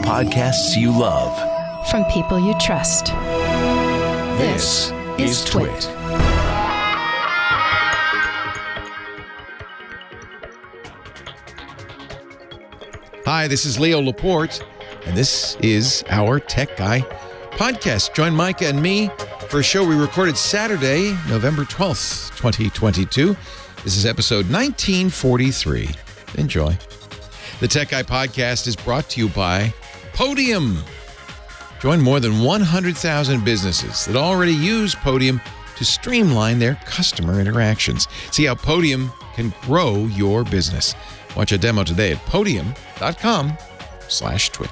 Podcasts you love. From people you trust. This is Twit. Hi, this is Leo Laporte, and this is our Tech Guy podcast. Join Micah and me for a show we recorded Saturday, November 12th, 2022. This is episode 1943. Enjoy. The Tech Guy podcast is brought to you by Podium. Join more than 100,000 businesses that already use Podium to streamline their customer interactions. See how Podium can grow your business. Watch a demo today at podium.com/twit.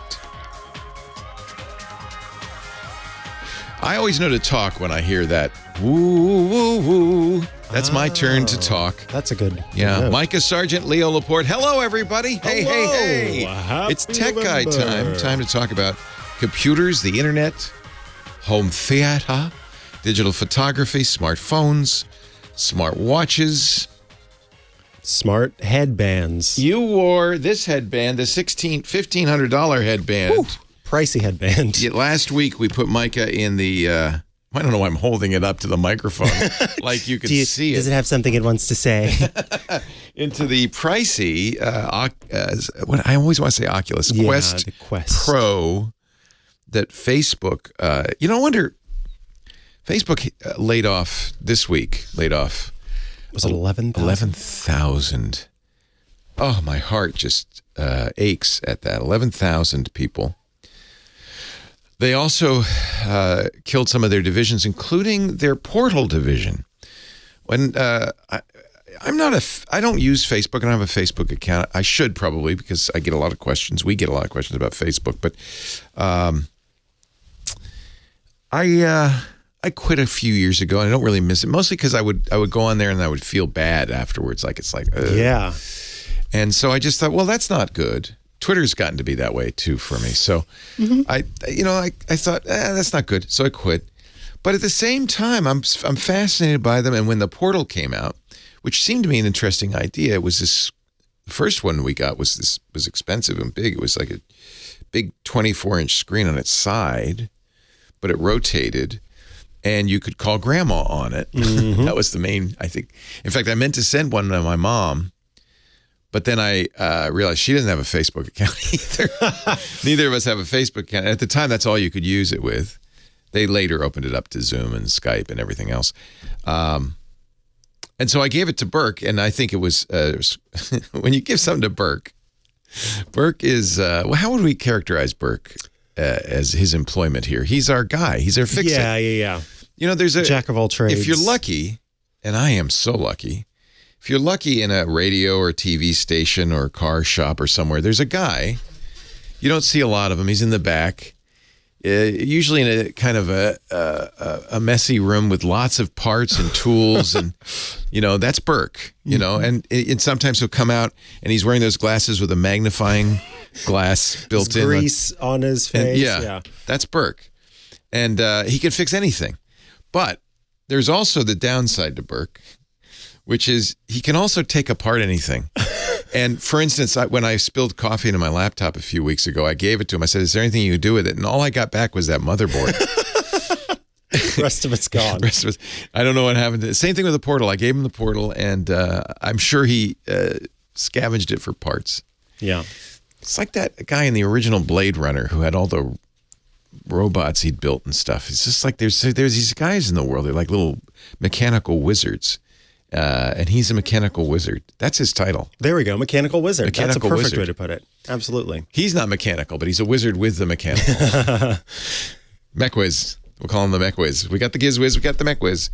I always know to talk when I hear that woo, woo, woo. That's my turn to talk. That's a good. Yeah. Note. Micah Sargent, Leo Laporte. Hello, everybody. Hey, Hello. hey. Happy It's Tech Guy November. time to talk about computers, the internet, home theater, digital photography, smartphones, smartwatches. Smart headbands. You wore this headband, the $1,500 headband. Whew, pricey headband. Yeah, last week, we put Micah in the, I don't know why I'm holding it up to the microphone, like you can see it. Does it have something it wants to say? Into the pricey, what I always want to say Oculus Quest, the Quest Pro that Facebook, I wonder, Facebook laid off this week, Was it 11,000? 11,000. Oh, my heart just aches at that. 11,000 people. They also killed some of their divisions, including their portal division. When I don't use Facebook. I don't have a Facebook account. I should probably, because I get a lot of questions. We get a lot of questions about Facebook. But I quit a few years ago, and I don't really miss it. Mostly because I would go on there and I would feel bad afterwards. Ugh. Yeah. And so I just thought, well, that's not good. Twitter's gotten to be that way too for me. So I thought, that's not good. So I quit. But at the same time, I'm fascinated by them. And when the portal came out, which seemed to me an interesting idea, it was this first one we got was expensive and big. It was like a big 24-inch screen on its side, but it rotated. And you could call grandma on it. Mm-hmm. That was the main, I think. In fact, I meant to send one to my mom, but then I realized she doesn't have a Facebook account either. Neither of us have a Facebook account. At the time, that's all you could use it with. They later opened it up to Zoom and Skype and everything else. And so I gave it to Burke, and I think it was, when you give something to Burke is, how would we characterize Burke? As his employment here. He's our guy. He's our fixer. Yeah. There's a Jack of all trades. If you're lucky, and I am so lucky, if you're lucky in a radio or TV station or car shop or somewhere, there's a guy. You don't see a lot of him. He's in the back, usually in a kind of a messy room with lots of parts and tools, and that's Burke. And sometimes he'll come out and he's wearing those glasses with a magnifying glass built in. Grease on his face. Yeah, that's Burke. And he can fix anything. But there's also the downside to Burke, which is he can also take apart anything. And for instance, when I spilled coffee into my laptop a few weeks ago, I gave it to him. I said, is there anything you can do with it? And all I got back was that motherboard. The rest of it's gone. I don't know what happened. Same thing with the portal. I gave him the portal, and I'm sure he scavenged it for parts. Yeah. It's like that guy in the original Blade Runner who had all the robots he'd built and stuff. It's just like there's these guys in the world. They're like little mechanical wizards, and he's a mechanical wizard. That's his title. There we go. Mechanical wizard. That's a perfect wizard. way to put it. Absolutely. He's not mechanical, but he's a wizard with the mechanical. MechWiz. We'll call him the MechWiz. We got the GizWiz. We got the MechWiz.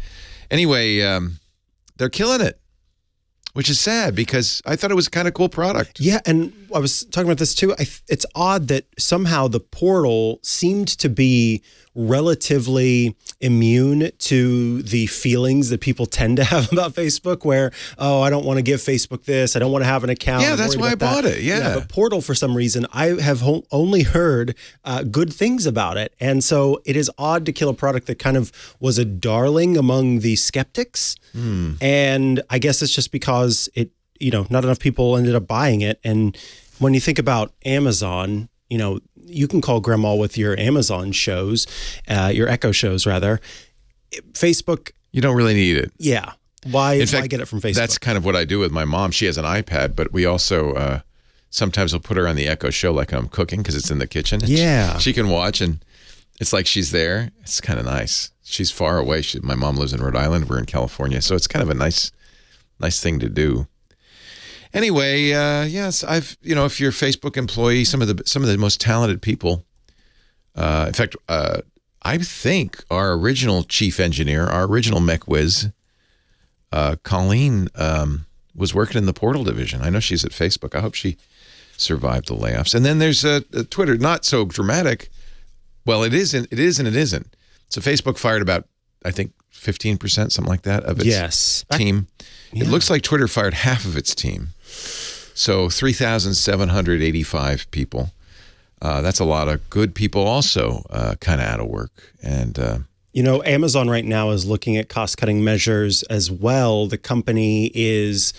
Anyway, they're killing it. Which is sad because I thought it was a kind of cool product. Yeah, and I was talking about this too. It's odd that somehow the portal seemed to be relatively immune to the feelings that people tend to have about Facebook where, I don't want to give Facebook this. I don't want to have an account. Yeah, that's why I bought it. Yeah. But Portal, for some reason, I have only heard good things about it. And so it is odd to kill a product that kind of was a darling among the skeptics. And I guess it's just because it, not enough people ended up buying it. And when you think about Amazon, you can call grandma with your Amazon shows, your Echo shows rather. Facebook, You don't really need it. yeah. Why get it from Facebook? That's kind of what I do with my mom. She has an iPad, but we also sometimes we'll put her on the Echo show like I'm cooking because it's in the kitchen. Yeah. She can watch, and it's like she's there. It's kind of nice. She's far away. My mom lives in Rhode Island. We're in California. So it's kind of a nice thing to do. Anyway, yes, if you're a Facebook employee, some of the most talented people, in fact, I think our original chief engineer, our original mech whiz, Colleen, was working in the Portal division. I know she's at Facebook. I hope she survived the layoffs. And then there's Twitter, not so dramatic. Well, it is and it isn't. So Facebook fired about, I think, 15%, something like that, of its team. It looks like Twitter fired half of its team. So 3,785 people. That's a lot of good people also kind of out of work. And Amazon right now is looking at cost-cutting measures as well. The company is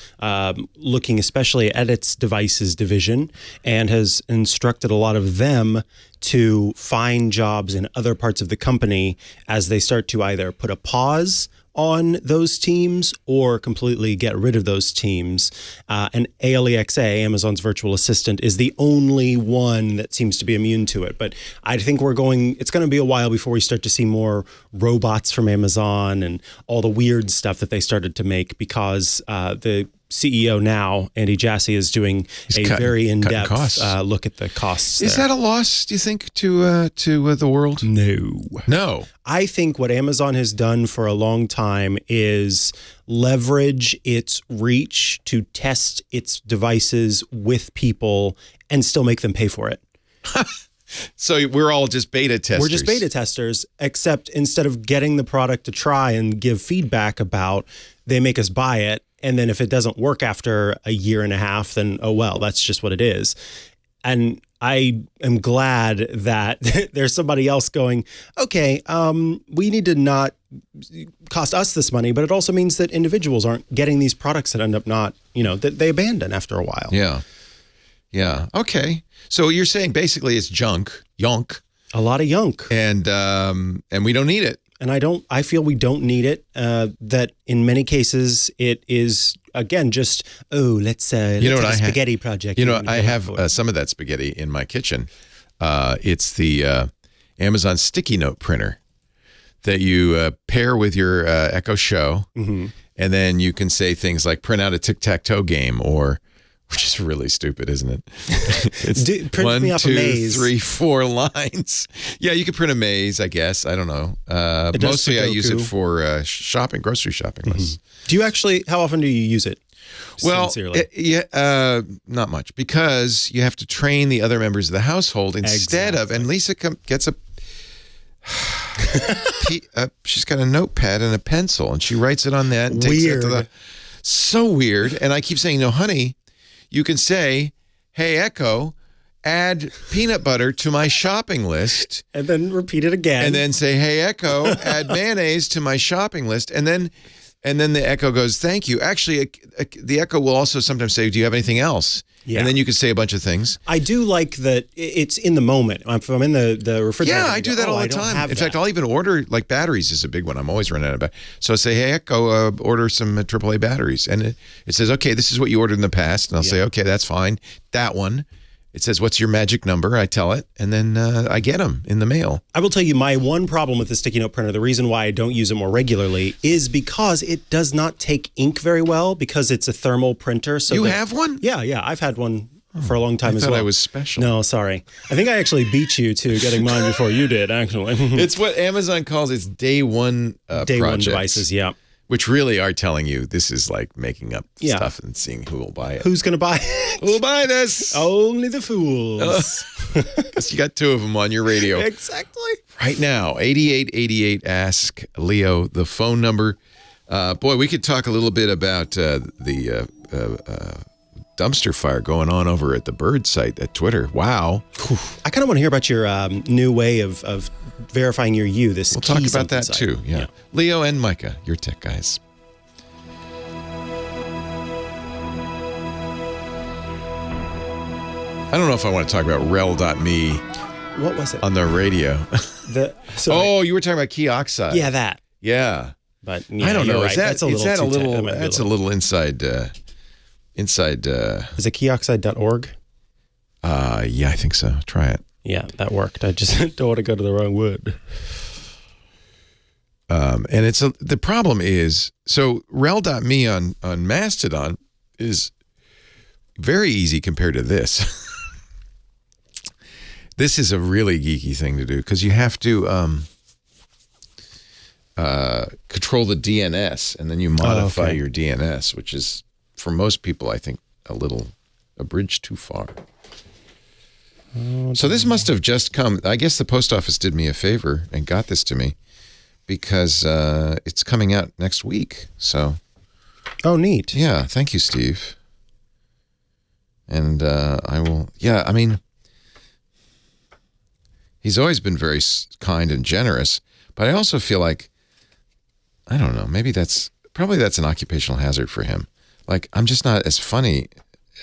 looking especially at its devices division and has instructed a lot of them to find jobs in other parts of the company as they start to either put a pause on those teams or completely get rid of those teams. And Alexa, Amazon's virtual assistant, is the only one that seems to be immune to it. But I think it's going to be a while before we start to see more robots from Amazon and all the weird stuff that they started to make because the CEO now, Andy Jassy, is doing very in-depth look at the costs. Is that a loss, do you think, to the world? No. I think what Amazon has done for a long time is leverage its reach to test its devices with people and still make them pay for it. So we're all just beta testers. We're just beta testers, except instead of getting the product to try and give feedback about, they make us buy it. And then if it doesn't work after a year and a half, then, oh, well, that's just what it is. And I am glad that there's somebody else going, okay, we need to not cost us this money, but it also means that individuals aren't getting these products that end up not, that they abandon after a while. Yeah. Yeah. Okay. So you're saying basically it's yonk. A lot of yonk. And we don't need it. And I feel we don't need it. That in many cases it is, again, just, let's have a spaghetti project. I have some of that spaghetti in my kitchen. It's the Amazon sticky note printer that you pair with your Echo Show. Mm-hmm. And then you can say things like print out a tic-tac-toe game which is really stupid, isn't it? It's print me off a maze. 1, 2, 3, 4 lines. Yeah, you could print a maze, I guess. I don't know. Mostly I use it for grocery shopping lists. Mm-hmm. Do you actually, how often do you use it? Well, not much, because you have to train the other members of the household instead of, and Lisa gets she's got a notepad and a pencil, and she writes it on that and takes it to so weird. And I keep saying, no, honey, you can say, hey, Echo, add peanut butter to my shopping list. And then repeat it again. And then say, hey, Echo, add mayonnaise to my shopping list. And then the Echo goes, thank you. Actually, the Echo will also sometimes say, do you have anything else? Yeah. And then you can say a bunch of things. I do like that it's in the moment. If I'm in the refrigerator. Yeah, I do that all the time. In fact, I'll even order, like batteries is a big one. I'm always running out of batteries. So I say, hey, Echo, order some AAA batteries. And it says, okay, this is what you ordered in the past. And I'll say, okay, that's fine. That one. It says, what's your magic number? I tell it, and then I get them in the mail. I will tell you my one problem with the sticky note printer, the reason why I don't use it more regularly is because it does not take ink very well because it's a thermal printer. So you have one? Yeah. I've had one for a long time as well. I thought I was special. No, sorry. I think I actually beat you to getting mine before you did, actually. It's what Amazon calls its day one devices, yeah. Which really are telling you this is like making up stuff and seeing who will buy it. Who's going to buy it? Who will buy this? Only the fools. Because you got 2 of them on your radio. Exactly. Right now, 8888 Ask Leo, the phone number. Boy, we could talk a little bit about the dumpster fire going on over at the Bird site at Twitter. Wow. I kind of want to hear about your new way of verifying your you. We'll talk about that site. Too. Yeah. Leo and Micah, your tech guys. I don't know if I want to talk about rel.me What was it? on the radio. Oh, you were talking about key oxide. yeah, that. Yeah. But yeah, I don't know. You're Is right. that That's a little. is that a too little? that might be That's a little inside. Inside. Is it keyoxide.org? Yeah, I think so. Try it. Yeah, that worked. I just don't want to go to the wrong word. And the problem is, so rel.me on Mastodon is very easy compared to this. This is a really geeky thing to do because you have to control the DNS and then you modify your DNS, which is, for most people, I think, a bridge too far. So this must have just come. I guess the post office did me a favor and got this to me because it's coming out next week. So, oh, neat. Yeah, thank you, Steve. And I will. Yeah, I mean, he's always been very kind and generous, but I also feel like, I don't know, maybe that's an occupational hazard for him. Like, I'm just not as funny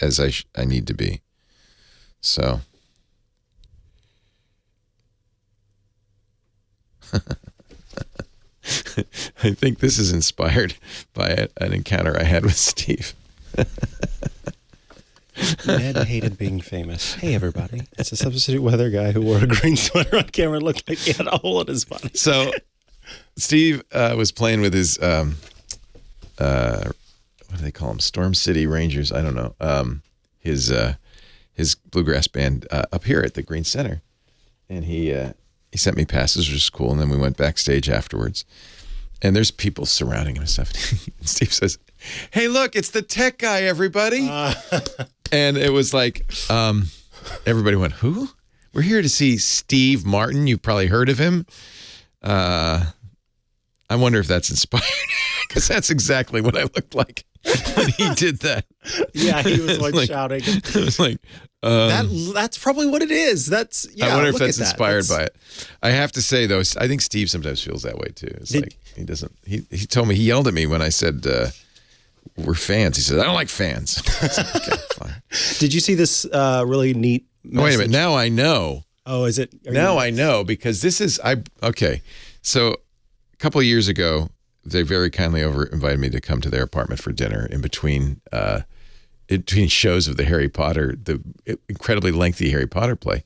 as I need to be. So. I think this is inspired by an encounter I had with Steve. Ned hated being famous. Hey, everybody. It's a substitute weather guy who wore a green sweater on camera and looked like he had a hole in his body. So Steve was playing with his, what do they call them? Storm City Rangers. I don't know. His bluegrass band up here at the Green Center. And he sent me passes, which was cool. And then we went backstage afterwards. And there's people surrounding him and stuff. And Steve says, "Hey, look, it's the tech guy, everybody." And it was like, everybody went, "Who?" "We're here to see Steve Martin. You've probably heard of him." I wonder if that's inspired, because that's exactly what I looked like when he did that. Yeah, he was like shouting. It was like, that's probably what it is. That's, yeah. I wonder if that's inspired by it. I have to say, though, I think Steve sometimes feels that way too. It's like he doesn't. He told me, he yelled at me when I said we're fans. He said, "I don't like fans." I said, "Okay, fine." Did you see this really neat message? Wait a minute. Now I know. Oh, is it? Now I know, because this is okay. So a couple of years ago, they very kindly invited me to come to their apartment for dinner in between shows of the incredibly lengthy Harry Potter play.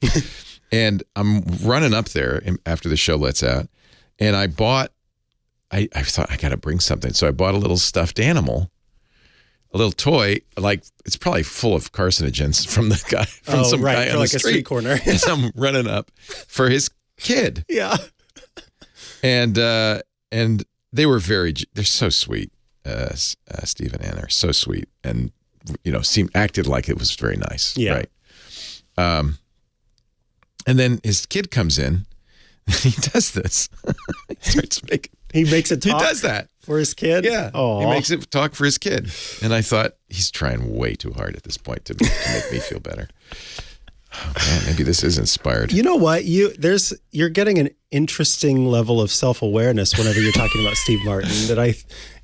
And I'm running up there after the show lets out, and I thought I got to bring something. So I bought a little stuffed animal, a little toy, like it's probably full of carcinogens from the guy, some guy on like the a street corner. As I'm running up for his kid. Yeah. And they were they're so sweet. Steve and Ann are so sweet, and acted like it was very nice. Yeah. Right. And then his kid comes in, and he does this. He makes it talk. He does that for his kid. Yeah. Aww. He makes it talk for his kid. And I thought, he's trying way too hard at this point to make me feel better. Oh, man, maybe this is inspired. You know what? You're getting an interesting level of self-awareness whenever you're talking about Steve Martin.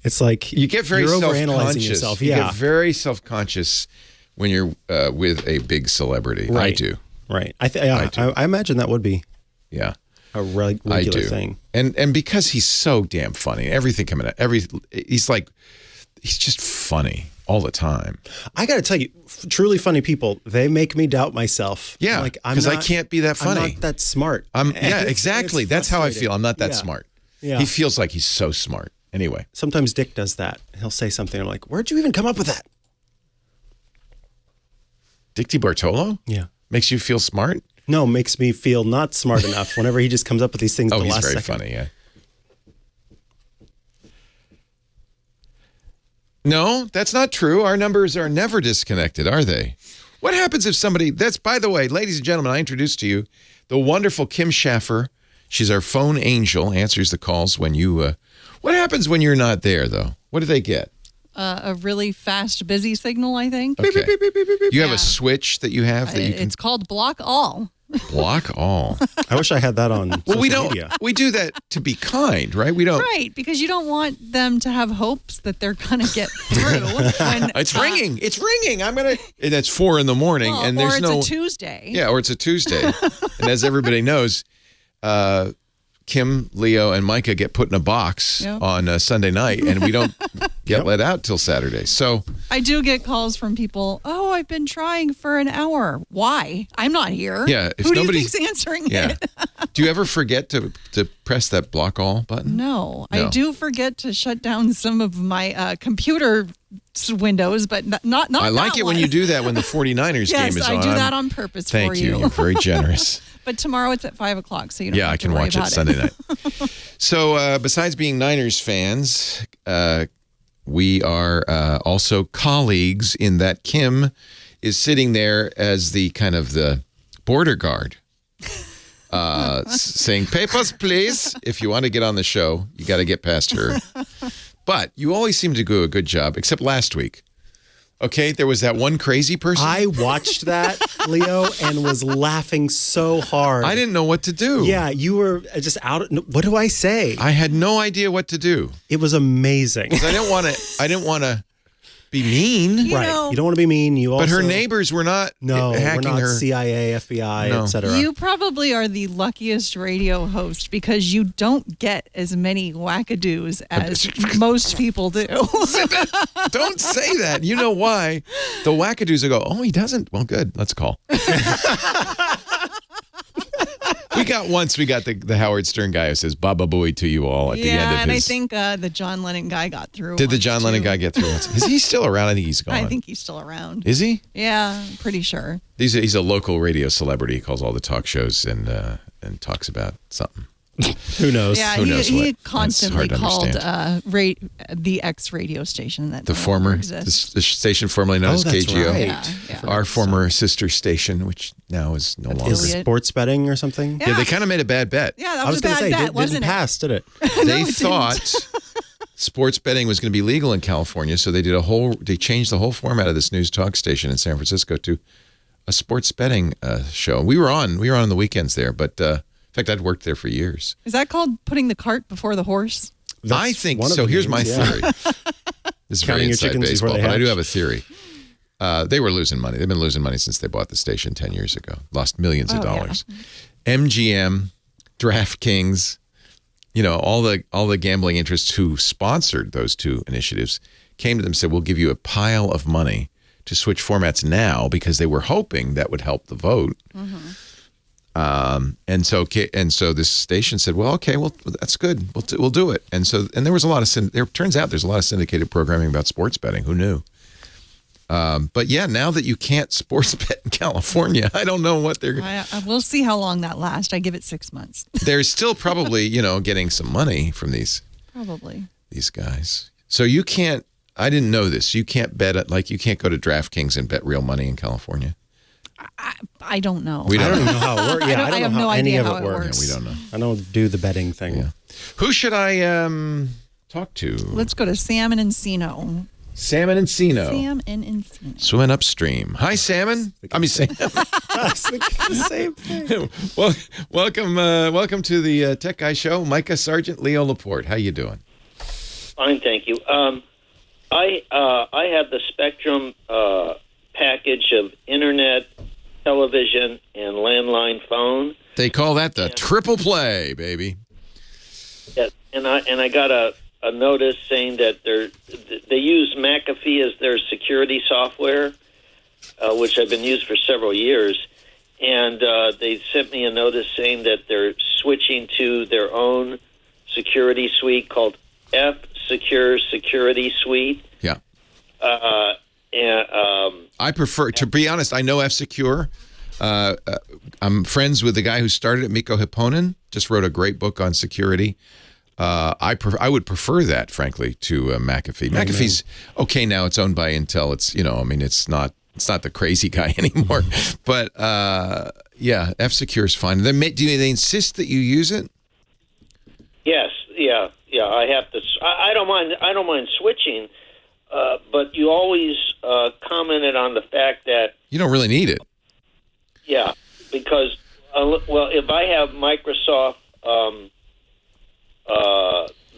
It's like you get very you're self-conscious. overanalyzing yourself. You Yeah. get very self-conscious when you're with a big celebrity. Right. I do. Right. I imagine that would be a regular thing. And because he's so damn funny, everything coming out, he's just funny all the time. I got to tell you, truly funny people, they make me doubt myself. Yeah, because I can't be that funny. I'm not that smart. Yeah, exactly. That's how I feel. I'm not that smart. Yeah. He feels like he's so smart. Anyway. Sometimes Dick does that. He'll say something. I'm like, where'd you even come up with that? Dick Debartolo? Yeah. Makes you feel smart? No, makes me feel not smart enough whenever he just comes up with these things at the last second. He's very funny, yeah. No, that's not true. Our numbers are never disconnected, are they? What happens if somebody... by the way, ladies and gentlemen, I introduced to you the wonderful Kim Schaffer. She's our phone angel, answers the calls when you... what happens when you're not there, though? What do they get? a really fast busy signal, I think. Okay. You have Yeah. a switch that you have that you can It's called block all. block all. I wish I had that on Well, social we don't. media. We do that to be kind, right? We don't. Right, because you don't want them to have hopes that they're going to get through. When, It's ringing. It's ringing. I'm gonna. And it's 4 a.m, and or there's it's no. a Tuesday. Yeah, or it's a Tuesday. And as everybody knows, Kim, Leo, and Micah get put in a box Yep. on a Sunday night, and we don't get let out till Saturday. So I do get calls from people, oh, I've been trying for an hour. Why? I'm not here. Yeah, if Who do you nobody's- think's answering yeah. it? Do you ever forget to press that block all button? No, No. I do forget to shut down some of my computer windows, but not I like that it when one. you do that when the 49ers Yes, game is I on. do that on purpose Thank for you. you. You're very generous. But tomorrow it's at 5 o'clock, so you don't Yeah, have I to can worry watch it about Sunday night. So besides being Niners fans, we are also colleagues in that Kim is sitting there as the kind of the border guard, saying, papers, please. If you want to get on the show, you got to get past her. But you always seem to do a good job, except last week. Okay, there was that one crazy person. I watched that, Leo, and was laughing so hard. I didn't know what to do. Yeah, you were just out. What do I say? I had no idea what to do. It was amazing. I didn't want to be mean. You Right. know, You don't want to be mean. You also But her neighbors were not No, we're hacking not her. CIA, FBI, No. etc. You probably are the luckiest radio host because you don't get as many wackadoos as most people do. Don't say that. You know why? The wackadoos will go, oh, he doesn't. Well, good. Let's call. We got the Howard Stern guy who says, Baba Booey to you all at the end of and his. I think the John Lennon guy got through. Did the once, John Lennon too. guy get through once? Is he still around? I think he's gone. I think he's still around. Is he? Yeah, I'm pretty sure. He's a local radio celebrity. He calls all the talk shows and talks about something. Who knows? Yeah, Who knows he what? constantly That's hard to called the X radio station that The no former, longer the exists. station formerly known as that's KGO. right. Yeah. Our former sister station, which now is no longer. Is Affiliate. sports betting or something? Yeah, they kind of made a bad bet. Yeah, that I was, was a going bad to say, bet, didn't wasn't pass, did it? They it didn't. thought sports betting was going to be legal in California, so they changed the whole format of this news talk station in San Francisco to a sports betting show. We were on the weekends there, but in fact, I'd worked there for years. Is that called putting the cart before the horse? I think one of so. the Here's my names, yeah. theory. This is very Counting your inside chickens before baseball, they but I do hatch. have a theory. They were losing money. They've been losing money since they bought the station 10 years ago. Lost millions of Oh, yeah. dollars. MGM, DraftKings, all the gambling interests who sponsored those two initiatives came to them and said, we'll give you a pile of money to switch formats now because they were hoping that would help the vote. And so this station said, well, okay, well, that's good. We'll do it. And there was a lot of, there turns out there's a lot of syndicated programming about sports betting. Who knew? But yeah, now that you can't sports bet in California, I don't know what they're. We'll see how long that lasts. I give it 6 months. They're still probably, getting some money from these Probably. guys. So you can't. I didn't know this. You can't bet it you can't go to DraftKings and bet real money in California. I don't know. We I don't don't know. know how it works. Yeah, I don't have know no how any idea of how it it works. works. We don't know. I don't do the betting thing. Yeah. Who should I talk to? Let's go to Sam and Encino. Salmon Encino. Sam and Encino. Swimming upstream. Hi, Salmon. I mean, Sam. It's the same thing. Well, welcome to the Tech Guy Show. Micah Sargent, Leo Laporte. How you doing? Fine, thank you. I have the Spectrum package of internet, television, and landline phone. They call that the triple play, baby. Yes, and I got a notice saying that they use McAfee as their security software, which I've been used for several years. And they sent me a notice saying that they're switching to their own security suite called F-Secure Security Suite. Yeah. And I prefer, to be honest, I know F-Secure. I'm friends with the guy who started it, Mikko Hipponen, just wrote a great book on security. I would prefer that, frankly, to McAfee. McAfee's okay now. It's owned by Intel. It's it's not the crazy guy anymore. But yeah, F-Secure is fine. Do they insist that you use it? yes, yeah. I have to. I don't mind. I don't mind switching. but you always commented on the fact that You don't really need it. yeah, because if I have Microsoft,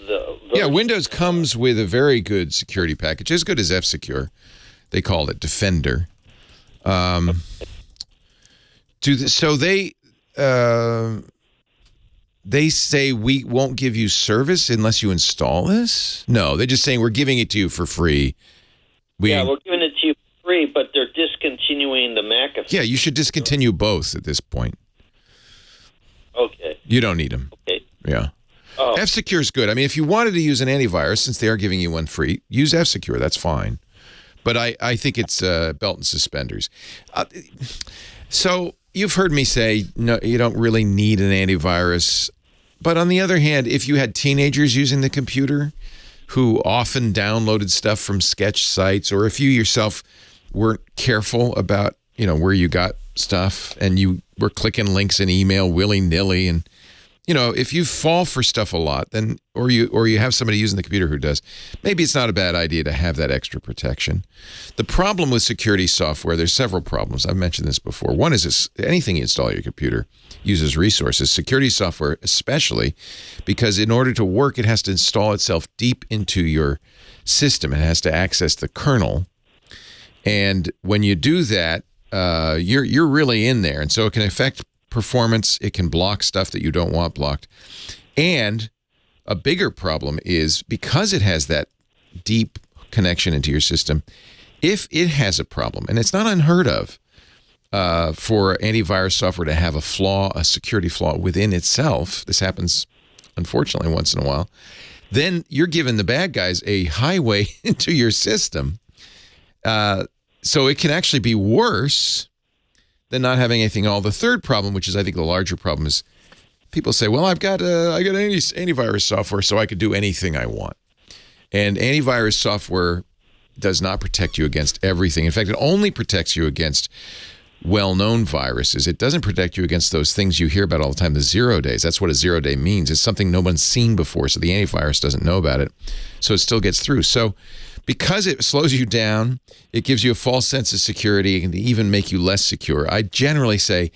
the Yeah, Windows comes with a very good security package, as good as F-Secure. They call it Defender. So they say we won't give you service unless you install this? No, they're just saying we're giving it to you for free. we're giving it to you for free, but they're discontinuing the McAfee. Yeah, you should discontinue both at this point. Okay. You don't need them. Okay. Yeah. Oh. F-Secure is good. I mean, if you wanted to use an antivirus, since they are giving you one free, use F-Secure. That's fine. But I think it's belt and suspenders. So you've heard me say, no, you don't really need an antivirus. But on the other hand, if you had teenagers using the computer who often downloaded stuff from sketch sites, or if you yourself weren't careful about, where you got stuff and you were clicking links in email willy-nilly, and if you fall for stuff a lot, then or you have somebody using the computer who does, maybe it's not a bad idea to have that extra protection. The problem with security software, there's several problems. I've mentioned this before. One is anything you install on your computer uses resources. Security software especially, because in order to work, it has to install itself deep into your system. It has to access the kernel. And when you do that, you're really in there. And so it can affect performance. It can block stuff that you don't want blocked. And a bigger problem is because it has that deep connection into your system, if it has a problem, and it's not unheard of for antivirus software to have a security flaw within itself, this happens unfortunately once in a while, then you're giving the bad guys a highway into your system. So it can actually be worse than not having anything at all. The third problem, which is I think the larger problem, is people say, well, I got antivirus software so I could do anything I want. And antivirus software does not protect you against everything. In fact, it only protects you against well-known viruses. It doesn't protect you against those things you hear about all the time, the 0 days. That's what a 0 day means. It's something no one's seen before, so the antivirus doesn't know about it. So it still gets through. So because it slows you down, it gives you a false sense of security, it can even make you less secure. I generally say,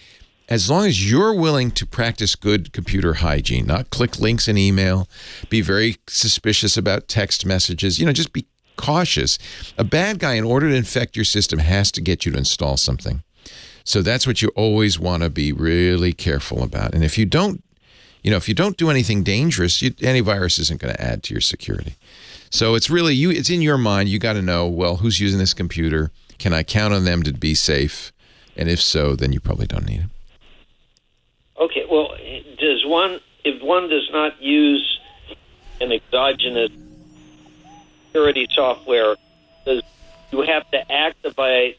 as long as you're willing to practice good computer hygiene, not click links in email, be very suspicious about text messages, just be cautious. A bad guy, in order to infect your system, has to get you to install something. So that's what you always want to be really careful about. And if you don't do anything dangerous, antivirus isn't going to add to your security. So it's really it's in your mind. You got to know, well, who's using this computer? Can I count on them to be safe? And if so, then you probably don't need it. Okay. Well, if one does not use an exogenous security software, do you have to activate?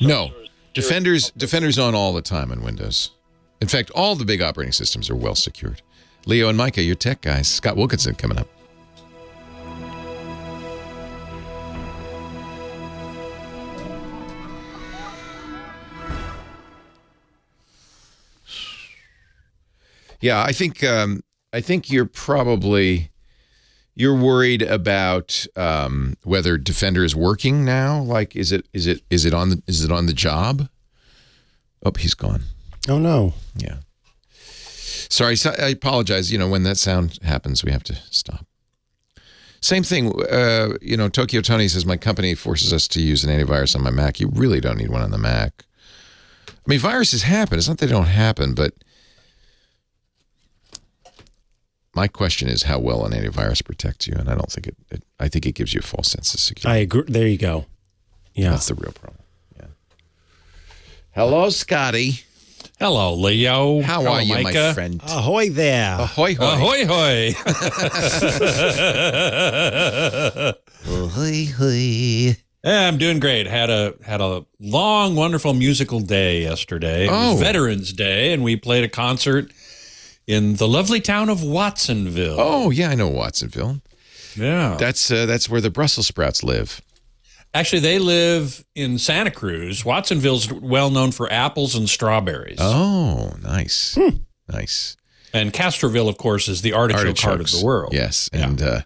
No. Defender's on all the time in Windows. In fact, all the big operating systems are well secured. Leo and Micah, your tech guys. Scott Wilkinson coming up. Yeah, I think you're worried about whether Defender is working now. Like, is it on the job? Oh, he's gone. Oh no. Yeah. Sorry, I apologize. When that sound happens, we have to stop. Same thing. Tokyo Tony says my company forces us to use an antivirus on my Mac. You really don't need one on the Mac. I mean, viruses happen. It's not they don't happen, but my question is how well an antivirus protects you, and I don't think I think it gives you a false sense of security. I agree. There you go. Yeah. That's the real problem. Yeah. Hello, Scotty. Hello, Leo. How are you, Micah? my friend? Ahoy there. Ahoy, hoy. Ahoy, hoy. Ahoy, hoy. Yeah, I'm doing great. Had a long, wonderful musical day yesterday. It was Veterans Day, and we played a concert in the lovely town of Watsonville. Oh, yeah, I know Watsonville. Yeah. That's where the Brussels sprouts live. Actually, they live in Santa Cruz. Watsonville's well known for apples and strawberries. Oh, nice. Nice. And Castroville, of course, is the artichoke heart of the world. Yes. Yeah.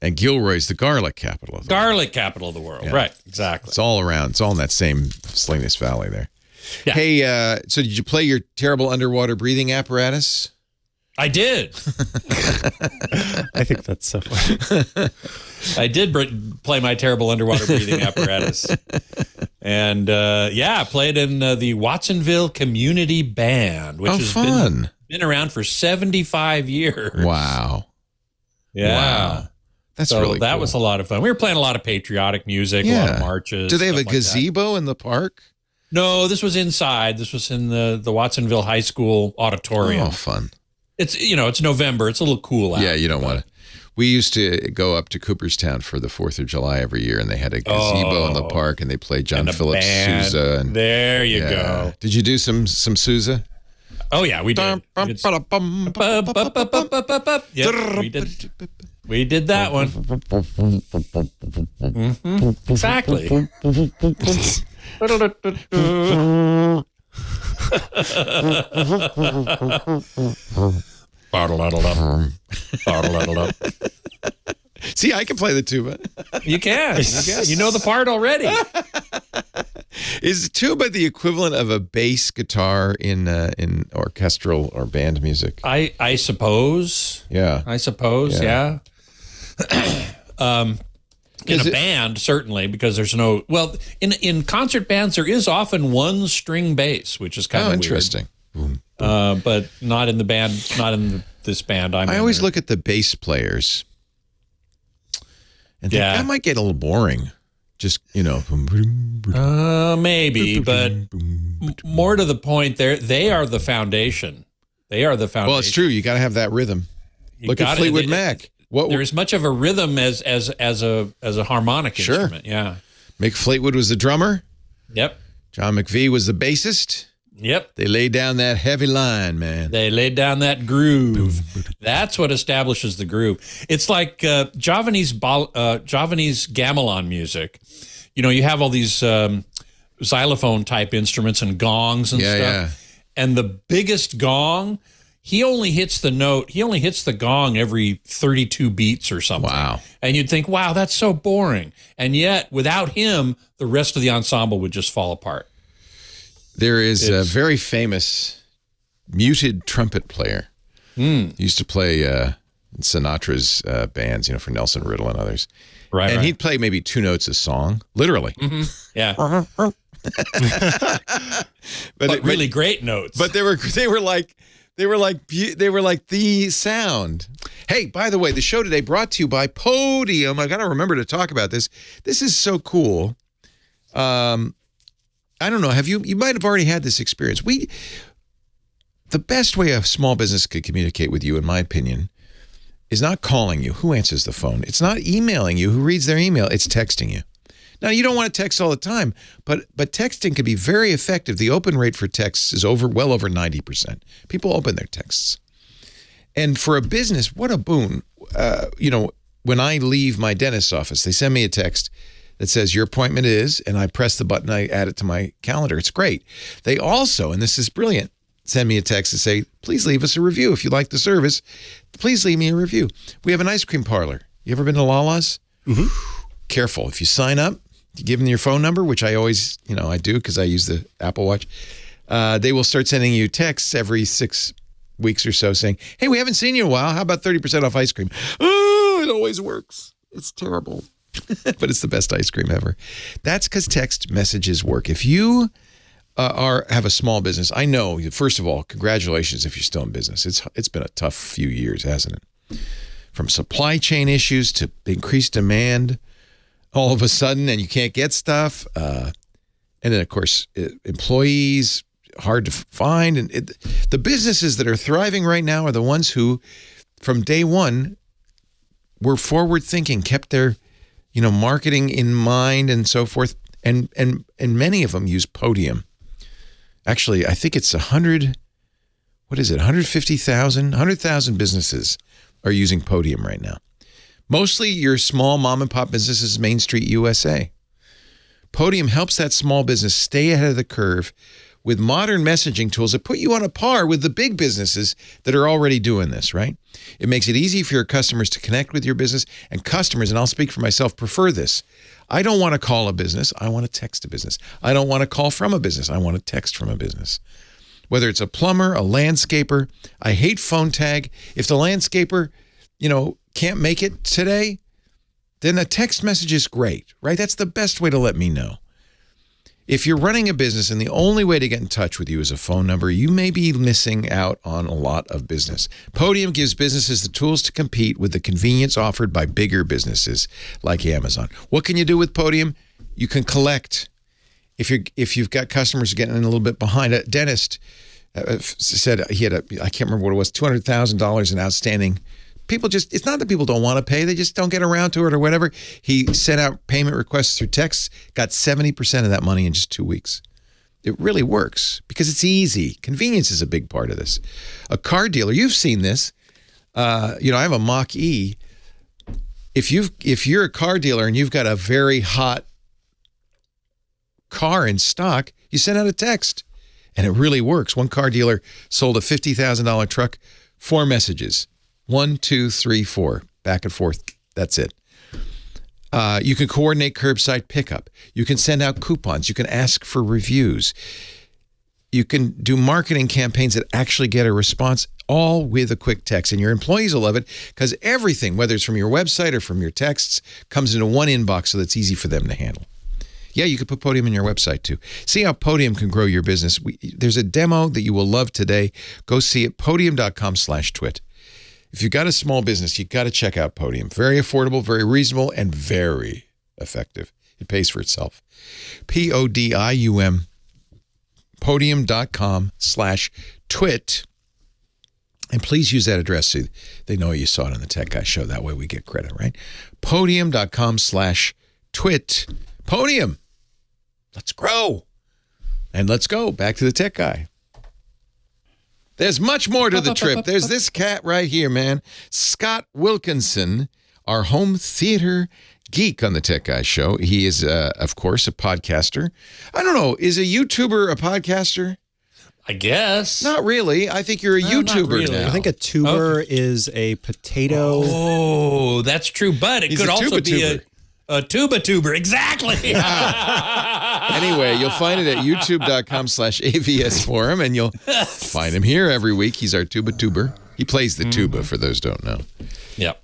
And Gilroy's the garlic capital of the world. Garlic capital of the world. Right, exactly. It's all around. It's all in that same Salinas Valley there. Yeah. Hey, so did you play your terrible underwater breathing apparatus? I did. I think that's so funny. I did play my terrible underwater breathing apparatus. And, played in the Watsonville Community Band, which has been around for 75 years. Wow. Yeah. Wow. That's really cool. That was a lot of fun. We were playing a lot of patriotic music, a lot of marches. Do they have a stuff like gazebo in the park? No, this was inside. This was in the Watsonville High School auditorium. Oh, fun. It's it's November. It's a little cool out. Yeah, you don't want to. We used to go up to Cooperstown for the 4th of July every year, and they had a gazebo in the park, and they played John Philip Sousa. And there you go. Did you do some Sousa? Oh, yeah, we did. We did that one. Mm-hmm. Exactly. See, I can play the tuba. You can. You know the part already. Is tuba the equivalent of a bass guitar in orchestral or band music? I suppose. Yeah. I suppose. Yeah. In a band, certainly, because there's no. Well, in concert bands, there is often one string bass, which is kind of interesting. Weird. But not in the band. Not in this band. I always look at the bass players and think that might get a little boring. Just maybe, but more to the point, they are the foundation. They are the foundation. Well, it's true. You got to have that rhythm. Look at Fleetwood Mac. There is much of a rhythm as a harmonic instrument. Yeah. Mick Fleetwood was the drummer. Yep. John McVie was the bassist. Yep. They laid down that heavy line, man. They laid down that groove. That's what establishes the groove. It's like Javanese gamelan music. You have all these xylophone type instruments and gongs and stuff. Yeah. And the biggest gong, he only hits the gong every 32 beats or something. Wow. And you'd think, wow, that's so boring. And yet, without him, the rest of the ensemble would just fall apart. There is a very famous muted trumpet player. He used to play Sinatra's bands, for Nelson Riddle and others. Right. And he'd play maybe 2 notes a song, literally. Mm-hmm. Yeah. but really great notes. But they were like the sound. Hey, by the way, the show today brought to you by Podium. I got to remember to talk about this. This is so cool. I don't know. You might have already had this experience. The best way a small business could communicate with you, in my opinion, is not calling you. Who answers the phone? It's not emailing you. Who reads their email? It's texting you. Now, you don't want to text all the time, but texting can be very effective. The open rate for texts is well over 90%. People open their texts. And for a business, what a boon. When I leave my dentist's office, they send me a text that says your appointment is, and I press the button, I add it to my calendar. It's great. They also, and this is brilliant, send me a text and say, please leave us a review. If you like the service, please leave me a review. We have an ice cream parlor. You ever been to Lala's? Mm-hmm. Careful. If you sign up, you give them your phone number, which I always, I do because I use the Apple Watch. They will start sending you texts every 6 weeks or so saying, hey, we haven't seen you in a while. How about 30% off ice cream? Oh, it always works. It's terrible. But it's the best ice cream ever. That's because text messages work. If you have a small business, I know, first of all, congratulations if you're still in business. It's been a tough few years, hasn't it? From supply chain issues to increased demand all of a sudden, and you can't get stuff. And then, of course, employees, hard to find. And the businesses that are thriving right now are the ones who, from day one, were forward-thinking, kept their marketing in mind and so forth. And many of them use Podium. Actually, I think it's 100,000 businesses are using Podium right now. Mostly your small mom and pop businesses, Main Street USA. Podium helps that small business stay ahead of the curve with modern messaging tools that put you on a par with the big businesses that are already doing this, right? It makes it easy for your customers to connect with your business, and customers, and I'll speak for myself, prefer this. I don't want to call a business. I want to text a business. I don't want to call from a business. I want to text from a business. Whether it's a plumber, a landscaper, I hate phone tag. If the landscaper, can't make it today, then a text message is great, right? That's the best way to let me know. If you're running a business and the only way to get in touch with you is a phone number, you may be missing out on a lot of business. Podium gives businesses the tools to compete with the convenience offered by bigger businesses like Amazon. What can you do with Podium? You can collect. If you've got customers getting in a little bit behind, a dentist said he had I can't remember what it was, $200,000 in outstanding. It's not that people don't want to pay, they just don't get around to it or whatever. He sent out payment requests through text, got 70% of that money in just 2 weeks. It really works because it's easy. Convenience is a big part of this. A car dealer, you've seen this. I have a Mach-E. If you're a car dealer and you've got a very hot car in stock, you send out a text and it really works. One car dealer sold a $50,000 truck, 4 messages. 1, 2, 3, 4, back and forth. That's it. You can coordinate curbside pickup. You can send out coupons. You can ask for reviews. You can do marketing campaigns that actually get a response, all with a quick text. And your employees will love it because everything, whether it's from your website or from your texts, comes into one inbox so that's easy for them to handle. Yeah, you could put Podium in your website too. See how Podium can grow your business. There's a demo that you will love today. Go see it, podium.com/twit. If you've got a small business, you've got to check out Podium. Very affordable, very reasonable, and very effective. It pays for itself. PODIUM, podium.com/twit. And please use that address so they know you saw it on the Tech Guy show. That way we get credit, right? Podium.com/twit. Podium. Let's grow. And let's go back to the Tech Guy. There's much more to the trip. There's this cat right here, man. Scott Wilkinson, our home theater geek on the Tech Guy show. He is, of course, a podcaster. I don't know. Is a YouTuber a podcaster? I guess. Not really. I think you're a YouTuber really. now. I think a tuber is a potato. Oh, that's true. But it He's could a also tuber. be a tuber. Exactly. Anyway, you'll find it at youtube.com/AVS Forum, and you'll find him here every week. He's our tuber. He plays the tuba, for those who don't know. Yep.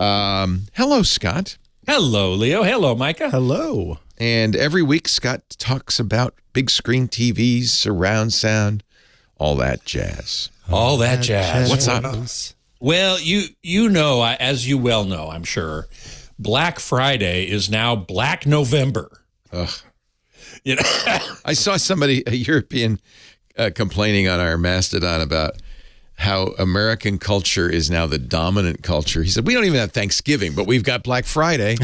Hello, Scott. Hello, Leo. Hello, Micah. Hello. And every week, Scott talks about big screen TVs, surround sound, all that jazz. All that jazz. What's up? Well, you know, as you well know, I'm sure, Black Friday is now Black November. Ugh. You know, I saw somebody, a European, complaining on our Mastodon about how American culture is now the dominant culture. He said, we don't even have Thanksgiving, but we've got Black Friday,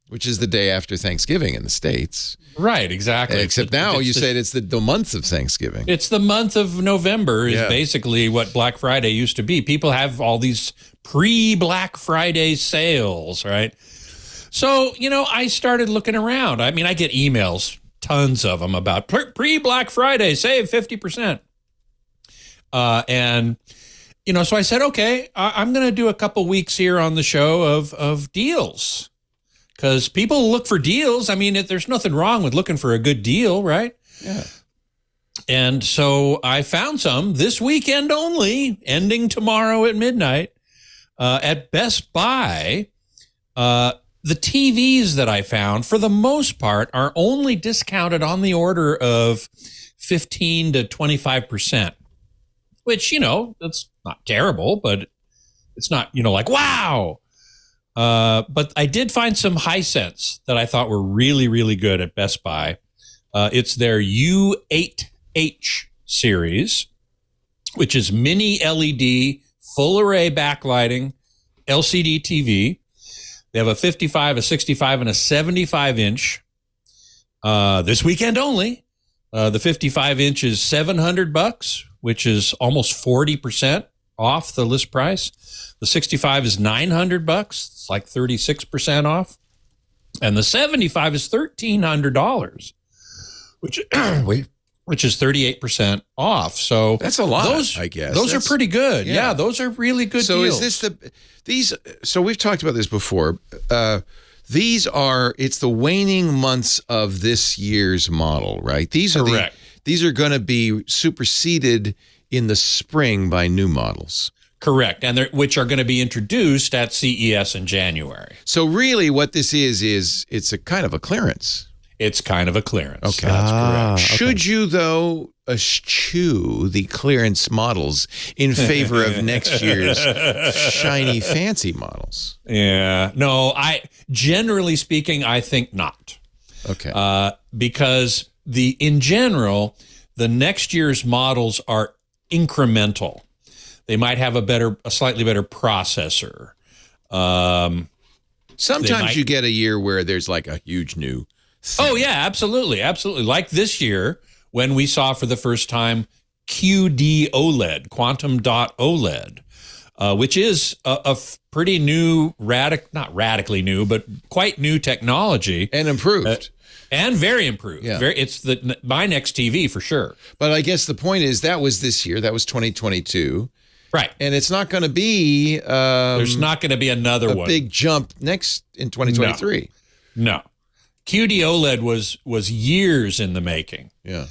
which is the day after Thanksgiving in the States. Right, exactly. Except now you said it's the month of Thanksgiving. It's the month of November is basically what Black Friday used to be. People have all these pre-Black Friday sales, right? So, I started looking around. I mean, I get emails, tons of them, about pre-Black Friday, save 50%. And so I said, okay, I'm going to do a couple weeks here on the show of deals. Because people look for deals. I mean, there's nothing wrong with looking for a good deal, right? Yeah. And so I found some this weekend only, ending tomorrow at midnight, at Best Buy. The TVs that I found, for the most part, are only discounted on the order of 15 to 25%, which, that's not terrible, but it's not, like, wow. But I did find some Hisense that I thought were really, really good at Best Buy. It's their U8H series, which is mini LED, full array backlighting, LCD TV. They have a 55, a 65, and a 75-inch. This weekend only. The 55-inch is $700, which is almost 40% off the list price. The 65 is $900. It's like 36% off. And the 75 is $1,300, which which is 38% off. So that's a lot, those, I guess. Those are pretty good. Yeah. Yeah, those are really good deals. Is this so we've talked about this before. It's the waning months of this year's model, right? These are going to be superseded in the spring by new models. Correct, and which are going to be introduced at CES in January. So really what this is it's a kind of a clearance. It's kind of a clearance. Okay. That's correct. Okay. Should you, though, eschew the clearance models in favor of next year's shiny, fancy models? Yeah. No, generally speaking, I think not. Okay. Because in general, the next year's models are incremental. They might have a slightly better processor. Sometimes you get a year where there's like a huge new thing. Oh, yeah, absolutely. Absolutely. Like this year when we saw for the first time QD OLED, quantum dot OLED, which is a pretty new, not radically new, but quite new technology. And improved. And very improved. Yeah. It's my next TV for sure. But I guess the point is that was this year. That was 2022. Right. And it's not going to be there's not going to be another a big jump next in 2023. No. QD OLED was years in the making. Yeah.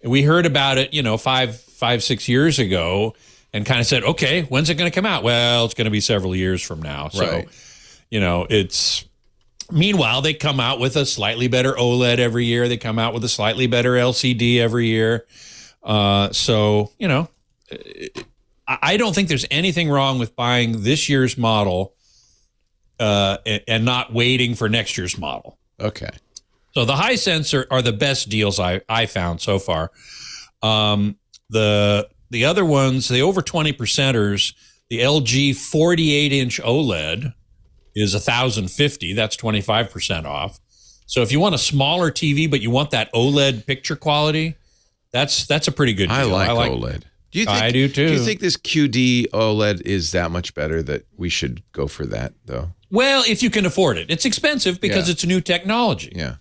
We heard about it, 5-6 years ago and kind of said, okay, when's it going to come out? Well, it's going to be several years from now. So, right. It's meanwhile, they come out with a slightly better OLED every year. They come out with a slightly better LCD every year. I don't think there's anything wrong with buying this year's model and not waiting for next year's model. Okay. So the Hisense are the best deals I found so far. The other ones, the over 20%ers, the LG 48-inch OLED is $1,050. That's 25% off. So if you want a smaller TV but you want that OLED picture quality, that's a pretty good deal. I like OLED. I do too. Do you think this QD OLED is that much better that we should go for that, though? Well, if you can afford it. It's expensive because it's new technology. Yeah.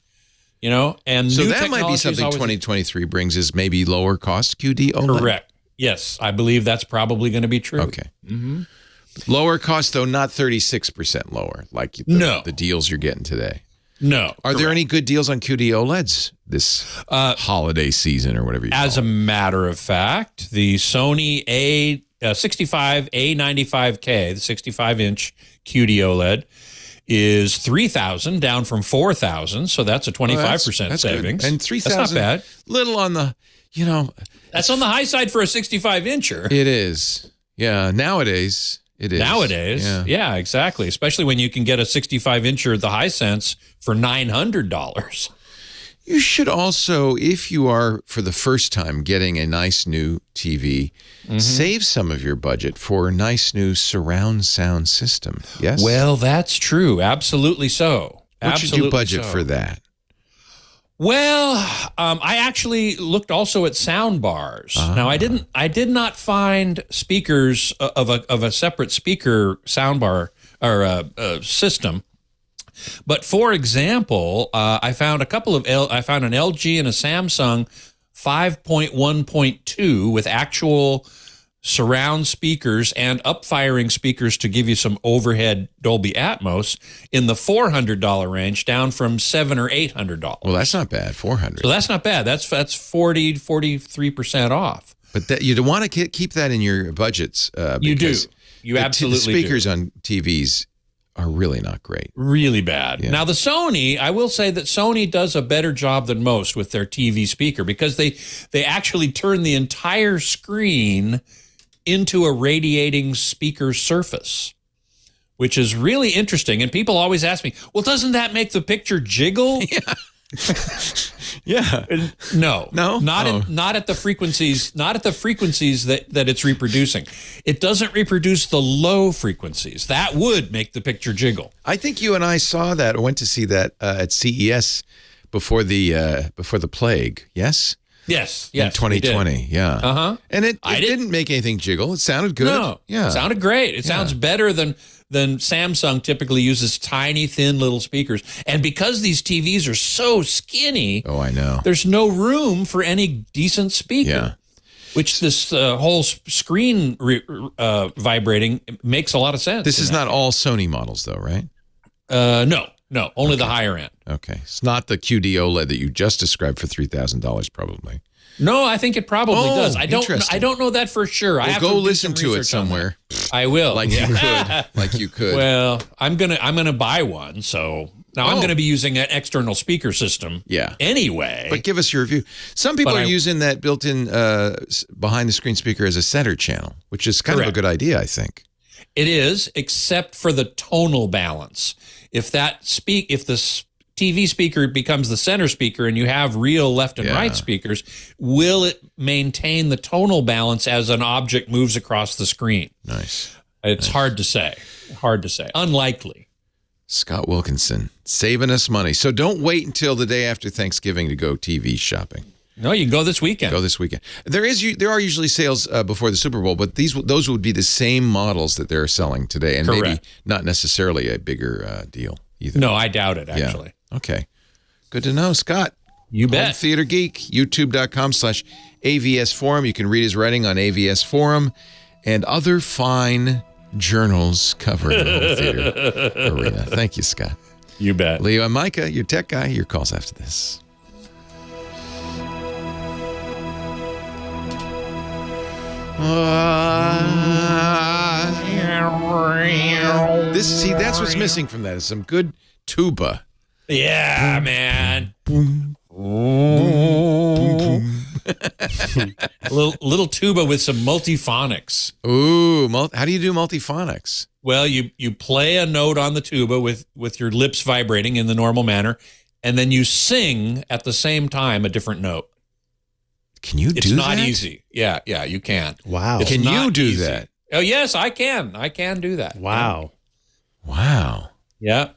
And so new that might be something 2023 brings is maybe lower cost QD OLED? Correct. Yes, I believe that's probably going to be true. Okay. Mm-hmm. Lower cost, though, not 36% lower, like the deals you're getting today. No. Are there any good deals on QD OLEDs this holiday season or whatever you call it? As a matter of fact, the Sony A65 A95K, the 65-inch QD OLED, is $3,000, down from $4,000. So that's a 25% that's savings. Good. And $3,000, that's not bad. Little on the, That's on the high side for a 65-incher. It is. Yeah, nowadays. It is. Nowadays, yeah, exactly. Especially when you can get a 65-incher, the Hisense, for $900. You should also, if you are for the first time getting a nice new TV, save some of your budget for a nice new surround sound system. Yes? Well, that's true. Absolutely so. What should you budget for that? Well, I actually looked also at sound bars. Now, I did not find speakers of a separate speaker sound bar or system. But for example, I found an LG and a Samsung 5.1.2 with actual surround speakers and up-firing speakers to give you some overhead Dolby Atmos in the $400 range, down from $700 or $800. Well, that's not bad. $400. So that's not bad. That's 43% off. But you want to keep that in your budgets. You do. You absolutely do. The speakers on TVs are really not great. Really bad. Yeah. Now, the Sony, I will say that Sony does a better job than most with their TV speaker because they actually turn the entire screen into a radiating speaker surface, which is really interesting. And people always ask me, well, doesn't that make the picture jiggle? Yeah. Yeah. No, not at the frequencies, that it's reproducing. It doesn't reproduce the low frequencies. That would make the picture jiggle. I think you and I saw that, or went to see that at CES before the plague. Yes. Yes. In 2020. Yeah. Uh-huh. And it didn't make anything jiggle. It sounded good. No. Yeah. It sounded great. It sounds better than then Samsung typically uses tiny, thin little speakers. And because these TVs are so skinny, Oh, I know. there's no room for any decent speaker. Yeah. Which this whole screen vibrating makes a lot of sense. This is not all Sony models, though, right? No, only the higher end. Okay. It's not the QD OLED that you just described for $3,000, probably. No, I think it probably does. I interesting. don't know that for sure. I Well, have go to do listen some to it research on somewhere. that. I will. Like you could. Like you could. Well, I'm gonna buy one. So now I'm gonna be using an external speaker system. Yeah. Anyway, But give us your review. Some people are using that built-in behind-the-screen speaker as a center channel, which is kind of a good idea, I think. it is, except for the tonal balance. If the TV speaker becomes the center speaker and you have real left and right speakers, will it maintain the tonal balance as an object moves across the screen? Nice. It's hard to say. Unlikely. Scott Wilkinson, saving us money. So don't wait until the day after Thanksgiving to go TV shopping. No, you can go this weekend. Go this weekend. There are usually sales before the Super Bowl, but those would be the same models that they're selling today, and maybe not necessarily a bigger deal either. No, I doubt it, actually. Yeah. Okay. Good to know, Scott. You bet. Home Theater Geek, youtube.com/AVS Forum. You can read his writing on AVS Forum and other fine journals covering the home theater arena. Thank you, Scott. You bet. Leo and Micah, your tech guy, your calls after this. That's what's missing from that is some good tuba. Yeah, man. little tuba with some multiphonics. Ooh, how do you do multiphonics? Well, you play a note on the tuba with your lips vibrating in the normal manner, and then you sing at the same time a different note. Can you do that? It's not easy. Yeah, you can. Wow. Can you do that? Oh, yes, I can. I can do that. Wow. Wow. Yeah.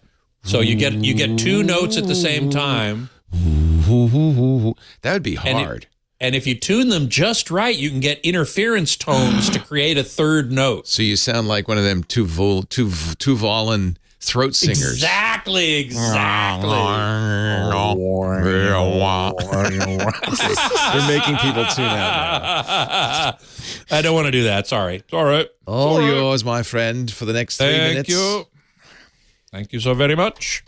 So you get two notes at the same time. That would be hard. And if you tune them just right, you can get interference tones to create a third note. So you sound like one of them Tuvalan throat singers. Exactly. They're making people tune out now. I don't want to do that. Sorry. It's all right. All yours, my friend, for the next 3 minutes. Thank you. Thank you so very much.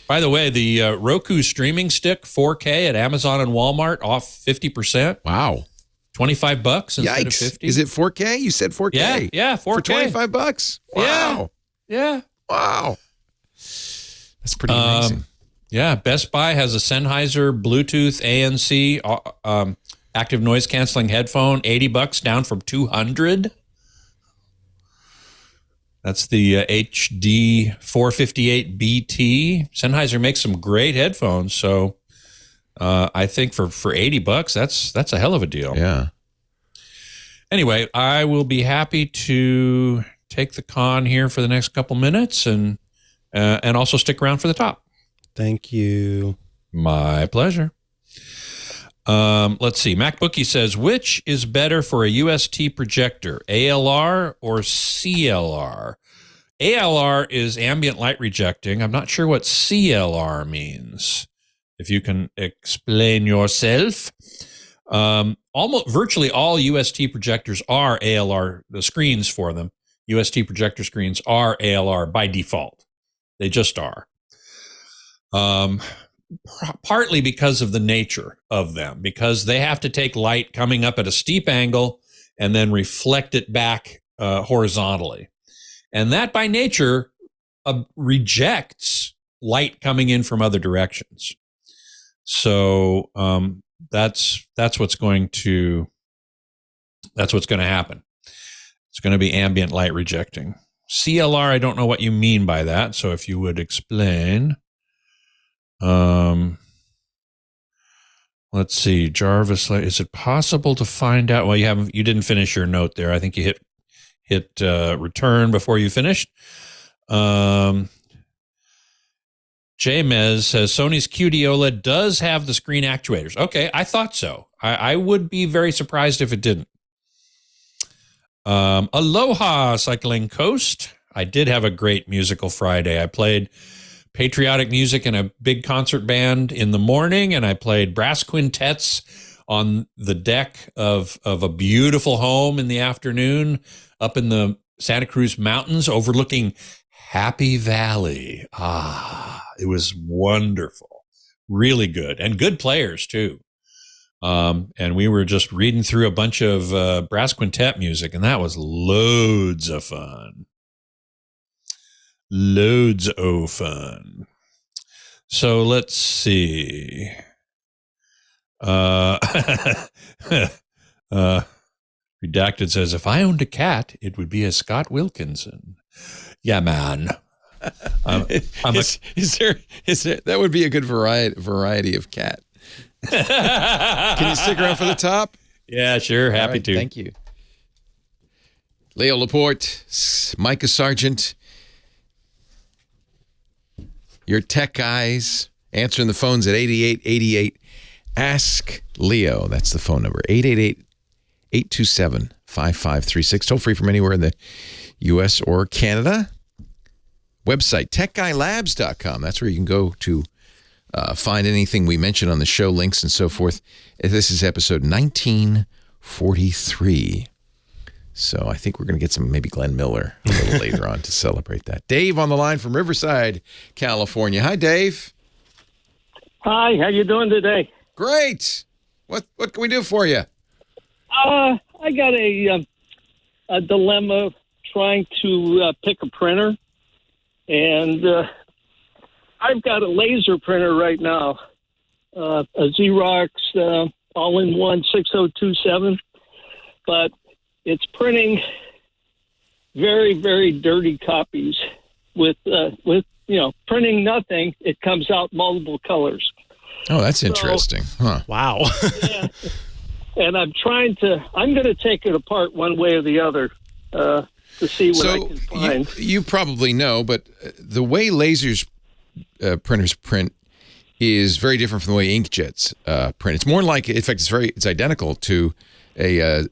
By the way, the Roku streaming stick 4K at Amazon and Walmart off 50%. Wow. $25 instead of Yikes. $50. Is it 4K? You said 4K. Yeah, 4K. For $25. Wow. Yeah. Wow. That's pretty amazing. Yeah, Best Buy has a Sennheiser Bluetooth ANC active noise canceling headphone, $80 down from $200. That's the HD 458 BT. Sennheiser makes some great headphones, so I think for $80, that's a hell of a deal. Yeah. Anyway, I will be happy to take the con here for the next couple minutes and also stick around for the top. Thank you. My pleasure. Let's see. MacBookie says, which is better for a UST projector, ALR or CLR? ALR is ambient light rejecting. I'm not sure what CLR means. If you can explain yourself. Virtually all UST projectors are ALR. The screens for them, UST projector screens, are ALR by default. They just are. Partly because of the nature of them, because they have to take light coming up at a steep angle and then reflect it back horizontally. And that by nature rejects light coming in from other directions. So that's what's going to happen. It's going to be ambient light rejecting. CLR, I don't know what you mean by that. So if you would explain. Let's see, Jarvis, is it possible to find out? Well, you didn't finish your note there. I think you hit return before you finished. Jamez says Sony's QD OLED does have the screen actuators. Okay, I thought so. I would be very surprised if it didn't. Aloha Cycling Coast. I did have a great musical Friday. I played patriotic music in a big concert band in the morning, and I played brass quintets on the deck of a beautiful home in the afternoon up in the Santa Cruz Mountains overlooking Happy Valley. It was wonderful. Really good. And good players, too. And we were just reading through a bunch of brass quintet music, and that was loads of fun. Loads of fun. So let's see. Redacted says, if I owned a cat, it would be a Scott Wilkinson. Yeah, man. Is there that would be a good variety of cat. Can you stick around for the top? Yeah, sure. Happy to. Thank you. Leo Laporte, Micah Sargent, your tech guys answering the phones at 8888. Ask Leo. That's the phone number. 888-827-5536. Toll free from anywhere in the U.S. or Canada. Website, techguylabs.com. That's where you can go to find anything we mentioned on the show, links and so forth. This is episode 1943. So I think we're going to get some maybe Glenn Miller a little later on to celebrate that. Dave on the line from Riverside, California. Hi, Dave. Hi, how you doing today? Great. What can we do for you? I got a dilemma trying to pick a printer, and I've got a laser printer right now, a Xerox all-in-one 6027, but it's printing very, very dirty copies with printing nothing. It comes out multiple colors. Oh, that's interesting. Huh. Wow. Yeah. And I'm going to take it apart one way or the other to see what I can find. You probably know, but the way lasers printers print is very different from the way inkjets print. It's more like, in fact, it's identical to I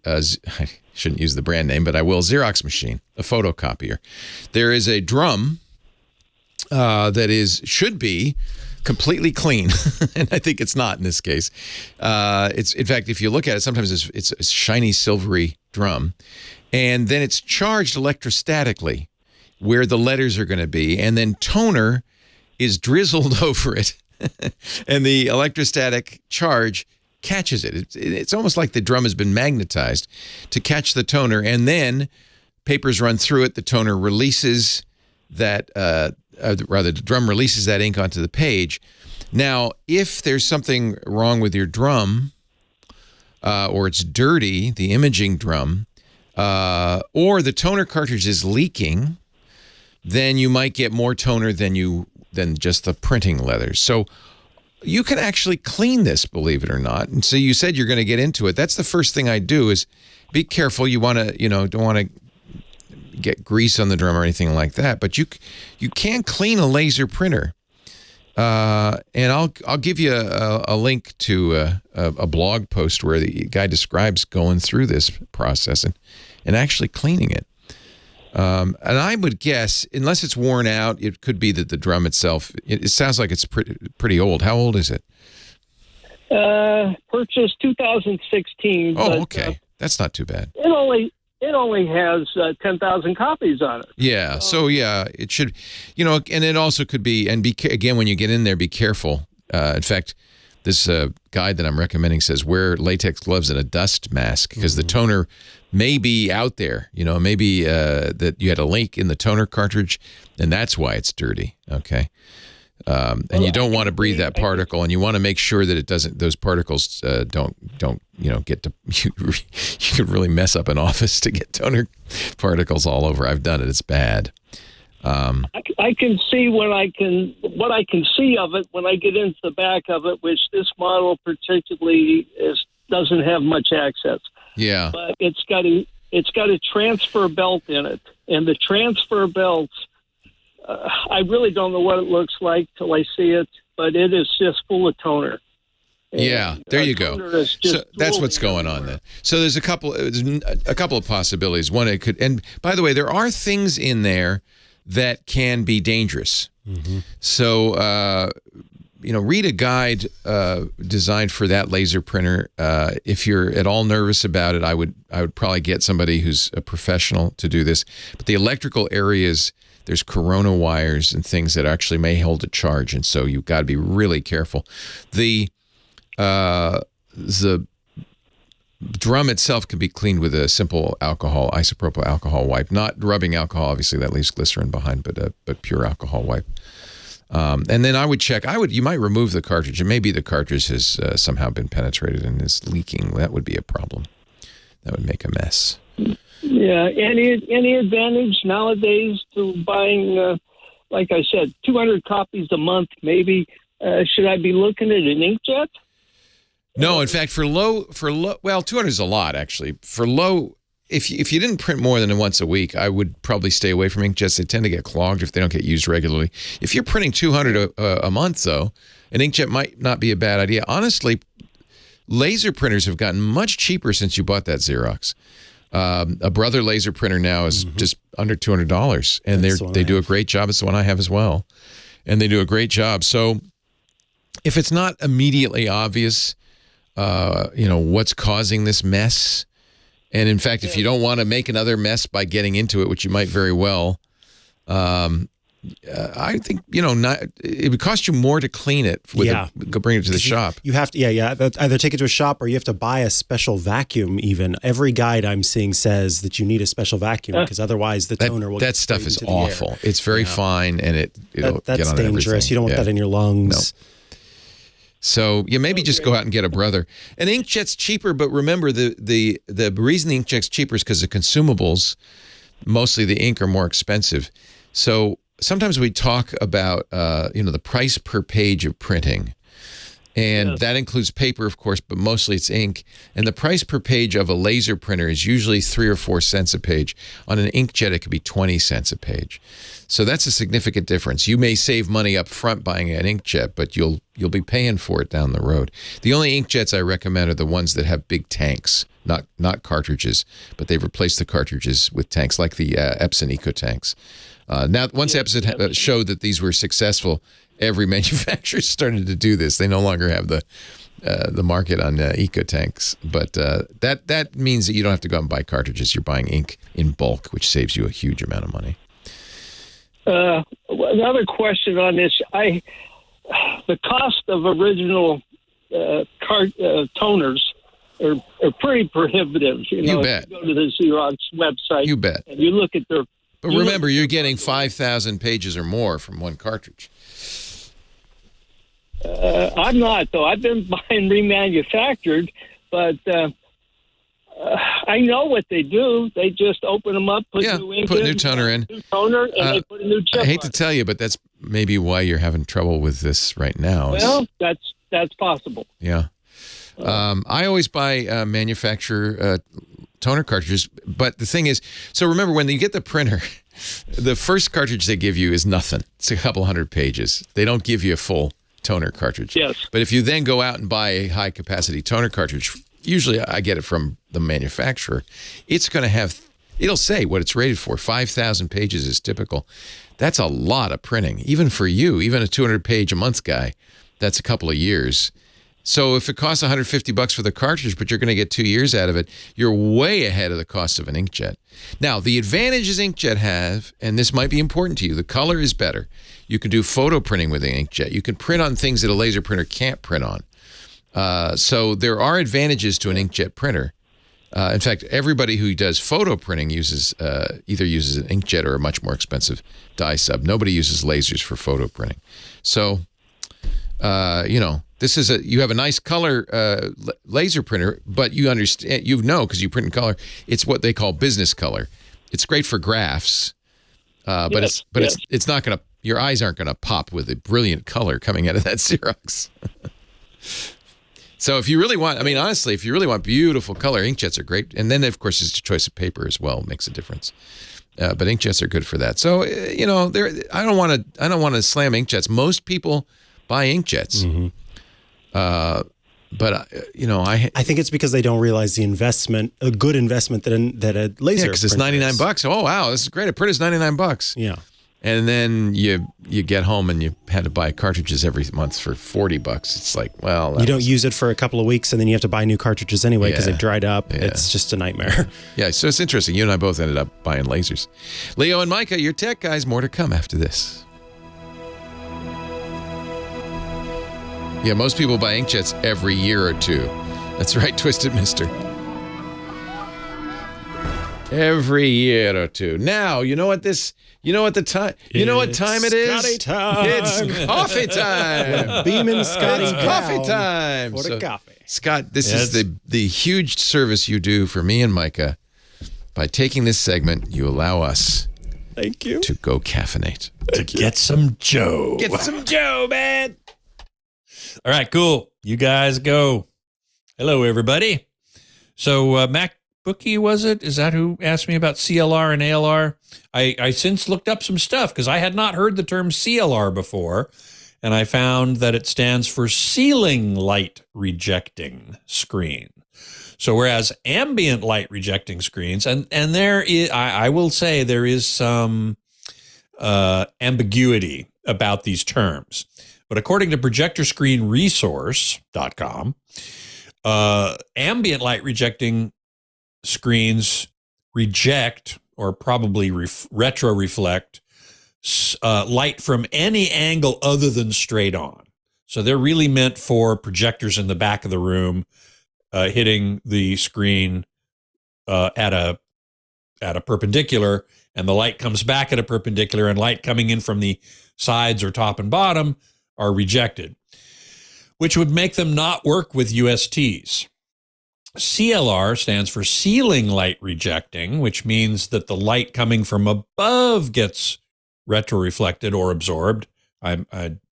shouldn't use the brand name, but I will, Xerox machine, a photocopier. There is a drum that should be completely clean, and I think it's not in this case. It's, in fact, if you look at it, sometimes it's a shiny silvery drum, and then it's charged electrostatically where the letters are going to be, and then toner is drizzled over it, and the electrostatic charge catches it. It's almost like the drum has been magnetized to catch the toner, and then papers run through it. The toner releases that, the drum releases that ink onto the page. Now, if there's something wrong with your drum, or it's dirty, the imaging drum, or the toner cartridge is leaking, then you might get more toner than just the printing leathers. So you can actually clean this, believe it or not. And so you said you're going to get into it. That's the first thing I do is be careful. You want to, don't want to get grease on the drum or anything like that. But you can clean a laser printer. And I'll give you a link to a blog post where the guy describes going through this process and actually cleaning it. And I would guess, unless it's worn out, it could be that the drum itself, it sounds like it's pretty old. How old is it? Purchased 2016. Oh, okay. That's not too bad. It only has 10,000 copies on it. Yeah. So yeah, it should, and it also could be, and again, when you get in there, be careful. In fact, this guide that I'm recommending says wear latex gloves and a dust mask because the toner may be out there. Maybe that you had a leak in the toner cartridge, and that's why it's dirty. Okay. And you don't want to breathe that particle, and you want to make sure that it doesn't. Those particles don't get to. You could really mess up an office to get toner particles all over. I've done it. It's bad. I can see what I can see of it when I get into the back of it, which this model particularly doesn't have much access. Yeah, but it's got a transfer belt in it, and the transfer belts. I really don't know what it looks like till I see it, but it is just full of toner. Yeah, there you go. So that's what's going on everywhere. then. So there's a couple of possibilities. One, it could, and by the way, there are things in there that can be dangerous. So read a guide designed for that laser printer. If you're at all nervous about it, I would probably get somebody who's a professional to do this. But the electrical areas, there's corona wires and things that actually may hold a charge, and so you've got to be really careful. The drum itself can be cleaned with a simple isopropyl alcohol wipe, not rubbing alcohol. Obviously, that leaves glycerin behind, but pure alcohol wipe. And then I would check. You might remove the cartridge, and maybe the cartridge has somehow been penetrated and is leaking. That would be a problem. That would make a mess. Yeah. Any advantage nowadays to buying, like I said, 200 copies a month? Maybe should I be looking at an inkjet? No, in fact, for low, well, 200 is a lot actually. For low, if you didn't print more than once a week, I would probably stay away from inkjets. They tend to get clogged if they don't get used regularly. If you're printing 200 a month, though, an inkjet might not be a bad idea. Honestly, laser printers have gotten much cheaper since you bought that Xerox. A Brother laser printer now is just under $200, and they do a great job. It's the one I have as well, and they do a great job. So if it's not immediately obvious, what's causing this mess. And in fact, if you don't want to make another mess by getting into it, which you might very well, I think, it would cost you more to clean it. Go bring it to the shop. You have to, either take it to a shop or you have to buy a special vacuum even. Every guide I'm seeing says that you need a special vacuum because otherwise the toner will That stuff is awful. It's very fine, and it'll that's get on dangerous. everything. You don't want that in your lungs. No. So maybe just go out and get a Brother. An inkjet's cheaper, but remember the reason the inkjet's cheaper is because the consumables, mostly the ink, are more expensive. So sometimes we talk about the price per page of printing, and that includes paper, of course, but mostly it's ink. And the price per page of a laser printer is usually 3 or 4 cents a page. On an inkjet, it could be 20 cents a page. So that's a significant difference. You may save money up front buying an inkjet, but you'll be paying for it down the road. The only inkjets I recommend are the ones that have big tanks, not cartridges, but they've replaced the cartridges with tanks like the Epson Eco tanks. Now, once Epson showed that these were successful, every manufacturer started to do this. They no longer have the market on Eco tanks, but that means that you don't have to go out and buy cartridges. You're buying ink in bulk, which saves you a huge amount of money. Another question on this: the cost of original toners are pretty prohibitive. You bet. If you go to the Xerox website. You bet. And you look at their. But remember, you're getting 5,000 pages or more from one cartridge. I'm not, though. I've been buying remanufactured, but I know what they do. They just open them up, put new ink put in, new toner in. new toner, and they put a new chip I hate on to tell you, but that's maybe why you're having trouble with this right now. Well, that's possible. Yeah. I always buy manufacturer toner cartridges, but the thing is, so remember when you get the printer, the first cartridge they give you is nothing. It's a couple hundred pages. They don't give you a full toner cartridge. Yes. But if you then go out and buy a high capacity toner cartridge, usually I get it from the manufacturer, it'll say what it's rated for. 5,000 pages is typical. That's a lot of printing, even for you, even a 200 page a month guy. That's a couple of years. So if it costs $150 for the cartridge, but you're going to get 2 years out of it, you're way ahead of the cost of an inkjet. Now, the advantages inkjet have, and this might be important to you, the color is better. You can do photo printing with an inkjet. You can print on things that a laser printer can't print on. So there are advantages to an inkjet printer. In fact, everybody who does photo printing either uses an inkjet or a much more expensive dye sub. Nobody uses lasers for photo printing. So, this is you have a nice color laser printer, but you understand, because you print in color, it's what they call business color. It's great for graphs, but it's not going to, your eyes aren't going to pop with a brilliant color coming out of that Xerox. So if you really want, honestly, if you really want beautiful color, inkjets are great. And then, of course, it's a choice of paper as well, makes a difference. But inkjets are good for that. So, I don't want to slam inkjets. Most people buy inkjets. But I think it's because they don't realize the investment, a good investment that a laser. because it's $99. Oh wow, this is great. A print is $99. Yeah. And then you get home and you had to buy cartridges every month for $40. It's like, well, you don't use it for a couple of weeks and then you have to buy new cartridges anyway because they've dried up. Yeah. It's just a nightmare. Yeah, so it's interesting. You and I both ended up buying lasers. Leo and Micah, your tech guys, more to come after this. Yeah, most people buy inkjets every year or two. That's right, Twisted Mister. Every year or two. Now, you know what time it is? Scotty time. It's coffee time. Beaming Scotty It's coffee down time. for the coffee. Scott, this is the huge service you do for me and Micah. By taking this segment, you allow us Thank you. to go caffeinate. To get some Joe. Get some Joe, man. All right, cool. You guys go. Hello, everybody. So MacBookie, was it? Is that who asked me about CLR and ALR? I since looked up some stuff because I had not heard the term CLR before, and I found that it stands for ceiling light rejecting screen. So whereas ambient light rejecting screens, and there is, I will say there is some ambiguity about these terms. But according to projectorscreenresource.com, ambient light rejecting screens reject or probably retro-reflect light from any angle other than straight on. So they're really meant for projectors in the back of the room hitting the screen at a perpendicular, and the light comes back at a perpendicular, and light coming in from the sides or top and bottom are rejected, which would make them not work with USTs. CLR stands for ceiling light rejecting, which means that the light coming from above gets retroreflected or absorbed. I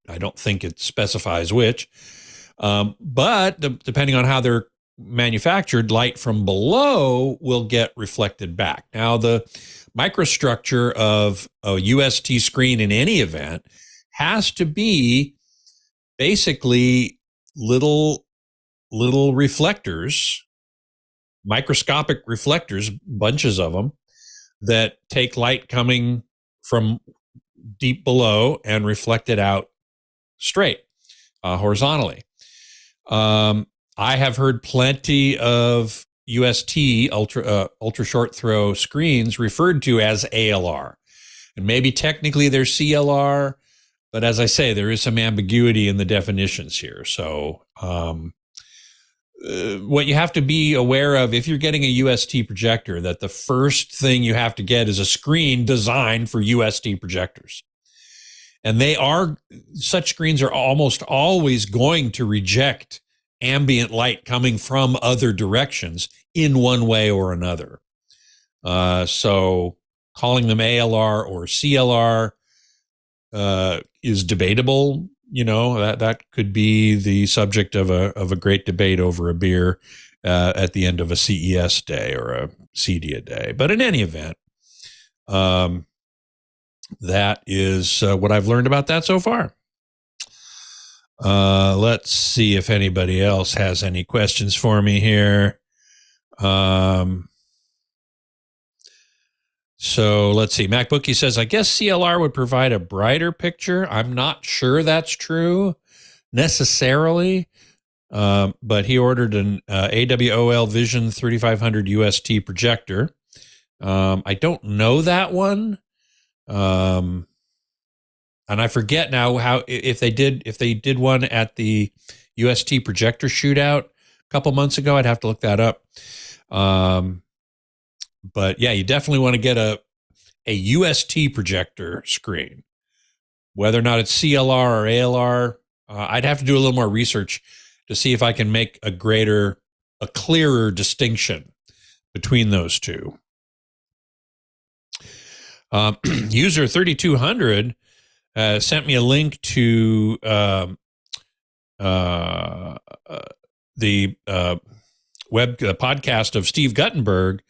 don't think it specifies which, but depending on how they're manufactured, light from below will get reflected back. Now, the microstructure of a UST screen in any event has to be basically little reflectors, microscopic reflectors, bunches of them, that take light coming from deep below and reflect it out straight, horizontally. I have heard plenty of UST, ultra short throw screens, referred to as ALR. And maybe technically they're CLR, but as I say, there is some ambiguity in the definitions here. So what you have to be aware of if you're getting a UST projector, that the first thing you have to get is a screen designed for UST projectors. And such screens are almost always going to reject ambient light coming from other directions in one way or another. So calling them ALR or CLR is debatable. You know, that could be the subject of a great debate over a beer at the end of a CES day or a CEDIA day. But in any event, that is what I've learned about that so far. Let's see if anybody else has any questions for me here. So let's see. MacBookie says, I guess CLR would provide a brighter picture. I'm not sure that's true necessarily, but he ordered an AWOL Vision 3500 UST projector. I don't know that one. And I forget now if they did one at the UST projector shootout a couple months ago. I'd have to look that up. But yeah, you definitely want to get a UST projector screen, whether or not it's CLR or ALR. I'd have to do a little more research to see if I can make a clearer distinction between those two. User 3200 sent me a link to the podcast of Steve Guttenberg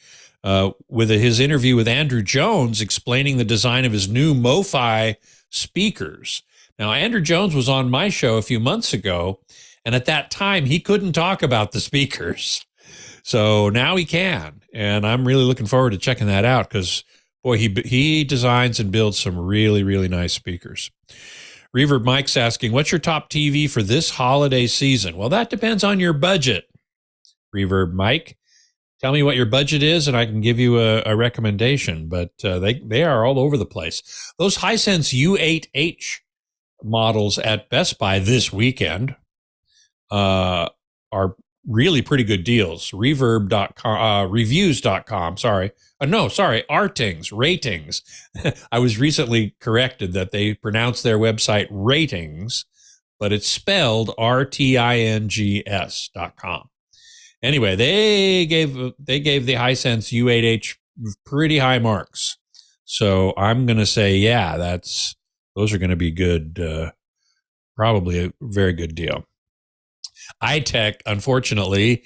with his interview with Andrew Jones explaining the design of his new MoFi speakers. Now, Andrew Jones was on my show a few months ago, And at that time, he couldn't talk about the speakers. So now he can. And I'm really looking forward to checking that out because, boy, he designs and builds some really, really nice speakers. Reverb Mike's asking, what's your top TV for this holiday season? Well, that depends on your budget. Reverb Mike, tell me what your budget is and I can give you a recommendation. But they are all over the place. Those Hisense U8H models at Best Buy this weekend are really pretty good deals. Reverb.com, reviews.com, ratings. I was recently corrected that they pronounce their website ratings, but it's spelled RTINGS.com. Anyway, they gave the Hisense U8H pretty high marks. So I'm going to say, yeah, those are going to be good, probably a very good deal. iTech, unfortunately,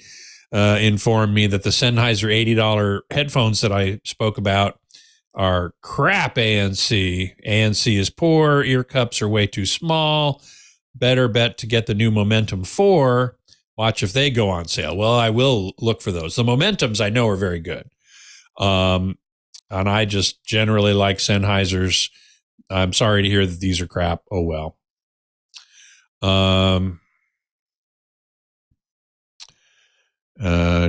informed me that the Sennheiser $80 headphones that I spoke about are crap ANC. ANC is poor. Ear cups are way too small. Better bet to get the new Momentum 4. Watch if they go on sale. Well, I will look for those. The Momentums I know are very good. And I just generally like Sennheisers. I'm sorry to hear that these are crap. Oh, well.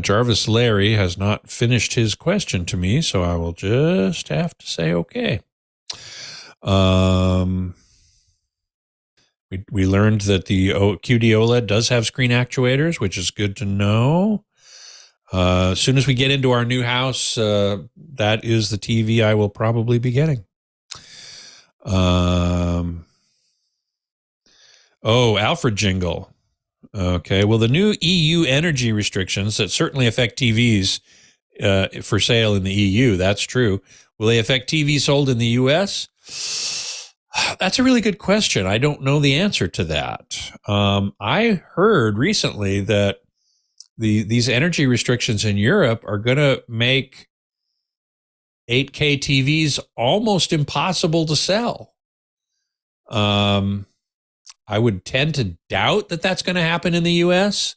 Jarvis Larry has not finished his question to me, so I will just have to say okay. We learned that the QD OLED does have screen actuators, which is good to know. As soon as we get into our new house, that is the TV I will probably be getting. Alfred Jingle. Okay, well, the new EU energy restrictions that certainly affect TVs for sale in the EU, that's true. Will they affect TVs sold in the U.S.? That's a really good question. I don't know the answer to that. I heard recently that these energy restrictions in Europe are going to make 8K TVs almost impossible to sell. I would tend to doubt that that's going to happen in the U.S.,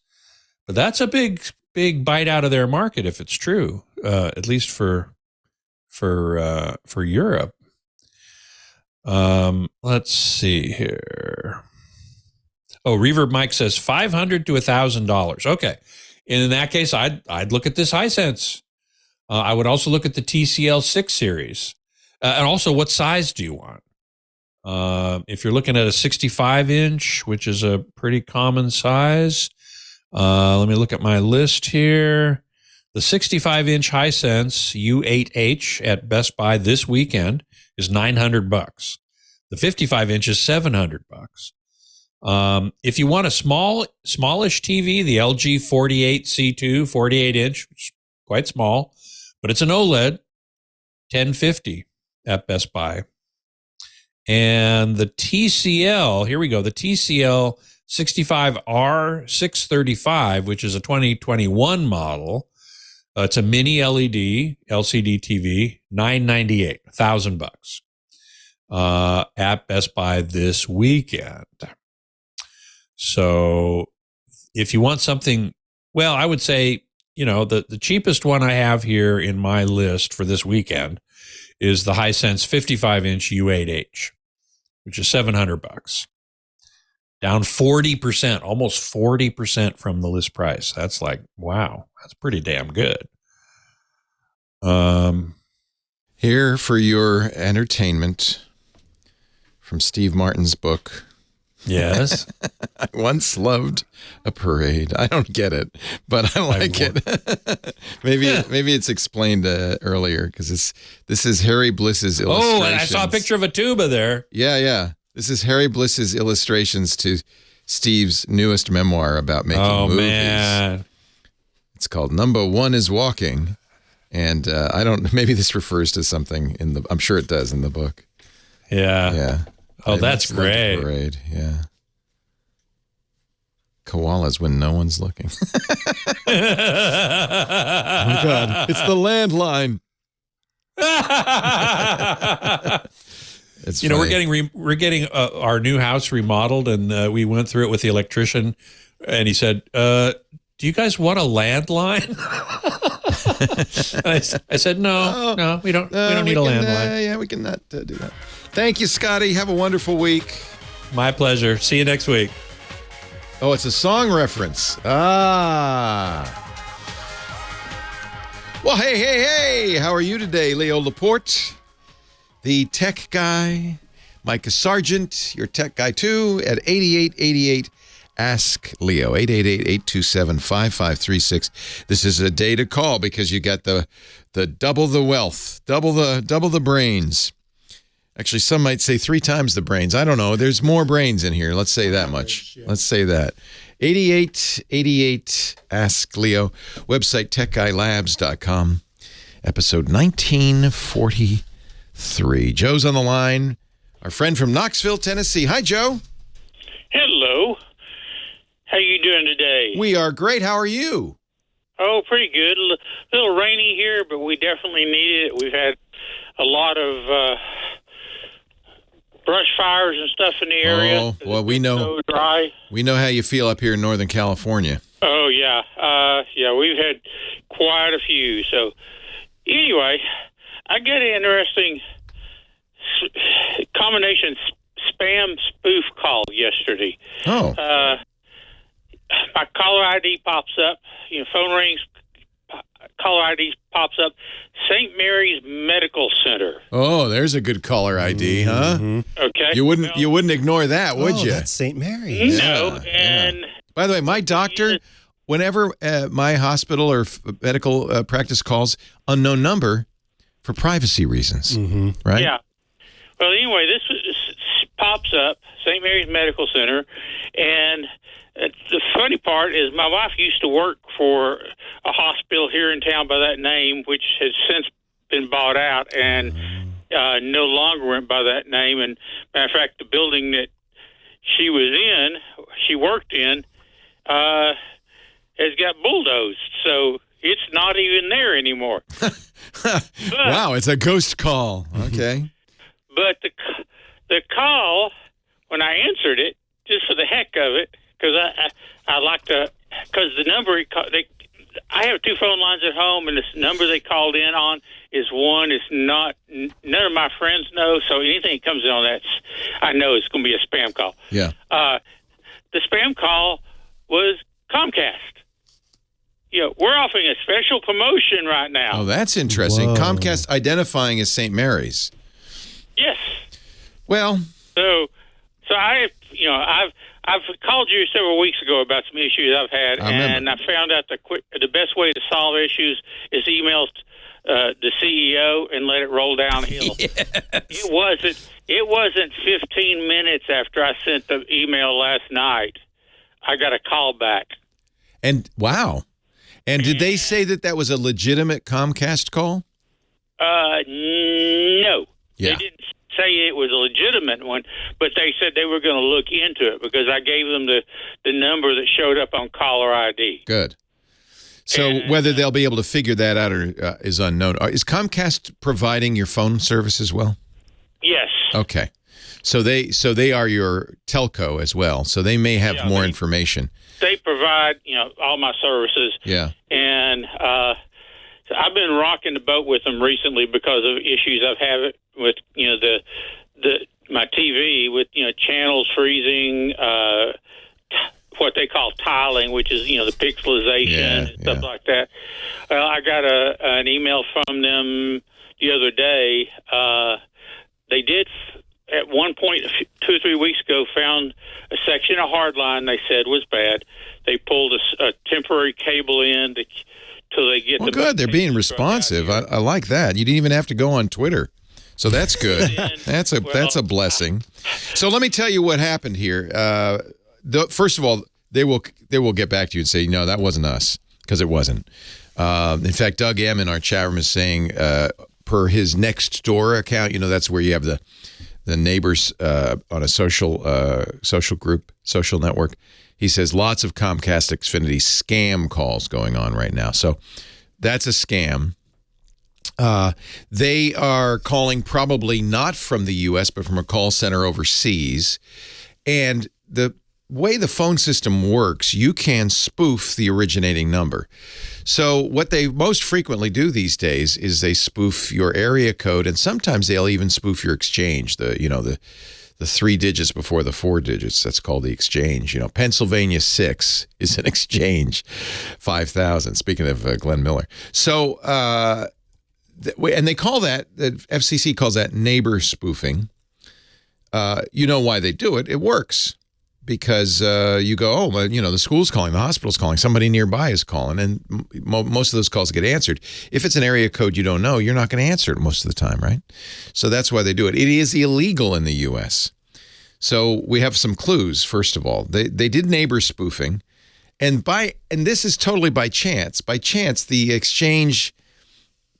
but that's a big bite out of their market if it's true, at least for Europe. Let's see here. Oh, Reverb Mike says $500 to $1,000. Okay, in that case, I'd look at this Hisense. I would also look at the TCL 6 series, and also what size do you want? If you're looking at a 65-inch, which is a pretty common size, let me look at my list here. The 65-inch Hisense U8H at Best Buy this weekend is $900. The 55-inch is $700. If you want a smallish TV, the LG 48C2 48-inch, which is quite small, but it's an OLED, $1,050 at Best Buy. And the TCL, here we go, the TCL 65R635, which is a 2021 model. It's a mini LED LCD TV, $998, $1,000 at Best Buy this weekend. So if you want something, well, I would say, the cheapest one I have here in my list for this weekend is the Hisense 55-inch U8H, which is $700. Down 40%, almost 40% from the list price. That's like, wow, that's pretty damn good. Here for your entertainment from Steve Martin's book. Yes. I once loved a parade. I don't get it, but I like it. maybe it's explained earlier because this is Harry Bliss's illustrations. Oh, and I saw a picture of a tuba there. Yeah. This is Harry Bliss's illustrations to Steve's newest memoir about making movies. Man. It's called Number One is Walking. And maybe this refers to something I'm sure it does in the book. Yeah. Yeah. Oh, that's great. Parade. Yeah. Koalas when no one's looking. Oh my God. It's the landline. It's we're getting our new house remodeled, and we went through it with the electrician And he said, do you guys want a landline? I said, no, we don't need a landline. Yeah, we cannot do that. Thank you, Scotty. Have a wonderful week. My pleasure. See you next week. Oh, it's a song reference. Ah. Well, hey. How are you today, Leo Laporte? The tech guy. Micah Sargent, your tech guy too, at 8888 Ask Leo, 888-827-5536. This is a day to call because you got the double the wealth, double the brains. Actually, some might say 3 times the brains. I don't know. There's more brains in here. Let's say that much. Let's say that. 8888 Ask Leo. Website techguylabs.com. Episode 1943. Joe's on the line. Our friend from Knoxville, Tennessee. Hi, Joe. Hello. How you doing today? We are great. How are you? Oh, pretty good. A little rainy here, but we definitely need it. We've had a lot of brush fires and stuff in the area. Oh, well, we know. So dry. We know how you feel up here in Northern California. Oh, yeah. We've had quite a few. So, anyway, I got an interesting combination spam spoof call yesterday. Oh. My caller ID pops up. Phone rings. Caller ID pops up. St. Mary's Medical Center. Oh, there's a good caller ID, huh? Okay. You wouldn't ignore that, would you? That's St. Mary's. No. And by the way, my doctor, whenever my hospital or medical practice calls unknown number for privacy reasons, right? Yeah. Well, anyway, this pops up, St. Mary's Medical Center, and the funny part is my wife used to work for a hospital here in town by that name, which has since been bought out and no longer went by that name. And matter of fact, the building that she worked in, has got bulldozed, so it's not even there anymore. Wow, it's a ghost call. Okay. But the call, when I answered it, just for the heck of it, because I like to, because the number I have 2 phone lines at home, and this number they called in on is one. It's not. None of my friends know, so anything that comes in on that, I know it's going to be a spam call. Yeah. The spam call was Comcast. We're offering a special promotion right now. Oh, that's interesting. Whoa. Comcast identifying as St. Mary's. Yes. Well. So I've called you several weeks ago about some issues I've had, and I found out the best way to solve issues is email the CEO and let it roll downhill. Yes. It wasn't 15 minutes after I sent the email last night. I got a call back. And wow. And did they say that was a legitimate Comcast call? No. Yeah. They didn't say it was a legitimate one, but they said they were going to look into it because I gave them the number that showed up on caller ID. Good. So whether they'll be able to figure that out is unknown. Is Comcast providing your phone service as well? Yes. Okay. So they are your telco as well. So they may have more information. They provide, all my services. Yeah. And so I've been rocking the boat with them recently because of issues I've had with, my TV with, channels freezing, what they call tiling, which is, the pixelization and stuff like that. Well, I got an email from them the other day. They did, at one point 2 or 3 weeks ago, found a section of hardline they said was bad. They pulled a temporary cable in till they get the good. They're being responsive. I like that. You didn't even have to go on Twitter. So that's good. That's a blessing. So let me tell you what happened here. First of all, they will get back to you and say, no, that wasn't us, because it wasn't. In fact, Doug M. in our chat room is saying, per his Nextdoor account, that's where you have the neighbors on a social group, social network. He says lots of Comcast Xfinity scam calls going on right now. So that's a scam. They are calling probably not from the U.S., but from a call center overseas. And the way the phone system works, you can spoof the originating number. So what they most frequently do these days is they spoof your area code, and sometimes they'll even spoof your exchange, the 3 digits before the 4 digits. That's called the exchange. Pennsylvania 6 is an exchange, 5,000. Speaking of Glenn Miller. So, and they call that, the FCC calls that neighbor spoofing. You know why they do it. It works. Because you go, the school's calling, the hospital's calling, somebody nearby is calling, and most of those calls get answered. If it's an area code you don't know, you're not going to answer it most of the time, right? So that's why they do it. It is illegal in the U.S. So we have some clues, first of all. They did neighbor spoofing, and this is totally by chance. By chance, the exchange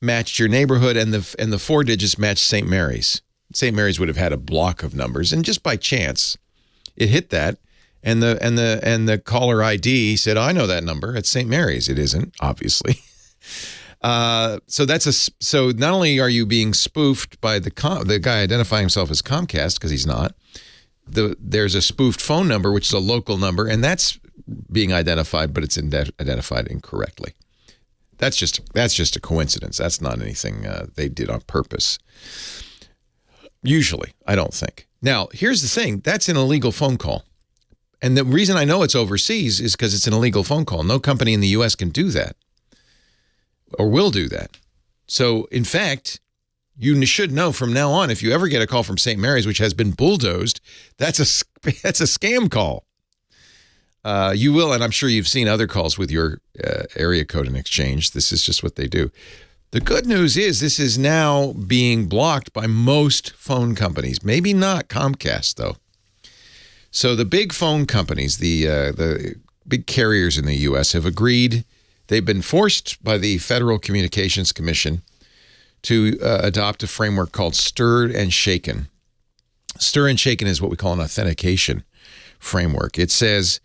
matched your neighborhood, and the 4 digits matched St. Mary's. St. Mary's would have had a block of numbers, and just by chance, it hit that, and the caller ID said, "I know that number. It's St. Mary's." It isn't, obviously. So not only are you being spoofed by the guy identifying himself as Comcast, because he's not. There's a spoofed phone number, which is a local number, and that's being identified, but it's identified incorrectly. That's just a coincidence. That's not anything they did on purpose. Usually, I don't think. Now, here's the thing. That's an illegal phone call. And the reason I know it's overseas is because it's an illegal phone call. No company in the U.S. can do that or will do that. So, in fact, you should know from now on, if you ever get a call from St. Mary's, which has been bulldozed, that's a scam call. You will, and I'm sure you've seen other calls with your area code in exchange. This is just what they do. The good news is this is now being blocked by most phone companies. Maybe not Comcast, though. So the big phone companies, the big carriers in the U.S. have agreed. They've been forced by the Federal Communications Commission to adopt a framework called Stirred and Shaken. Stir and Shaken is what we call an authentication framework. It says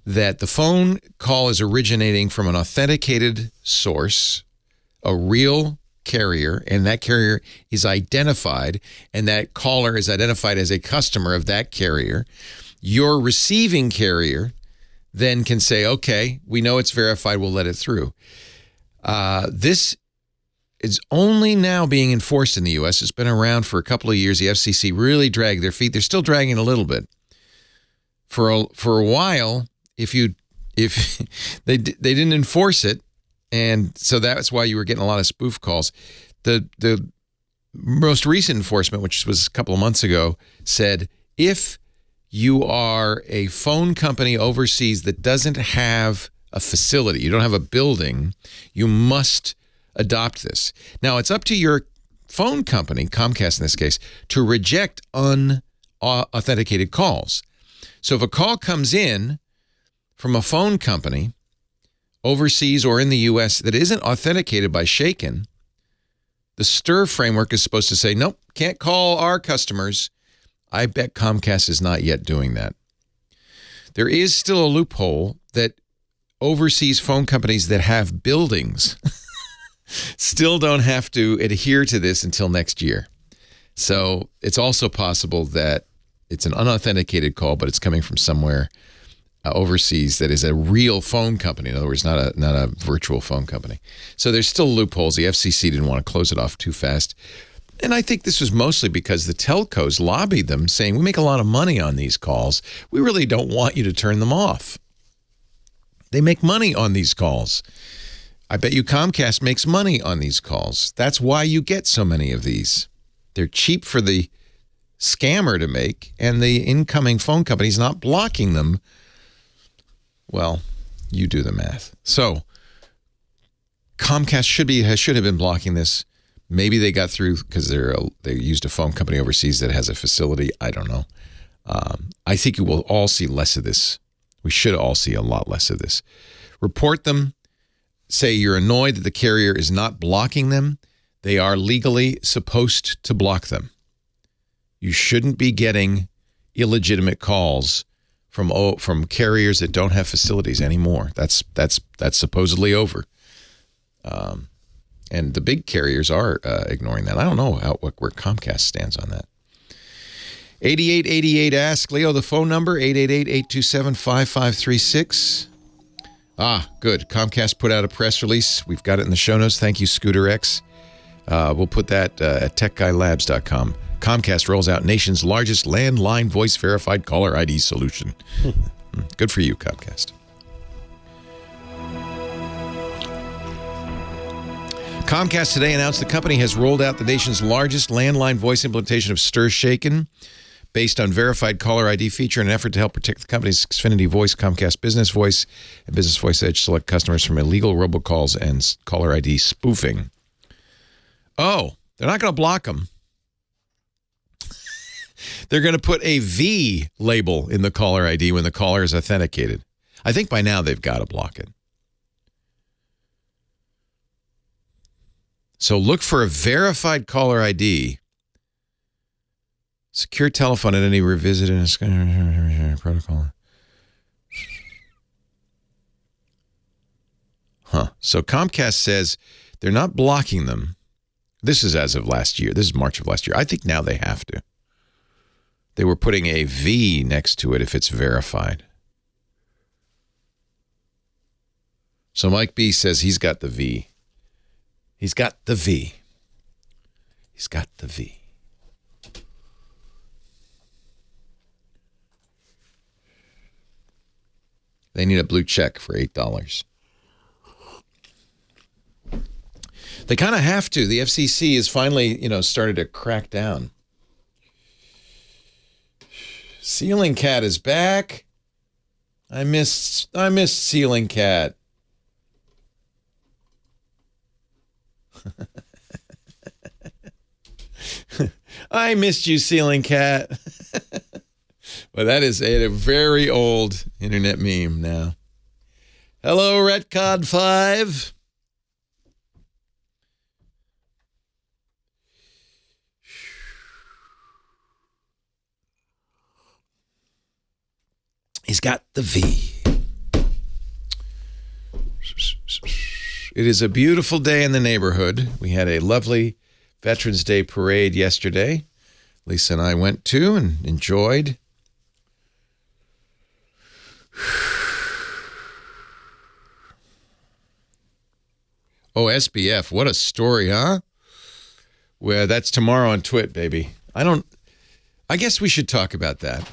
that the phone call is originating from an authenticated source, a real carrier, and that carrier is identified, and that caller is identified as a customer of that carrier. Your receiving carrier then can say, okay, we know it's verified, we'll let it through. This is only now being enforced in the U.S. It's been around for a couple of years. The FCC really dragged their feet. They're still dragging a little bit. For a while, if they didn't enforce it, and so that's why you were getting a lot of spoof calls. The most recent enforcement, which was a couple of months ago, said if you are a phone company overseas that doesn't have a facility, you don't have a building, you must adopt this. Now, it's up to your phone company, Comcast in this case, to reject unauthenticated calls. So if a call comes in from a phone company overseas or in the U.S. that isn't authenticated by Shaken, the STIR framework is supposed to say, nope, can't call our customers. I bet Comcast is not yet doing that. There is still a loophole that overseas phone companies that have buildings still don't have to adhere to this until next year. So it's also possible that it's an unauthenticated call, but it's coming from somewhere overseas that is a real phone company. In other words, not a virtual phone company. So there's still loopholes. The FCC didn't want to close it off too fast. And I think this was mostly because the telcos lobbied them saying, we make a lot of money on these calls. We really don't want you to turn them off. They make money on these calls. I bet you Comcast makes money on these calls. That's why you get so many of these. They're cheap for the scammer to make, and the incoming phone company's not blocking them. Well, you do the math. So Comcast should have been blocking this. Maybe they got through because they used a phone company overseas that has a facility. I don't know. I think you will all see less of this. We should all see a lot less of this. Report them. Say you're annoyed that the carrier is not blocking them. They are legally supposed to block them. You shouldn't be getting illegitimate calls from carriers that don't have facilities anymore. That's supposedly over. And the big carriers are ignoring that. I don't know where Comcast stands on that. 8888 ask Leo the phone number 888-827-5536. Good. Comcast put out a press release. We've got it in the show notes. Thank you, Scooter X. We'll put that at techguylabs.com. Comcast rolls out nation's largest landline voice verified caller ID solution. Good for you, Comcast. Comcast today announced the company has rolled out the nation's largest landline voice implementation of Stir Shaken, based on verified caller ID feature in an effort to help protect the company's Xfinity Voice, Comcast Business Voice, and Business Voice Edge select customers from illegal robocalls and caller ID spoofing. Oh, they're not going to block them. They're going to put a V label in the caller ID when the caller is authenticated. I think by now they've got to block it. So look for a verified caller ID. Secure telephone at any revisited protocol. So Comcast says they're not blocking them. This is as of last year. This is March of last year. I think now they have to. They were putting a V next to it if it's verified. So Mike B says he's got the V. He's got the V. He's got the V. They need a blue check for $8. They kind of have to. The FCC has finally, started to crack down. Ceiling Cat is back. I miss Ceiling Cat. I missed you, Ceiling Cat. Well, that is a very old internet meme now. Hello, Retcon 5. He's got the V. It is a beautiful day in the neighborhood. We had a lovely Veterans Day parade yesterday. Lisa and I went to and enjoyed. Oh, SBF, what a story, huh? Well, that's tomorrow on Twit, baby. I guess we should talk about that.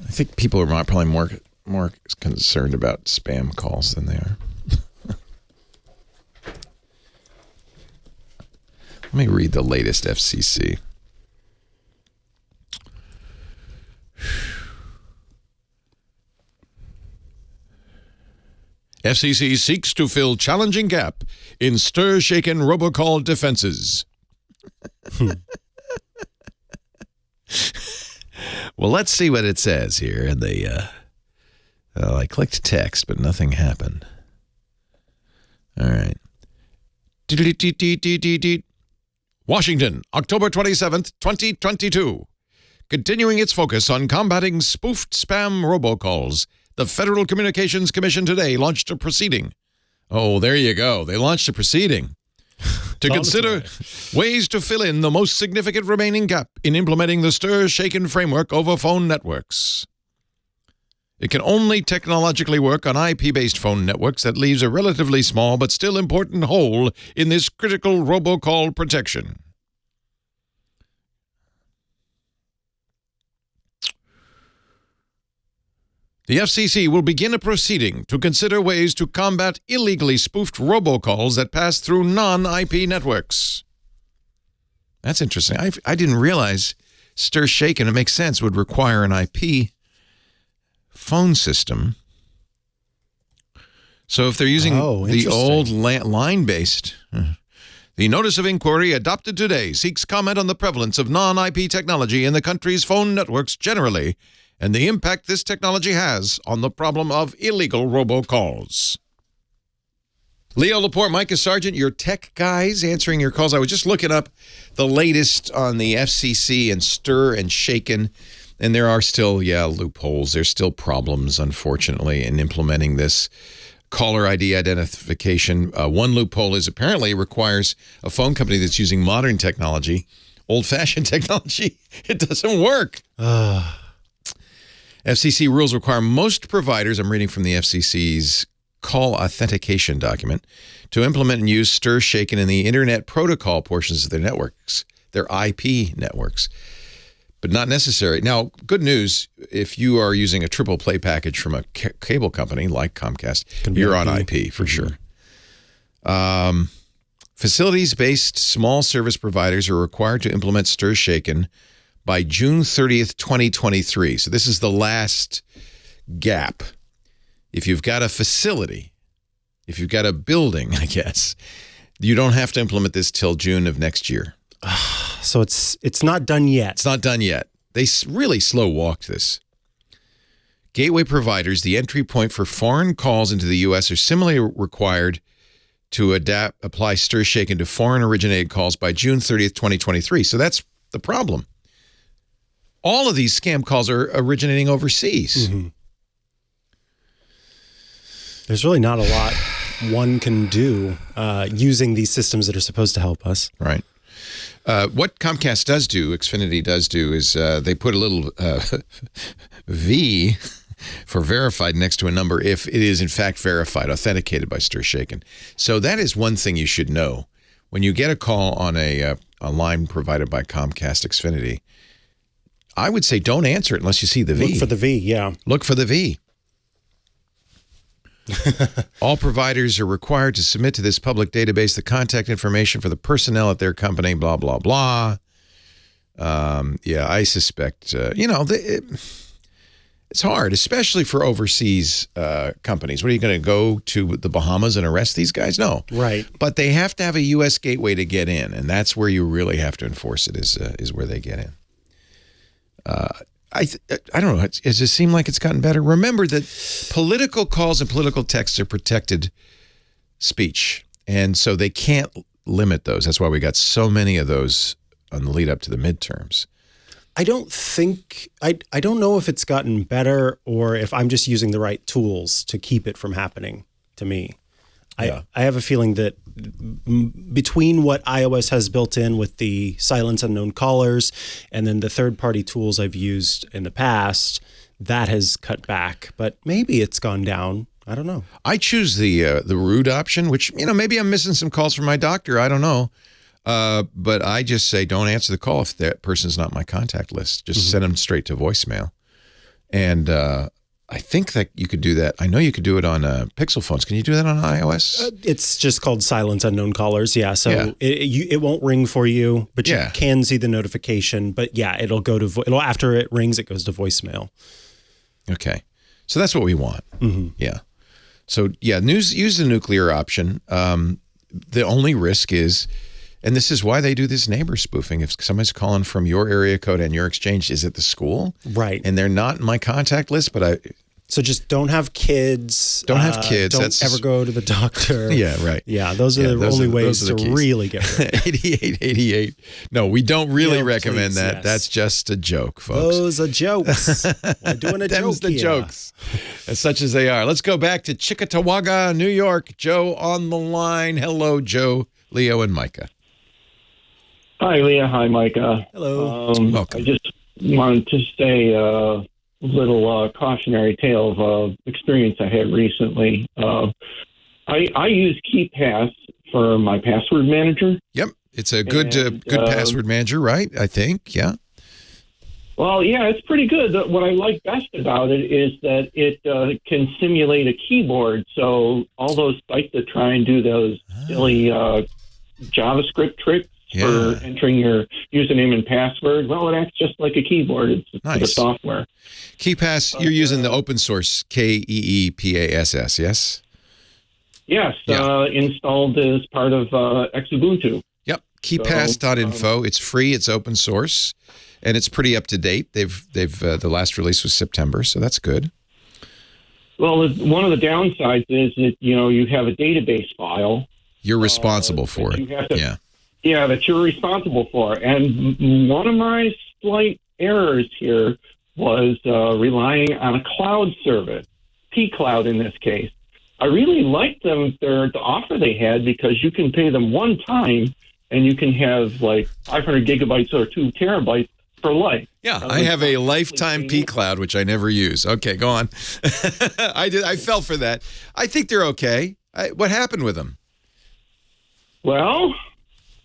I think people are probably more concerned about spam calls than they are. Let me read the latest FCC. FCC seeks to fill challenging gap in stir-shaken robocall defenses. Well, let's see what it says here. And I clicked text, but nothing happened. All right. Washington, October 27th, 2022. Continuing its focus on combating spoofed spam robocalls, the Federal Communications Commission today launched a proceeding. Oh, there you go. They launched a proceeding to consider ways to fill in the most significant remaining gap in implementing the stir-shaken framework over phone networks. It can only technologically work on IP-based phone networks. That leaves a relatively small but still important hole in this critical robocall protection. The FCC will begin a proceeding to consider ways to combat illegally spoofed robocalls that pass through non-IP networks. That's interesting. I didn't realize Stir Shaken, it makes sense, would require an IP phone system. So if they're using the old line-based, the notice of inquiry adopted today seeks comment on the prevalence of non-IP technology in the country's phone networks generally, and the impact this technology has on the problem of illegal robocalls. Leo Laporte, Micah Sargent, your tech guys answering your calls. I was just looking up the latest on the FCC and Stir and Shaken, and there are still, loopholes. There's still problems, unfortunately, in implementing this caller ID identification. One loophole is apparently it requires a phone company that's using modern technology, old-fashioned technology. It doesn't work. FCC rules require most providers, I'm reading from the FCC's call authentication document, to implement and use stir shaken in the internet protocol portions of their networks, their IP networks, but not necessary. Now, good news, if you are using a triple play package from a cable company like Comcast, you're on IP for sure. Facilities-based small service providers are required to implement stir shaken by June 30th, 2023. So this is the last gap. If you've got a facility, if you've got a building, I guess, you don't have to implement this till June of next year. So it's not done yet. It's not done yet. They really slow walked this. Gateway providers, the entry point for foreign calls into the U.S., are similarly required to apply stir shaken to foreign originated calls by June 30th, 2023. So that's the problem. All of these scam calls are originating overseas. Mm-hmm. There's really not a lot one can do using these systems that are supposed to help us. Right. What Comcast does do, Xfinity does do, is they put a little V for verified next to a number if it is in fact verified, authenticated by stir shaken. So that is one thing you should know. When you get a call on a line provided by Comcast Xfinity, I would say don't answer it unless you see the V. Look for the V, yeah. Look for the V. All providers are required to submit to this public database the contact information for the personnel at their company, blah, blah, blah. Yeah, I suspect, it's hard, especially for overseas companies. What, are you going to go to the Bahamas and arrest these guys? No. Right. But they have to have a U.S. gateway to get in, and that's where you really have to enforce it, is where they get in. I don't know. Does it seem like it's gotten better? Remember that political calls and political texts are protected speech, and so they can't limit those. That's why we got so many of those on the lead up to the midterms. I don't know if it's gotten better or if I'm just using the right tools to keep it from happening to me. Yeah. I have a feeling that between what iOS has built in with the silence unknown callers and then the third-party tools I've used in the past, that has cut back. But maybe it's gone down. I don't know. I choose the root option, which, maybe I'm missing some calls from my doctor. I don't know. But I just say don't answer the call if that person's not my contact list. Just send them straight to voicemail. And I think that you could do that. I know you could do it on Pixel phones. Can you do that on iOS? It's just called silence unknown callers. Yeah. So it won't ring for you, but you can see the notification. But yeah, it'll go to after it rings, it goes to voicemail. Okay. So that's what we want. Mm-hmm. Yeah. So yeah, use the nuclear option. The only risk is, and this is why they do this neighbor spoofing. If somebody's calling from your area code and your exchange is at the school, right, and they're not in my contact list, but so just don't have kids. Don't have kids. Don't ever go to the doctor. Yeah, right. Yeah, those are the only ways to really get rid of it. 8888. No, we don't really recommend that. Yes. That's just a joke, folks. Those are jokes. We're doing a joke the here. Jokes, as such as they are. Let's go back to Chickamauga, New York. Joe on the line. Hello, Joe, Leo, and Micah. Hi, Leah. Hi, Micah. Hello. Welcome. I just wanted to say a little cautionary tale of experience I had recently. I use KeePass for my password manager. Yep. It's a good password manager, right? I think. Yeah. Well, yeah, it's pretty good. What I like best about it is that it can simulate a keyboard. So all those sites that try and do those silly JavaScript tricks for entering your username and password, well, it acts just like a keyboard. It's the software. KeePass, you're using the open source KeePass, yes? Yes, installed as part of Xubuntu. Yep, KeePass.info. It's free, it's open source, and it's pretty up to date. They've the last release was September, so that's good. Well, one of the downsides is that you have a database file. You're responsible for it. Yeah, that you're responsible for. And one of my slight errors here was relying on a cloud service, P-Cloud in this case. I really liked them, the offer they had, because you can pay them one time and you can have like 500 gigabytes or 2 terabytes for life. Yeah, I have a lifetime P Cloud, which I never use. Okay, go on. I fell for that. I think they're okay. What happened with them? Well,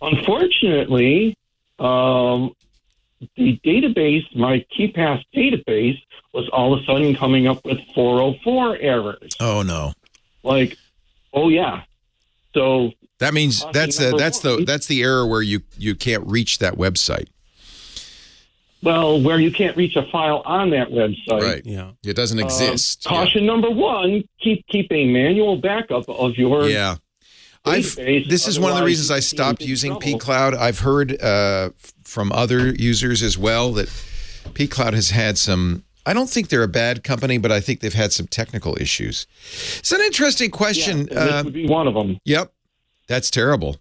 unfortunately, the database, my KeyPass database, was all of a sudden coming up with 404 errors. Oh no! Like, oh yeah. So that means that's the error where you can't reach that website. Well, where you can't reach a file on that website. Right. Yeah. It doesn't exist. Caution number 1: keep a manual backup of your. Yeah. This is one of the reasons I stopped using pCloud. I've heard from other users as well that pCloud has had some. I don't think they're a bad company, but I think they've had some technical issues. It's an interesting question. Yeah, this would be one of them. Yep, that's terrible.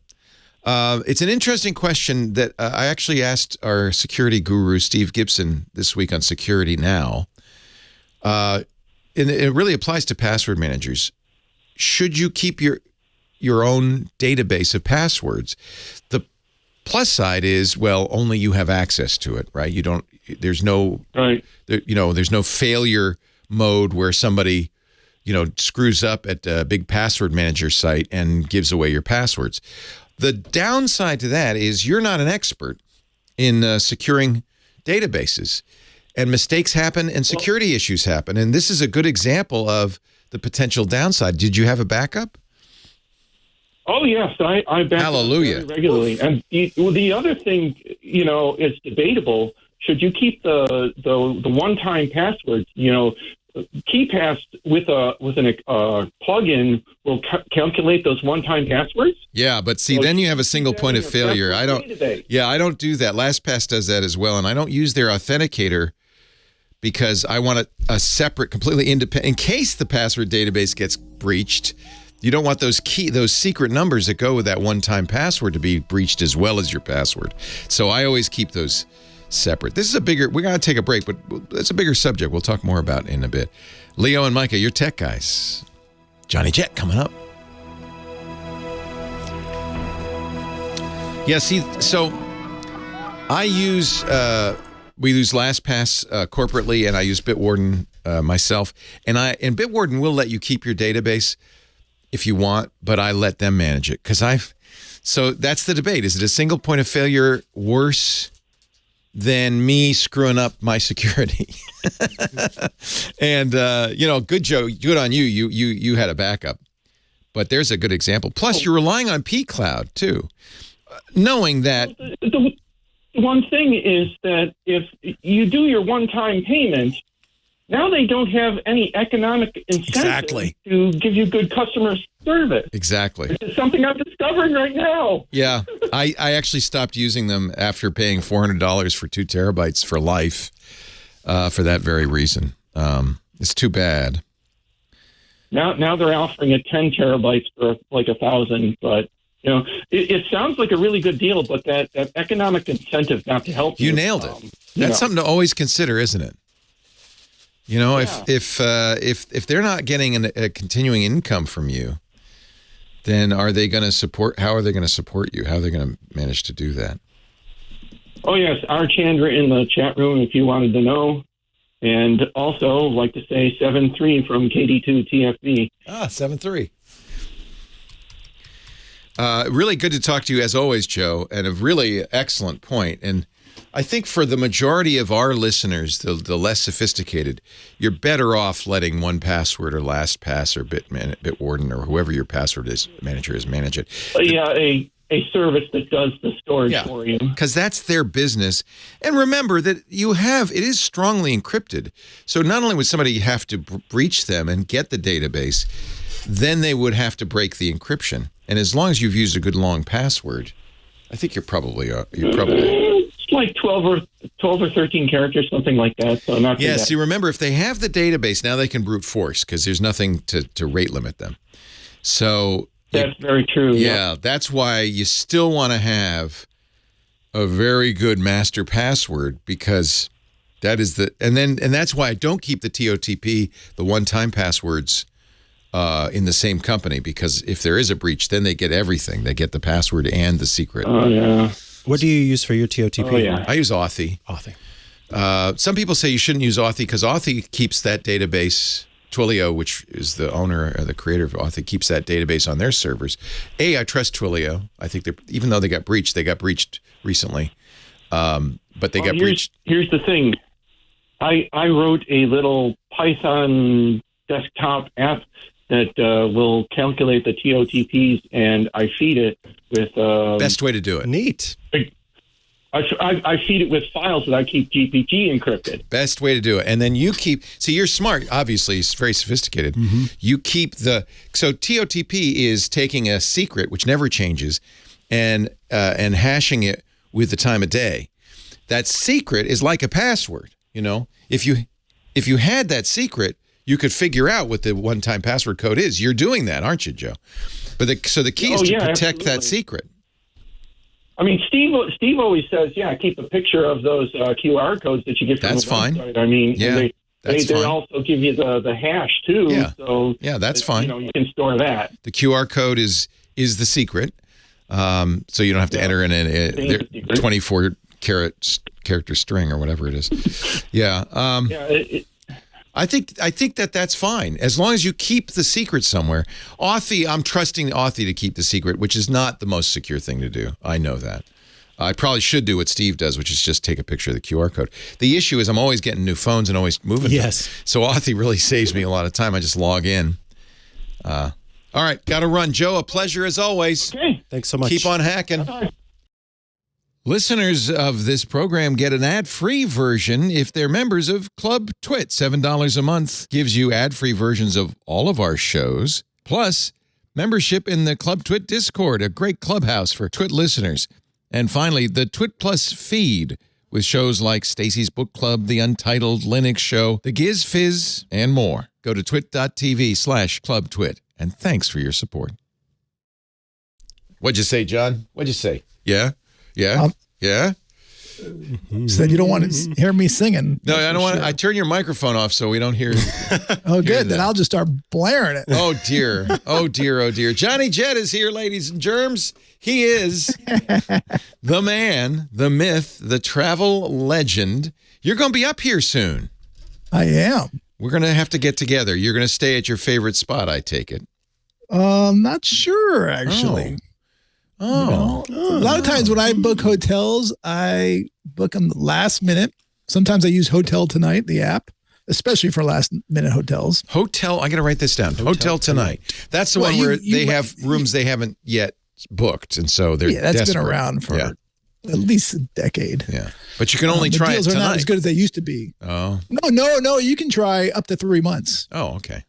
It's an interesting question that I actually asked our security guru, Steve Gibson, this week on Security Now. And it really applies to password managers. Should you keep your own database of passwords? The plus side is, well, only you have access to it, right? You don't. There's no. Right. There's no failure mode where somebody, screws up at a big password manager site and gives away your passwords. The downside to that is you're not an expert in securing databases, and mistakes happen and security issues happen. And this is a good example of the potential downside. Did you have a backup? Oh, yes. I back Hallelujah. up very regularly. And the other thing, is debatable. Should you keep the one-time passwords? KeyPass with an plugin will calculate those one-time passwords. Yeah, but see, then you have a single point of failure. I don't do that. LastPass does that as well, and I don't use their authenticator because I want a separate, completely independent. In case the password database gets breached, you don't want those secret numbers that go with that one-time password to be breached as well as your password. So I always keep those separate. This is we're going to take a break, but it's a bigger subject we'll talk more about in a bit. Leo and Micah, you're tech guys. Johnny Jet coming up. Yeah, see, so I use, we use LastPass corporately, and I use Bitwarden myself. And Bitwarden will let you keep your database if you want, but I let them manage it. So that's the debate. Is it a single point of failure worse than me screwing up my security? And good on you. You had a backup, but there's a good example. Plus, you're relying on pCloud too, knowing that. The one thing is that if you do your one-time payment, now they don't have any economic incentive to give you good customer service. Exactly. This is something I'm discovering right now. Yeah. I actually stopped using them after paying $400 for 2 terabytes for life for that very reason. It's too bad. Now they're offering a 10 terabytes for like $1,000, but it sounds like a really good deal, but that economic incentive not to help you. You nailed it. That's something to always consider, isn't it? If they're not getting a continuing income from you, then are they going to support? How are they going to support you? How are they going to manage to do that? Oh yes, our Chandra in the chat room if you wanted to know, and also like to say 7-3 from KD2 TFB. 7-3. Really good to talk to you as always, Joe, and a really excellent point. And I think for the majority of our listeners, the less sophisticated, you're better off letting 1Password or LastPass or Bitwarden or whoever your password manager is manage it. A service that does the storage for you. Because that's their business. And remember that it is strongly encrypted. So not only would somebody have to breach them and get the database, then they would have to break the encryption. And as long as you've used a good long password, I think you're probably it's like 12 or 13 characters, something like that. So not too bad. See, remember, if they have the database, now they can brute force because there's nothing to rate limit them. So that's very true. Yeah, that's why you still want to have a very good master password because that is and that's why I don't keep the TOTP, the one-time passwords, in the same company, because if there is a breach, then they get everything. They get the password and the secret. Oh, yeah. What do you use for your TOTP? Oh, yeah. I use Authy. Some people say you shouldn't use Authy because Authy keeps that database. Twilio, which is the owner or the creator of Authy, keeps that database on their servers. I trust Twilio. I think even though they got breached recently. But they got breached. Here's the thing. I wrote a little Python desktop app that will calculate the TOTPs, and I feed it with... Best way to do it. Neat. I feed it with files that I keep GPG encrypted. Best way to do it. And then you keep... See, you're smart, obviously. It's very sophisticated. Mm-hmm. You keep the... So TOTP is taking a secret, which never changes, and hashing it with the time of day. That secret is like a password, you know? If you had that secret, you could figure out what the one-time password code is. You're doing that, aren't you, Joe? So the key is to protect that secret. I mean, Steve always says, keep a picture of those QR codes that you get from the website. I mean, they also give you the hash, too. Yeah, so that's fine. You know, you can store that. The QR code is the secret, so you don't have to enter in a 24-character string or whatever it is. Yeah. I think that's fine as long as you keep the secret somewhere. Authy, I'm trusting Authy to keep the secret, which is not the most secure thing to do. I know that. I probably should do what Steve does, which is just take a picture of the QR code. The issue is I'm always getting new phones and always moving them. So Authy really saves me a lot of time. I just log in. All right, got to run. Joe, a pleasure as always. Okay. Thanks so much. Keep on hacking. Bye-bye. Listeners of this program get an ad-free version if they're members of Club Twit. $7 a month gives you ad-free versions of all of our shows, plus membership in the Club Twit Discord, a great clubhouse for Twit listeners. And finally, the Twit Plus feed with shows like Stacy's Book Club, The Untitled Linux Show, The Giz Fizz, and more. Go to twit.tv/clubtwit. And thanks for your support. What'd you say, John? What'd you say? Yeah? Yeah? Yeah? Said you don't want to hear me singing. No, I don't want to. I turn your microphone off so we don't hear. Oh, good. Then I'll just start blaring it. Oh, dear. Oh, dear. Oh, dear. Johnny Jet is here, ladies and germs. He is the man, the myth, the travel legend. You're going to be up here soon. I am. We're going to have to get together. You're going to stay at your favorite spot, I take it. Not sure, actually. Oh. You know, a lot of times when I book hotels, I book them last minute. Sometimes I use Hotel Tonight, the app, especially for last minute hotels. Hotel, I got to write this down. Hotel Tonight. That's the one where they have rooms they haven't yet booked, and so they're that's desperate. been around for at least a decade. Yeah, but you can only try it tonight. The deals are not as good as they used to be. Oh. No. You can try up to 3 months. Oh, okay.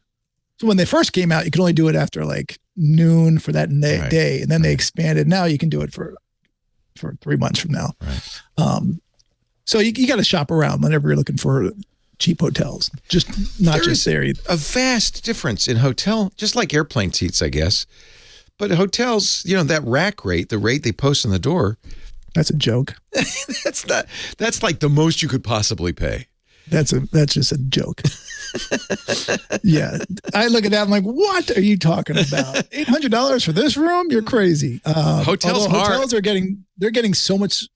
So when they first came out, you could only do it after like noon for that day, and then they expanded. Now you can do it for 3 months from now. Right. So you got to shop around whenever you're looking for cheap hotels. Just not just there. A vast difference in hotel, just like airplane seats, I guess. But hotels, that rack rate, the rate they post on the door. That's a joke. That's like the most you could possibly pay. That's just a joke. Yeah. I look at that. I'm like, what are you talking about? $800 for this room? You're crazy. Hotels are getting so much.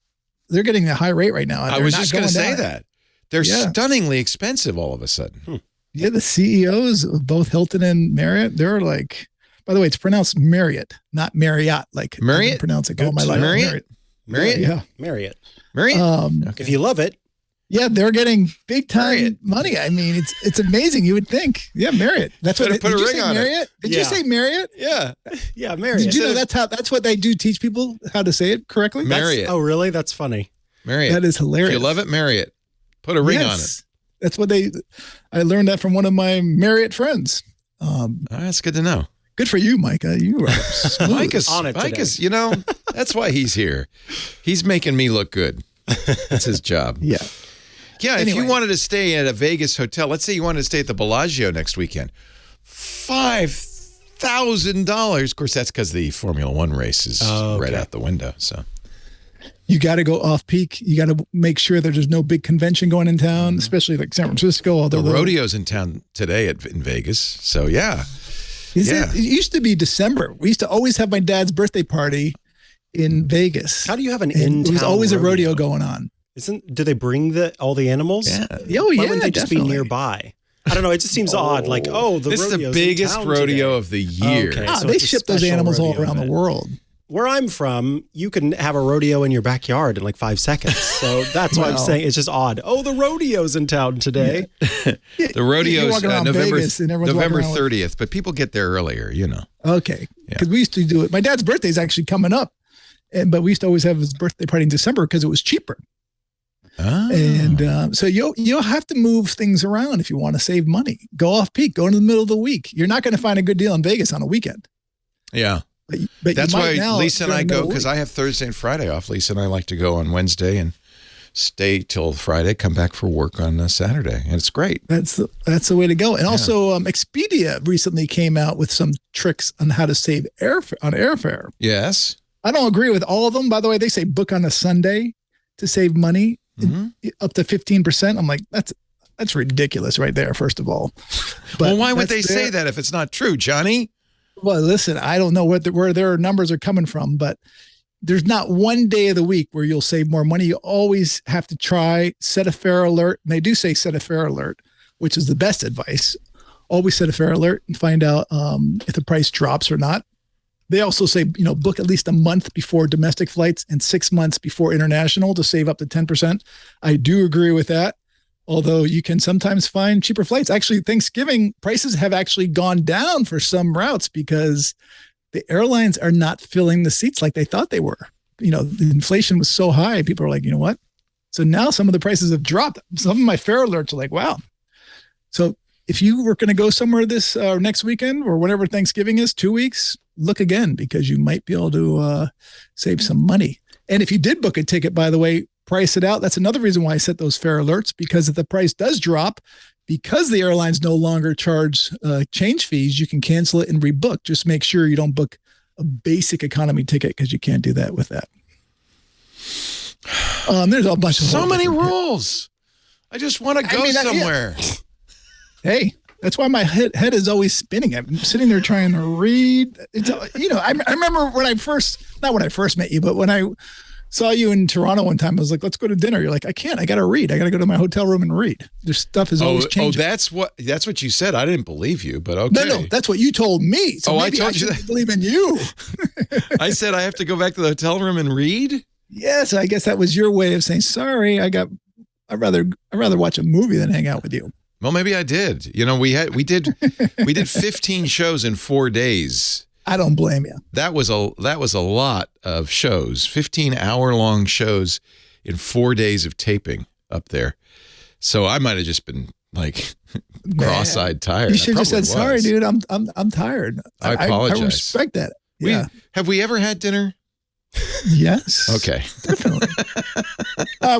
They're getting a high rate right now. I was just going to say that. They're stunningly expensive all of a sudden. Yeah. The CEOs of both Hilton and Marriott, they're like, by the way, it's pronounced Marriott, not Marriott. Like Marriott? Pronounce it all my life. Marriott? Yeah. Marriott. Okay. If you love it. Yeah, they're getting big time money. I mean, it's amazing. You would think. Yeah, Marriott. That's what. Put a ring on Marriott? it. Did you say Marriott? Yeah. Yeah, Marriott. Did you know that's what they do? Teach people how to say it correctly. Marriott. Oh, really? That's funny. Marriott. That is hilarious. If you love it, Marriott. Put a ring on it. That's what I learned that from one of my Marriott friends. That's good to know. Good for you, Micah. You are smooth. Micah's on it today. That's why he's here. He's making me look good. That's his job. Yeah. Yeah, anyway. If you wanted to stay at a Vegas hotel, let's say you wanted to stay at the Bellagio next weekend, $5,000. Of course, that's because the Formula One race is right out the window. So you got to go off peak. You got to make sure that there's no big convention going in town, especially like San Francisco. The rodeo's in town today in Vegas. So yeah. It used to be December. We used to always have my dad's birthday party in Vegas. How do you have an in-town? There was always a rodeo going on. Do they bring all the animals? Yeah. Why wouldn't they just be nearby? I don't know. It just seems odd. Like, this is the biggest rodeo of the year. Okay, so they ship those animals all around the world. Where I'm from, you can have a rodeo in your backyard in like 5 seconds. So that's why I'm saying it's just odd. Oh, the rodeo's in town today. The rodeo's November 30th, but people get there earlier, Okay, because we used to do it. My dad's birthday is actually coming up, but we used to always have his birthday party in December because it was cheaper. Oh. And so you'll have to move things around if you want to save money. Go off peak. Go in the middle of the week. You're not going to find a good deal in Vegas on a weekend. Yeah. But that's why Lisa and I go, because I have Thursday and Friday off. Lisa and I like to go on Wednesday and stay till Friday, come back for work on Saturday. And it's great. That's the way to go. And also Expedia recently came out with some tricks on how to save airfare. Yes. I don't agree with all of them. By the way, they say book on a Sunday to save money, up to 15%. I'm like, that's ridiculous right there, first of all. But why would they say that if it's not true, Johnny? Well, listen, I don't know where their numbers are coming from, but there's not one day of the week where you'll save more money. You always have to set a fare alert. And they do say set a fare alert, which is the best advice. Always set a fare alert and find out if the price drops or not. They also say, book at least a month before domestic flights and 6 months before international to save up to 10%. I do agree with that. Although you can sometimes find cheaper flights. Actually, Thanksgiving prices have actually gone down for some routes because the airlines are not filling the seats like they thought they were. The inflation was so high. People are like, you know what? So now some of the prices have dropped. Some of my fare alerts are like, wow. So if you were going to go somewhere this next weekend or whenever Thanksgiving is, 2 weeks, look again because you might be able to save some money. And if you did book a ticket, by the way, price it out. That's another reason why I set those fare alerts, because if the price does drop, because the airlines no longer charge change fees, you can cancel it and rebook. Just make sure you don't book a basic economy ticket because you can't do that with that. There's a bunch of so many rules. I just want to go somewhere. Hey, that's why my head is always spinning. I'm sitting there trying to read. I remember not when I first met you, but when I saw you in Toronto one time, I was like, let's go to dinner. You're like, I can't. I got to read. I got to go to my hotel room and read. Their stuff is always changing. That's what you said. I didn't believe you, but okay. No, that's what you told me. So I told you that. Believe in you. I said I have to go back to the hotel room and read? Yes, I guess that was your way of saying, sorry, I'd rather watch a movie than hang out with you. Well, maybe I did. We did 15 shows in 4 days. I don't blame you. That was a lot of shows, 15-hour-long shows in 4 days of taping up there. So I might have just been like cross-eyed tired. You should have just said, sorry, dude, I'm tired. I apologize. I respect that. Yeah. Have we ever had dinner? Yes. Okay. Definitely.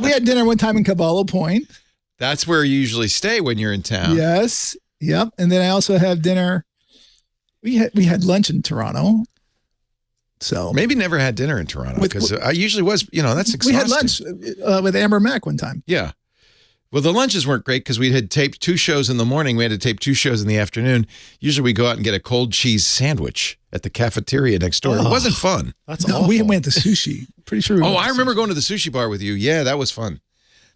We had dinner one time in Cavallo Point. That's where you usually stay when you're in town. Yes. Yep. And then I also have dinner. We had lunch in Toronto. So maybe never had dinner in Toronto because I usually was, that's exhausting. We had lunch with Amber Mack one time. Yeah. Well, the lunches weren't great because we had taped 2 shows in the morning. We had to tape 2 shows in the afternoon. Usually we go out and get a cold cheese sandwich at the cafeteria next door. It wasn't fun. That's awful. We went to sushi. Pretty sure. I remember going to the sushi bar with you. Yeah, that was fun.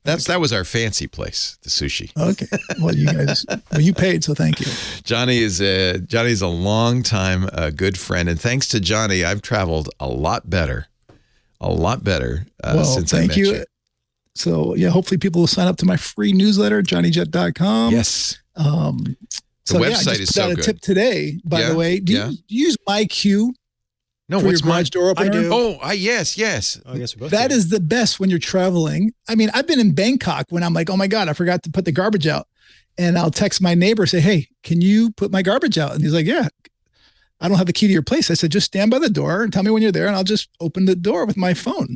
That was our fancy place, the sushi. Okay. Well, you paid, so thank you. Johnny's a long time good friend, and thanks to Johnny, I've traveled a lot better since I met you. So yeah, hopefully people will sign up to my free newsletter, johnnyjet.com. Yes. The website is so good. A tip today, by the way. Do you use MyQ? No, what's your garage door opener? I do. Yes. I guess we both that is the best when you're traveling. I mean, I've been in Bangkok when I'm like, oh my God, I forgot to put the garbage out. And I'll text my neighbor, say, hey, can you put my garbage out? And he's like, yeah, I don't have the key to your place. I said, just stand by the door and tell me when you're there and I'll just open the door with my phone.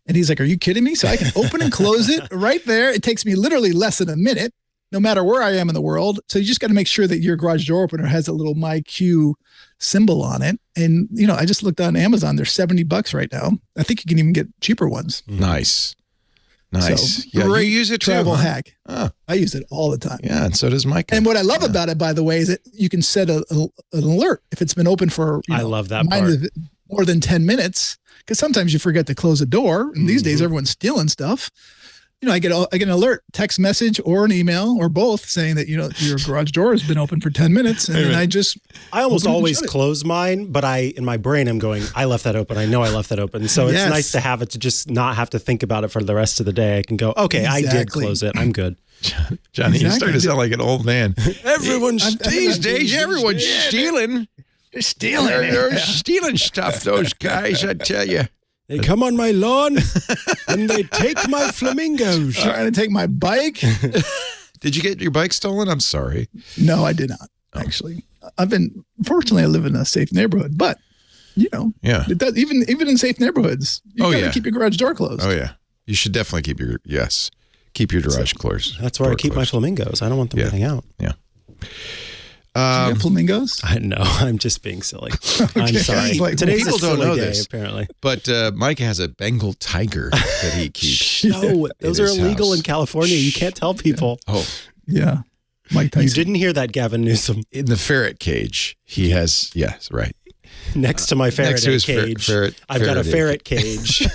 And he's like, are you kidding me? So I can open and close it right there. It takes me literally less than a minute, no matter where I am in the world. So you just got to make sure that your garage door opener has a little MyQ symbol on it. And, I just looked on Amazon. They're $70 right now. I think you can even get cheaper ones. Nice. Nice. So, Yeah, you great use it too, travel huh? hack. Oh. I use it all the time. Yeah, and so does Mike. And what I love about it, by the way, is that you can set an alert if it's been open for I love that part. More than 10 minutes, because sometimes you forget to close the door. And these days, everyone's stealing stuff. I get an alert, text message or an email or both saying that, your garage door has been open for 10 minutes. And then I almost always close mine, but in my brain, I'm going, I left that open. I know I left that open. So it's nice to have it to just not have to think about it for the rest of the day. I can go, okay, I did close it. I'm good. Johnny, you starting to sound like an old man. These days, everyone's stealing. They're stealing. They're stealing stuff, those guys, I tell you. They come on my lawn and they take my flamingos. Trying to take my bike. Did you get your bike stolen? I'm sorry. No, I did not, actually. Fortunately, I live in a safe neighborhood, but, it does, even in safe neighborhoods, you gotta keep your garage door closed. Oh, yeah. You should definitely keep your garage closed. That's where I keep my flamingos. I don't want them getting out. Yeah. Do you have flamingos? No, I'm just being silly. I'm sorry. Today's people don't know day, this, apparently. But Mike has a Bengal tiger that he keeps. No, those are illegal in California. You can't tell people. Oh, yeah. Mike Tyson. You didn't hear that, Gavin Newsom. In the ferret cage, he has. Yes, right. Next to my Faraday cage, I've got a ferret cage.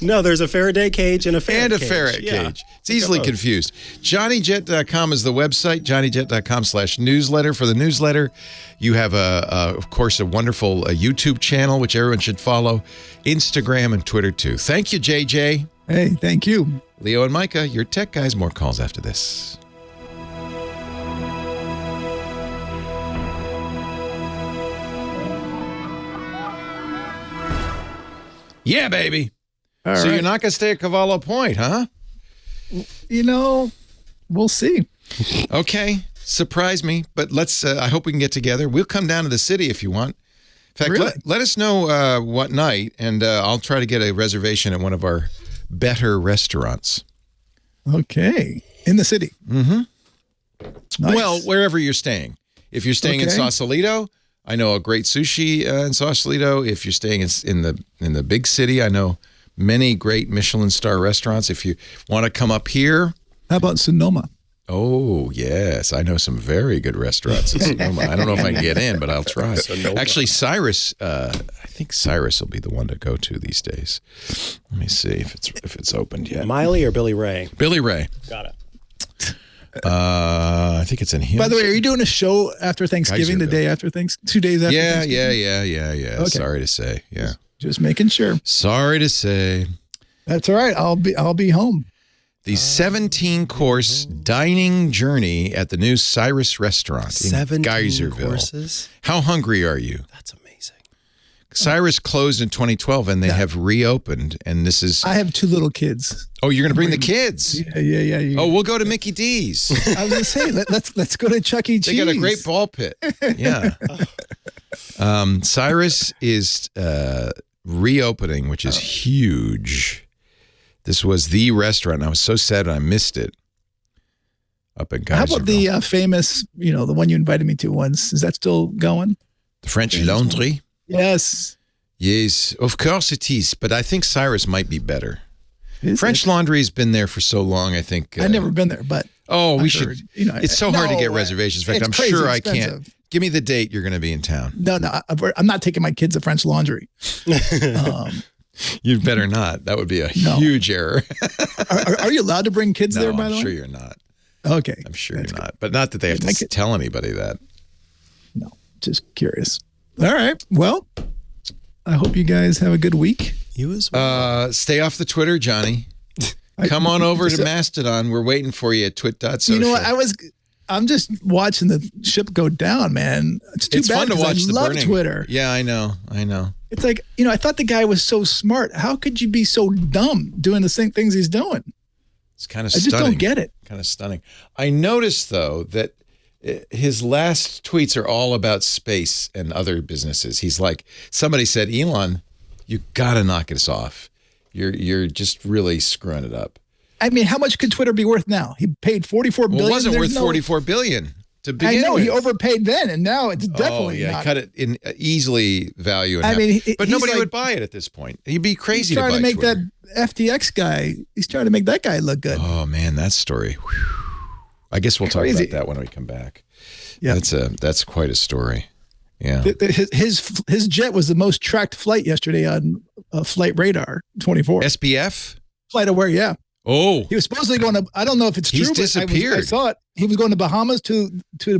No, there's a Faraday cage and a ferret cage. It's easily confused. JohnnyJet.com is the website, JohnnyJet.com/newsletter for the newsletter. You have, of course, a wonderful YouTube channel, which everyone should follow, Instagram and Twitter, too. Thank you, JJ. Hey, thank you. Leo and Micah, your tech guys. More calls after this. Yeah, baby. All so right. you're not going to stay at Cavallo Point, huh? We'll see. Okay. Surprise me. But let's, I hope we can get together. We'll come down to the city if you want. In fact, Really? let us know what night, and I'll try to get a reservation at one of our better restaurants. Okay. In the city. Mm-hmm. Nice. Well, wherever you're staying. If you're staying in Sausalito, I know a great sushi in Sausalito. If you're staying in the big city, I know many great Michelin star restaurants. If you want to come up here. How about Sonoma? Oh, yes. I know some very good restaurants in Sonoma. I don't know if I can get in, but I'll try. Actually, Cyrus, I think Cyrus will be the one to go to these days. Let me see if it's opened yet. Miley or Billy Ray? Billy Ray. Got it. I think it's in here. By the way, are you doing a show after Thanksgiving, the day after 2 days after Thanksgiving? Yeah. Okay. Sorry to say. Yeah. Just making sure. Sorry to say. That's all right. I'll be home. The 17-course dining journey at the new Cyrus restaurant in Geyserville. Courses? How hungry are you? That's amazing. Cyrus closed in 2012, and they have reopened. And this is. I have 2 little kids. Oh, you're going to bring the kids? Yeah. Oh, we'll go to Mickey D's. I was going to say, let's go to Chuck E. Cheese. They got a great ball pit. Yeah. Cyrus is reopening, which is huge. This was the restaurant, and I was so sad I missed it. Up in Geyserville. How about the famous, the one you invited me to once? Is that still going? The French Laundry? Yes. Yes, of course it is, but I think Cyrus might be better. French Laundry has been there for so long, I think. I've never been there, but we should. It's so hard to get reservations. In fact, I'm sure I can't. Give me the date you're going to be in town. No, I'm not taking my kids to French Laundry. You better not. That would be a huge error. Are you allowed to bring kids there, by the way? I'm sure you're not. Okay. I'm sure you're not. But not that they have to tell anybody that. No, just curious. All right. Well, I hope you guys have a good week. You as well. Stay off the Twitter, Johnny. Come on over to Mastodon. We're waiting for you at twit.social. You know what? I'm just watching the ship go down, man. It's fun to watch the burning. I love Twitter. Yeah, I know. It's like, I thought the guy was so smart. How could you be so dumb doing the same things he's doing? It's kind of stunning. I just don't get it. Kind of stunning. I noticed, though, that his last tweets are all about space and other businesses. He's like, somebody said, Elon, you got to knock us off. You're just really screwing it up. I mean, how much could Twitter be worth now? He paid $44 billion. Well, it wasn't worth $44 billion to begin I know with. he overpaid then, and now it's definitely he not. cut it in easily value. I mean, but he's nobody like- would buy it at this point. He'd be crazy He's trying to make Twitter. that FTX guy. He's trying to make that guy look good. Oh man, that story. Whew. I guess we'll talk Crazy. about that when we come back. Yeah. That's quite a story. Yeah. His jet was the most tracked flight yesterday on Flight Radar 24. SBF? Flight Aware, yeah. Oh. He was supposedly going to, I don't know if it's true. He's but I disappeared. saw it. He was going to Bahamas to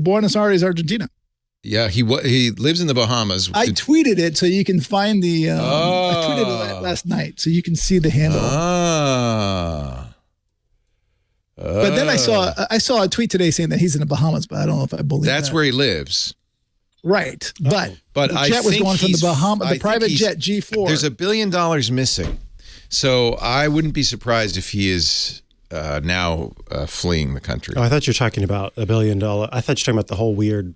Buenos Aires, Argentina. Yeah, he lives in the Bahamas. I tweeted it so you can find the, I tweeted it last night so you can see the handle. But then I saw a tweet today saying that he's in the Bahamas, but I don't know if I believe That's that. where he lives. Right. But the I jet was think going from the he's- Bahamas, I the private think jet G4. There's $1 billion missing. So I wouldn't be surprised if he is now fleeing the country. Oh, I thought you were talking about $1 billion. I thought you were talking about the whole weird.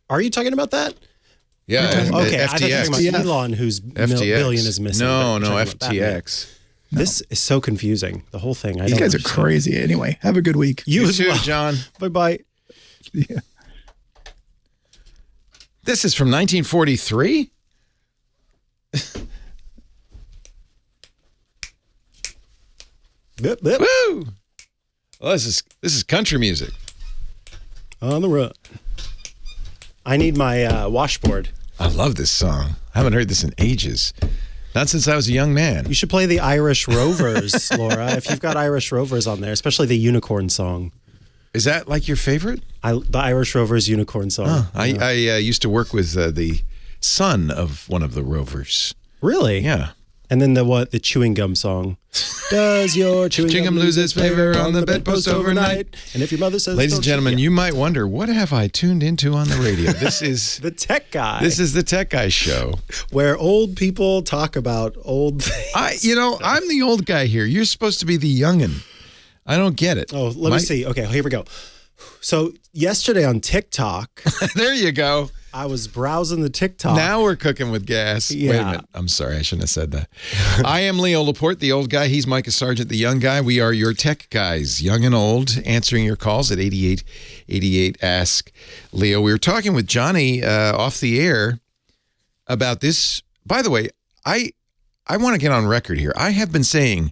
Are you talking about that? Yeah. Okay. I thought you were FTX. talking about Elon, whose billion is missing. No, but you're no, talking about Batman. FTX. This is so confusing. The whole thing. These guys are crazy. Anyway, have a good week. You as too, well. John. Bye-bye. Yeah. This is from 1943? Bip, bip. Woo! Well, this is country music. On the road. I need my washboard. I love this song. I haven't heard this in ages. Not since I was a young man. You should play the Irish Rovers, Laura. If you've got Irish Rovers on there, especially the Unicorn song. Is that like your favorite? The Irish Rovers Unicorn song. I used to work with the son of one of the Rovers. Really? Yeah. And then the chewing gum song. Does your chewing gum lose its flavor on the bedpost overnight? And if your mother says, ladies and gentlemen, you might wonder, what have I tuned into on the radio? This is the Tech Guy. This is the Tech Guy show, where old people talk about old things. I'm the old guy here. You're supposed to be the youngin'. I don't get it. Oh, let me see. Okay, here we go. So yesterday on TikTok, there you go. I was browsing the TikTok. Now we're cooking with gas. Yeah. Wait a minute. I'm sorry. I shouldn't have said that. I am Leo Laporte, the old guy. He's Micah Sargent, the young guy. We are your tech guys, young and old, answering your calls at 8888 Ask Leo. We were talking with Johnny off the air about this. By the way, I want to get on record here. I have been saying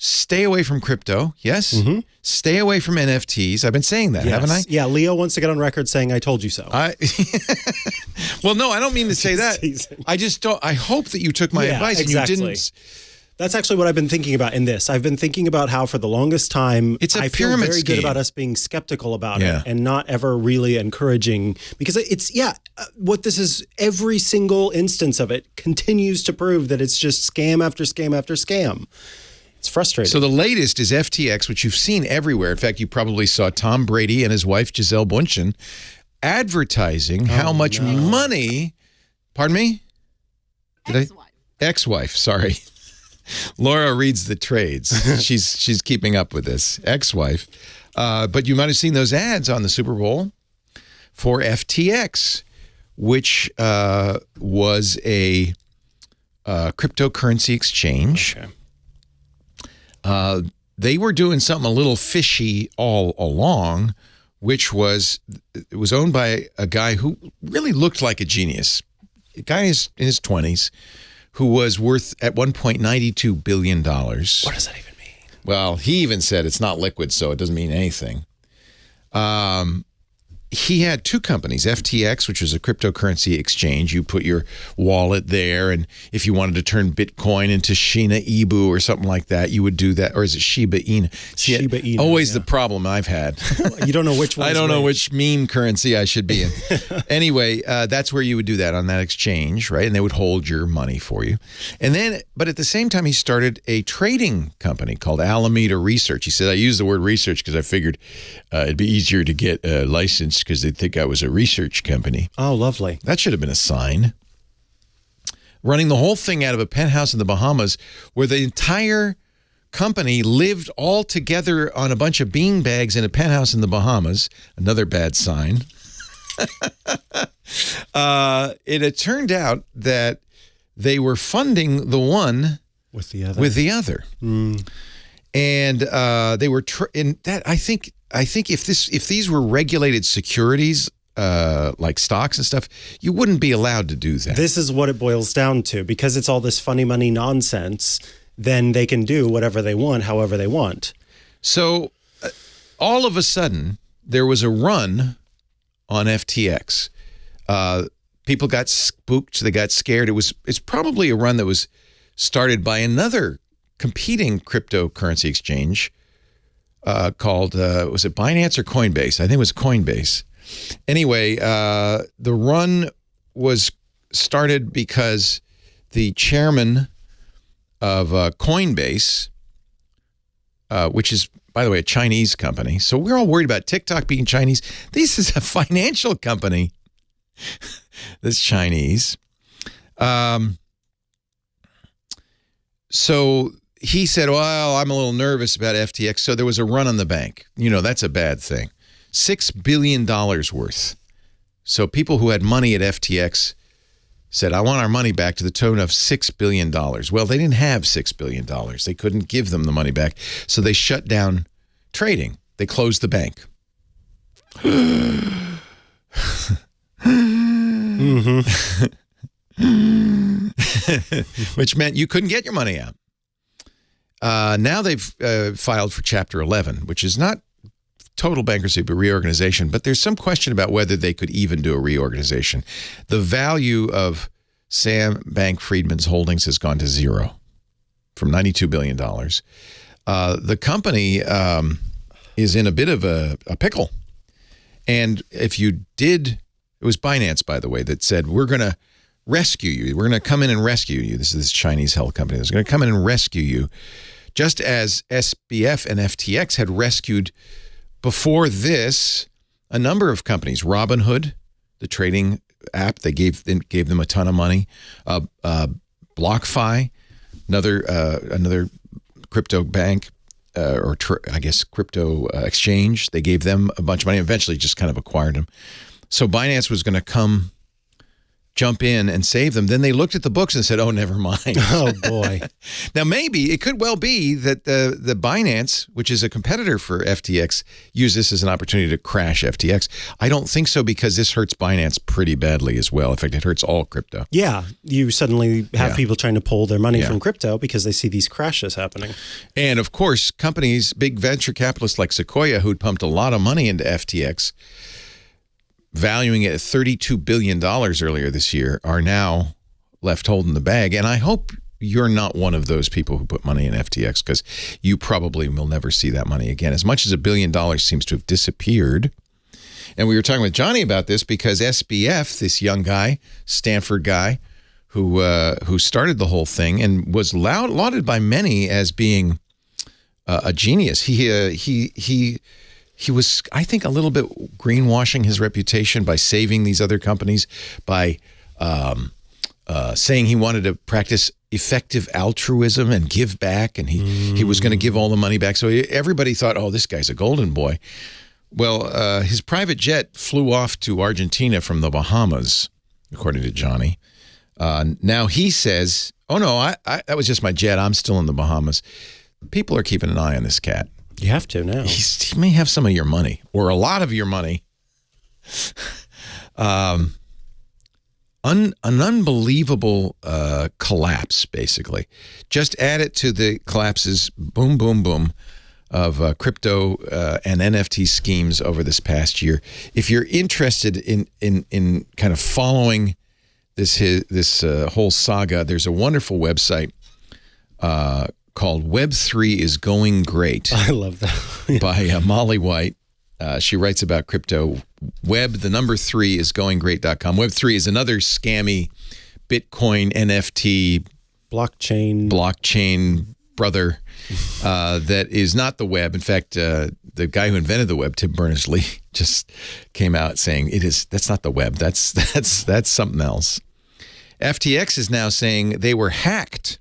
stay away from crypto. Yes. Stay away from NFTs. I've been saying that, haven't I? Yeah. Leo wants to get on record saying I told you so. Well, no, I don't mean to say that. I just don't. I hope that you took my advice and you didn't. That's actually what I've been thinking about in this. I've been thinking about how for the longest time, I feel very scheme. good about us being skeptical about it and not ever really encouraging, because it's, what this is, every single instance of it continues to prove that it's just scam after scam after scam. It's frustrating. So the latest is FTX, which you've seen everywhere. In fact, you probably saw Tom Brady and his wife, Gisele Bündchen, advertising how much money, pardon me? Ex-wife, sorry. Laura reads the trades. She's keeping up with this. Ex-wife. But you might have seen those ads on the Super Bowl for FTX, which was a cryptocurrency exchange. Okay. They were doing something a little fishy all along, which was it was owned by a guy who really looked like a genius. A guy in his 20s who was worth at one point $92 billion. What does that even mean? Well, he even said it's not liquid, so it doesn't mean anything. He had two companies, FTX, which was a cryptocurrency exchange. You put your wallet there, and if you wanted to turn Bitcoin into Shiba Inu or something like that, you would do that. Or is it Shiba Inu? Shiba Inu, always the problem I've had. You don't know which one. I don't know which meme currency I should be in. Anyway, that's where you would do that on that exchange, right? And they would hold your money for you. And then, but at the same time, he started a trading company called Alameda Research. He said, I use the word research because I figured it'd be easier to get a license because they'd think I was a research company. Oh, lovely. That should have been a sign. Running the whole thing out of a penthouse in the Bahamas where the entire company lived all together on a bunch of beanbags in a penthouse in the Bahamas. Another bad sign. It turned out that they were funding the one with the other. Mm. And they were I think if these were regulated securities like stocks and stuff, you wouldn't be allowed to do that. This is what it boils down to. Because it's all this funny money nonsense, then they can do whatever they want, however they want. So all of a sudden, there was a run on FTX. People got spooked. They got scared. It's probably a run that was started by another competing cryptocurrency exchange called, was it Binance or Coinbase? I think it was Coinbase. Anyway, the run was started because the chairman of Coinbase, which is, by the way, a Chinese company. So we're all worried about TikTok being Chinese. This is a financial company that's Chinese. So he said, well, I'm a little nervous about FTX. So there was a run on the bank. You know, that's a bad thing. $6 billion worth. So people who had money at FTX said, I want our money back, to the tune of $6 billion. Well, they didn't have $6 billion. They couldn't give them the money back. So they shut down trading. They closed the bank. Which meant you couldn't get your money out. Now they've filed for Chapter 11, which is not total bankruptcy, but reorganization. But there's some question about whether they could even do a reorganization. The value of Sam Bankman-Fried's holdings has gone to zero from $92 billion. The company is in a bit of a pickle. And if you did, it was Binance, by the way, that said, we're going to rescue you. We're going to come in and rescue you. This is this Chinese health company that's going to come in and rescue you, just as SBF and FTX had rescued before this a number of companies. Robinhood, the trading app, they gave them a ton of money. BlockFi, another crypto bank, I guess crypto exchange, they gave them a bunch of money. Eventually, just kind of acquired them. So Binance was going to jump in and save them. Then they looked at the books and said, oh, never mind. Oh, boy. Now, maybe it could well be that the Binance, which is a competitor for FTX, used this as an opportunity to crash FTX. I don't think so, because this hurts Binance pretty badly as well. In fact, it hurts all crypto. Yeah. You suddenly have people trying to pull their money from crypto because they see these crashes happening. And, of course, companies, big venture capitalists like Sequoia, who'd pumped a lot of money into FTX, valuing it at $32 billion earlier this year, are now left holding the bag. And I hope you're not one of those people who put money in FTX, because you probably will never see that money again. As much as $1 billion seems to have disappeared. And we were talking with Johnny about this because SBF, this young guy, Stanford guy, who started the whole thing and was lauded by many as being a genius. He was, I think, a little bit greenwashing his reputation by saving these other companies, by saying he wanted to practice effective altruism and give back, and he was going to give all the money back. So everybody thought, oh, this guy's a golden boy. Well, his private jet flew off to Argentina from the Bahamas, according to Johnny. Now he says, oh, no, that was just my jet. I'm still in the Bahamas. People are keeping an eye on this cat. You have to now. He may have some of your money, or a lot of your money. An unbelievable collapse, basically. Just add it to the collapses, boom, boom, boom, of crypto and NFT schemes over this past year. If you're interested in kind of following this whole saga, there's a wonderful website called Web3 is Going Great. I love that. By Molly White. She writes about crypto. The number 3 is goinggreat.com. Web3 is another scammy Bitcoin NFT blockchain brother that is not the web. In fact, the guy who invented the web, Tim Berners-Lee, just came out saying that's not the web. That's something else. FTX is now saying they were hacked,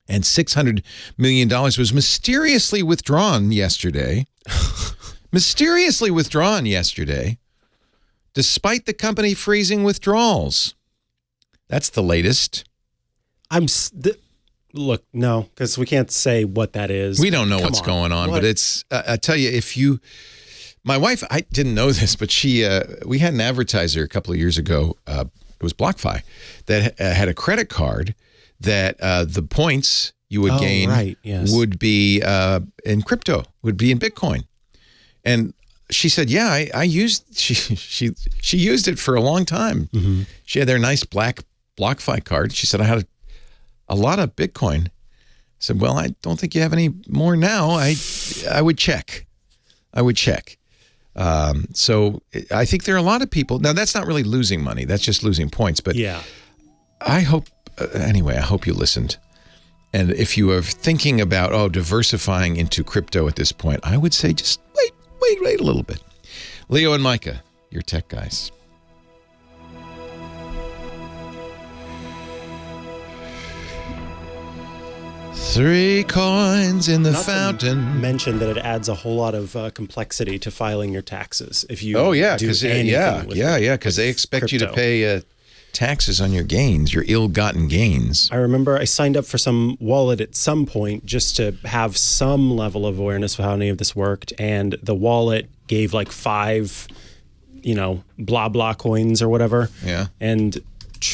and $600 million was mysteriously withdrawn yesterday. Mysteriously withdrawn yesterday, despite the company freezing withdrawals. That's the latest. Look, no, because we can't say what that is. We don't know what's going on, but it's, I tell you, my wife, I didn't know this, but we had an advertiser a couple of years ago, it was BlockFi, that had a credit card that the points you would gain would be in crypto, would be in Bitcoin. And she said, yeah, I used, she used it for a long time. Mm-hmm. She had their nice black BlockFi card. She said, I had a lot of Bitcoin. I said, well, I don't think you have any more now. I would check. So I think there are a lot of people. Now, that's not really losing money. That's just losing points. But yeah, I hope, anyway, I hope you listened. And if you are thinking about, diversifying into crypto at this point, I would say just wait a little bit. Leo and Micah, your tech guys. Three coins in the fountain. Mention that it adds a whole lot of complexity to filing your taxes. If you because they expect crypto. you to pay taxes on your gains, your ill-gotten gains. I remember I signed up for some wallet at some point just to have some level of awareness of how any of this worked, and the wallet gave like 5, blah blah coins or whatever. Yeah, and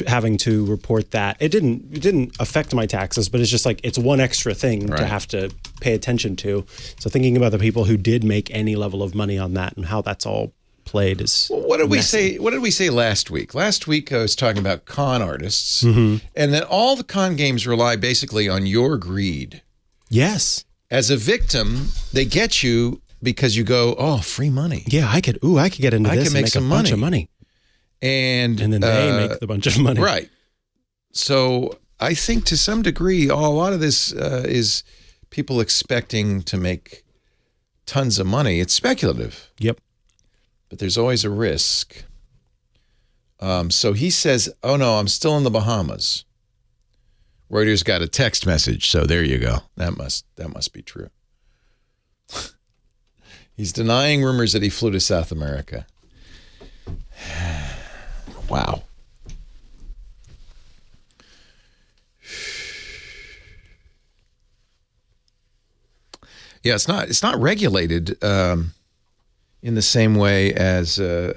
having to report that it didn't affect my taxes, but it's just like it's one extra thing to have to pay attention to. So thinking about the people who did make any level of money on that and how that's all played is what did messy. we say last week? Last week I was talking about con artists, and that all the con games rely basically on your greed. Yes. As a victim, they get you because you go, free money. Yeah, I could get into this and make some bunch of money. And then they make the bunch of money. Right. So I think to some degree, a lot of this is people expecting to make tons of money. It's speculative. Yep. But there's always a risk. So he says, oh no, I'm still in the Bahamas. Reuters got a text message. So there you go. That must be true. He's denying rumors that he flew to South America. Wow. Yeah, it's not regulated in the same way as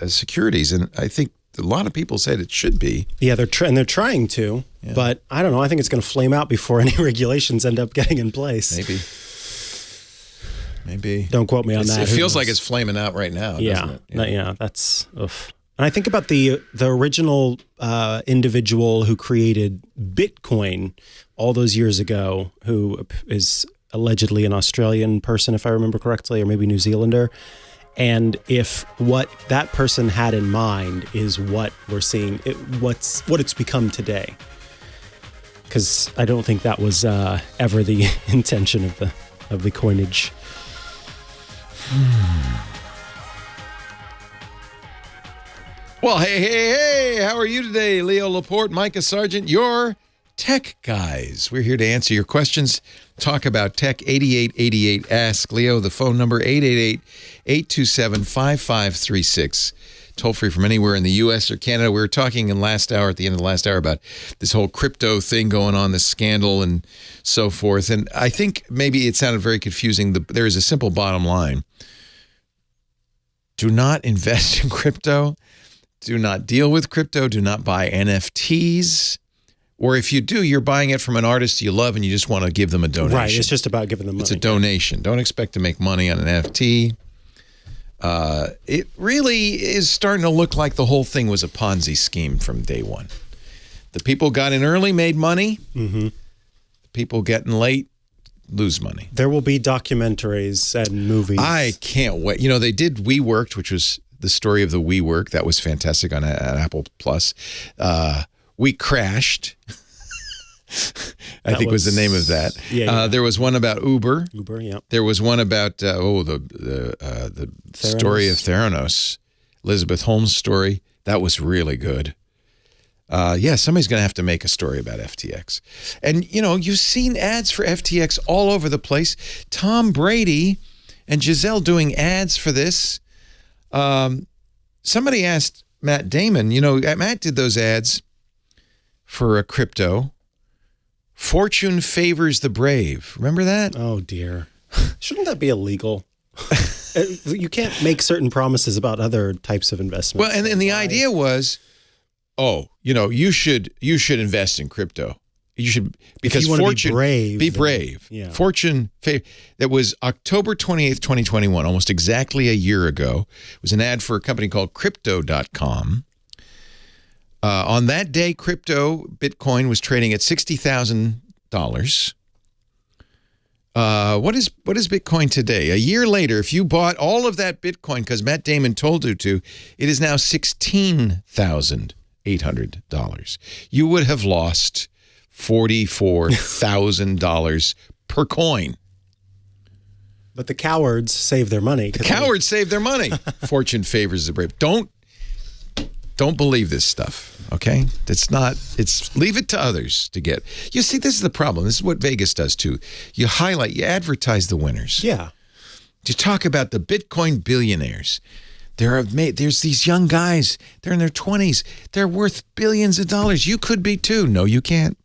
securities, and I think a lot of people said it should be. Yeah, they're trying to, but I don't know. I think it's going to flame out before any regulations end up getting in place. Maybe. Don't quote me on that. It feels like it's flaming out right now, doesn't it? Yeah, that's. Oof. And I think about the original individual who created Bitcoin all those years ago, who is allegedly an Australian person, if I remember correctly, or maybe New Zealander. And if what that person had in mind is what we're seeing, what it's become today, because I don't think that was ever the intention of the coinage. Well, hey, how are you today? Leo Laporte, Micah Sargent, your tech guys. We're here to answer your questions, talk about tech. 8888 Ask Leo, the phone number 888-827-5536. Toll free from anywhere in the U.S. or Canada. We were talking at the end of the last hour, about this whole crypto thing going on, this scandal and so forth. And I think maybe it sounded very confusing. There is a simple bottom line. Do not invest in crypto. Do not deal with crypto. Do not buy NFTs. Or if you do, you're buying it from an artist you love and you just want to give them a donation. Right, it's just about giving them money. It's a donation. Don't expect to make money on an NFT. It really is starting to look like the whole thing was a Ponzi scheme from day one. The people got in early, made money. Mm-hmm. The people getting late lose money. There will be documentaries and movies. I can't wait. They did WeWorked, which was the story of the WeWork. That was fantastic on Apple Plus. We Crashed, I think was the name of that. Yeah. There was one about Uber. Yeah. There was one about the story of Theranos, Elizabeth Holmes' story. That was really good. Somebody's going to have to make a story about FTX. And, you've seen ads for FTX all over the place. Tom Brady and Giselle doing ads for this. Somebody asked Matt Damon, Matt did those ads for a crypto Fortune favors the brave. Remember that? Oh, dear. Shouldn't that be illegal? You can't make certain promises about other types of investments. Well, and the idea was, you should invest in crypto. You should, because Fortune, be brave. Yeah. Fortune, that was October 28th, 2021, almost exactly a year ago. It was an ad for a company called Crypto.com. On that day, Bitcoin was trading at $60,000. What is Bitcoin today? A year later, if you bought all of that Bitcoin because Matt Damon told you to, it is now $16,800. You would have lost $44,000 per coin. But the cowards save their money. The cowards save their money. Fortune favors the brave. Don't believe this stuff, okay? Leave it to others to get. You see, this is the problem. This is what Vegas does too. You advertise the winners. Yeah. You talk about the Bitcoin billionaires. There's these young guys. They're in their 20s. They're worth billions of dollars. You could be too. No, you can't.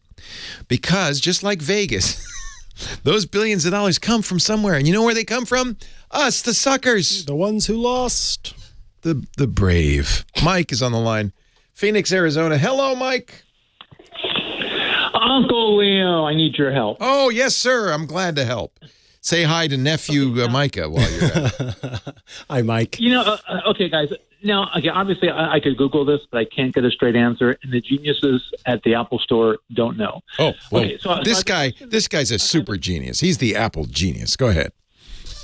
Because just like Vegas, those billions of dollars come from somewhere. And you know where they come from? Us, the suckers. The ones who lost. The brave. Mike is on the line. Phoenix, Arizona. Hello, Mike. Uncle Leo, I need your help. Oh, yes, sir. I'm glad to help. Say hi to nephew Micah while you're at it. Hi, Mike. Okay, guys. Now, obviously, I could Google this, but I can't get a straight answer, and the geniuses at the Apple Store don't know. Oh, well, this guy's a super genius. He's the Apple genius. Go ahead.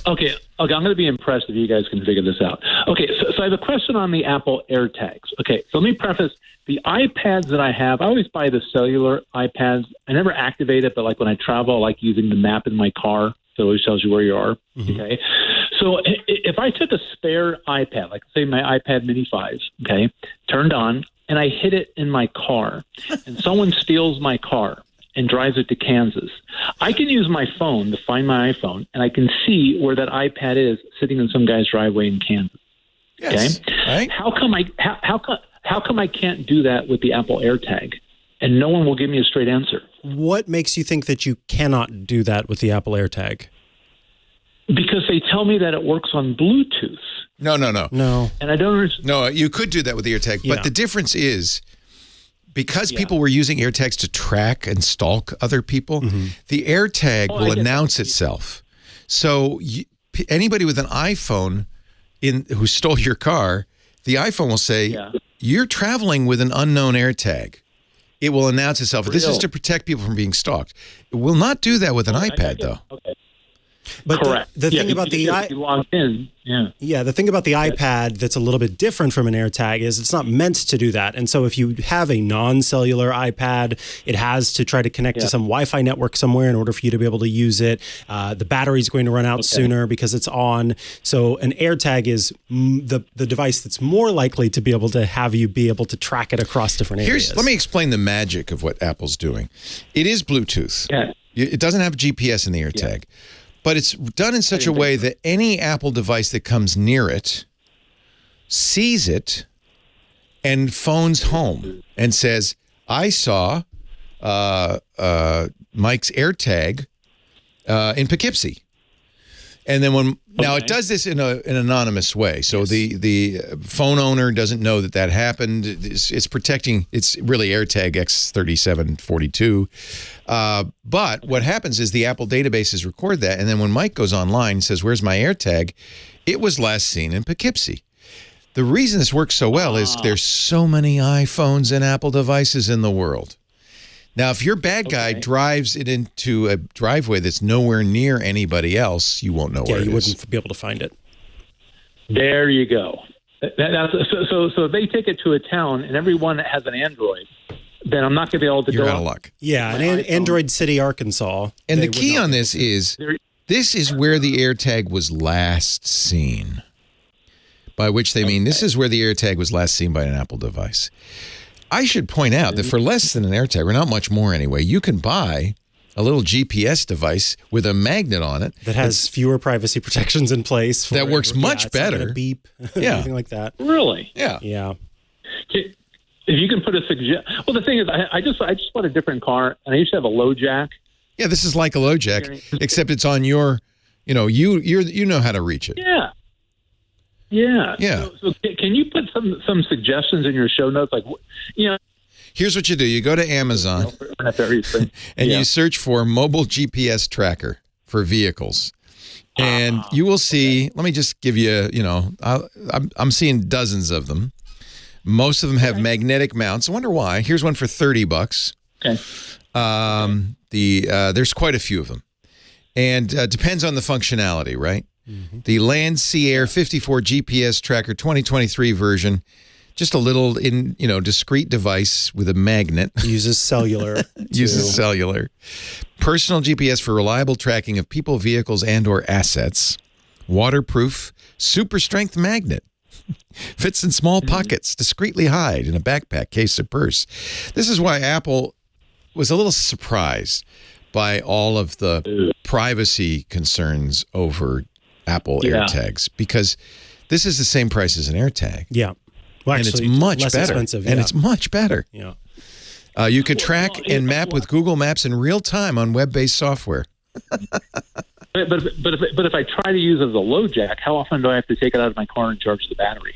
Okay, I'm going to be impressed if you guys can figure this out. Okay, so I have a question on the Apple AirTags. Okay, so let me preface. The iPads that I have, I always buy the cellular iPads. I never activate it, but like when I travel, I like using the map in my car. So it always tells you where you are. Mm-hmm. Okay, so if I took a spare iPad, like say my iPad Mini 5, okay, turned on, and I hid it in my car, and someone steals my car and drives it to Kansas, I can use my phone to find my iPhone, and I can see where that iPad is sitting in some guy's driveway in Kansas. Yes, okay, right? How come I can't do that with the Apple AirTag, and no one will give me a straight answer? What makes you think that you cannot do that with the Apple AirTag? Because they tell me that it works on Bluetooth. No. And I don't understand. No, you could do that with the AirTag, but the difference is, because people were using AirTags to track and stalk other people, the AirTag will announce itself. So anybody with an iPhone who stole your car, the iPhone will say, you're traveling with an unknown AirTag. It will announce itself. This is to protect people from being stalked. It will not do that with an iPad, though. Okay. But correct. The thing about the logged in. the thing about the iPad that's a little bit different from an AirTag is it's not meant to do that. And so if you have a non-cellular iPad, it has to try to connect to some Wi-Fi network somewhere in order for you to be able to use it. The battery's going to run out sooner because it's on. So an AirTag is the device that's more likely to be able to have you be able to track it across different areas. Let me explain the magic of what Apple's doing. It is Bluetooth. Yeah. It doesn't have GPS in the AirTag. Yeah. But it's done in such a way that any Apple device that comes near it sees it and phones home and says, I saw Mike's AirTag in Poughkeepsie. And then now it does this in an anonymous way. So the phone owner doesn't know that happened. It's protecting, it's really AirTag X3742. But what happens is the Apple databases record that. And then when Mike goes online and says, where's my AirTag? It was last seen in Poughkeepsie. The reason this works so well is there's so many iPhones and Apple devices in the world. Now, if your bad guy drives it into a driveway that's nowhere near anybody else, you won't know where it is. You wouldn't be able to find it. There you go. So if they take it to a town and everyone has an Android, then I'm not going to be able to You're go out of luck. Yeah, Android City, Arkansas. And the key on this is where the AirTag was last seen, by which they mean this is where the AirTag was last seen by an Apple device. I should point out that for less than an AirTag, or not much more anyway, you can buy a little GPS device with a magnet on it that has fewer privacy protections in place. That works much better. Like a beep, anything like that. Really? Yeah. Yeah. If you can put a well, the thing is, I just bought a different car, and I used to have a low jack. Yeah, this is like a low jack, except it's on your, you know how to reach it. Yeah. So can you put some suggestions in your show notes, like Here's what you do: you go to Amazon, and you search for mobile GPS tracker for vehicles. And you will see, let me just give you, I'm seeing dozens of them. Most of them have magnetic mounts. I wonder why. Here's one for $30. Okay. There's quite a few of them. And depends on the functionality, right? Mm-hmm. The Land Sea Air 54 GPS Tracker 2023 version, just a little discrete device with a magnet. Uses cellular. Cellular. Personal GPS for reliable tracking of people, vehicles, and or assets. Waterproof, super strength magnet. Fits in small pockets, discreetly hide in a backpack, case, or purse. This is why Apple was a little surprised by all of the privacy concerns over Apple AirTags, because this is the same price as an AirTag. Yeah. Well, and it's much less better. Expensive, and it's much better. Yeah. You could track and map with Google Maps in real time on web-based software. But if I try to use it as a low jack, how often do I have to take it out of my car and charge the battery?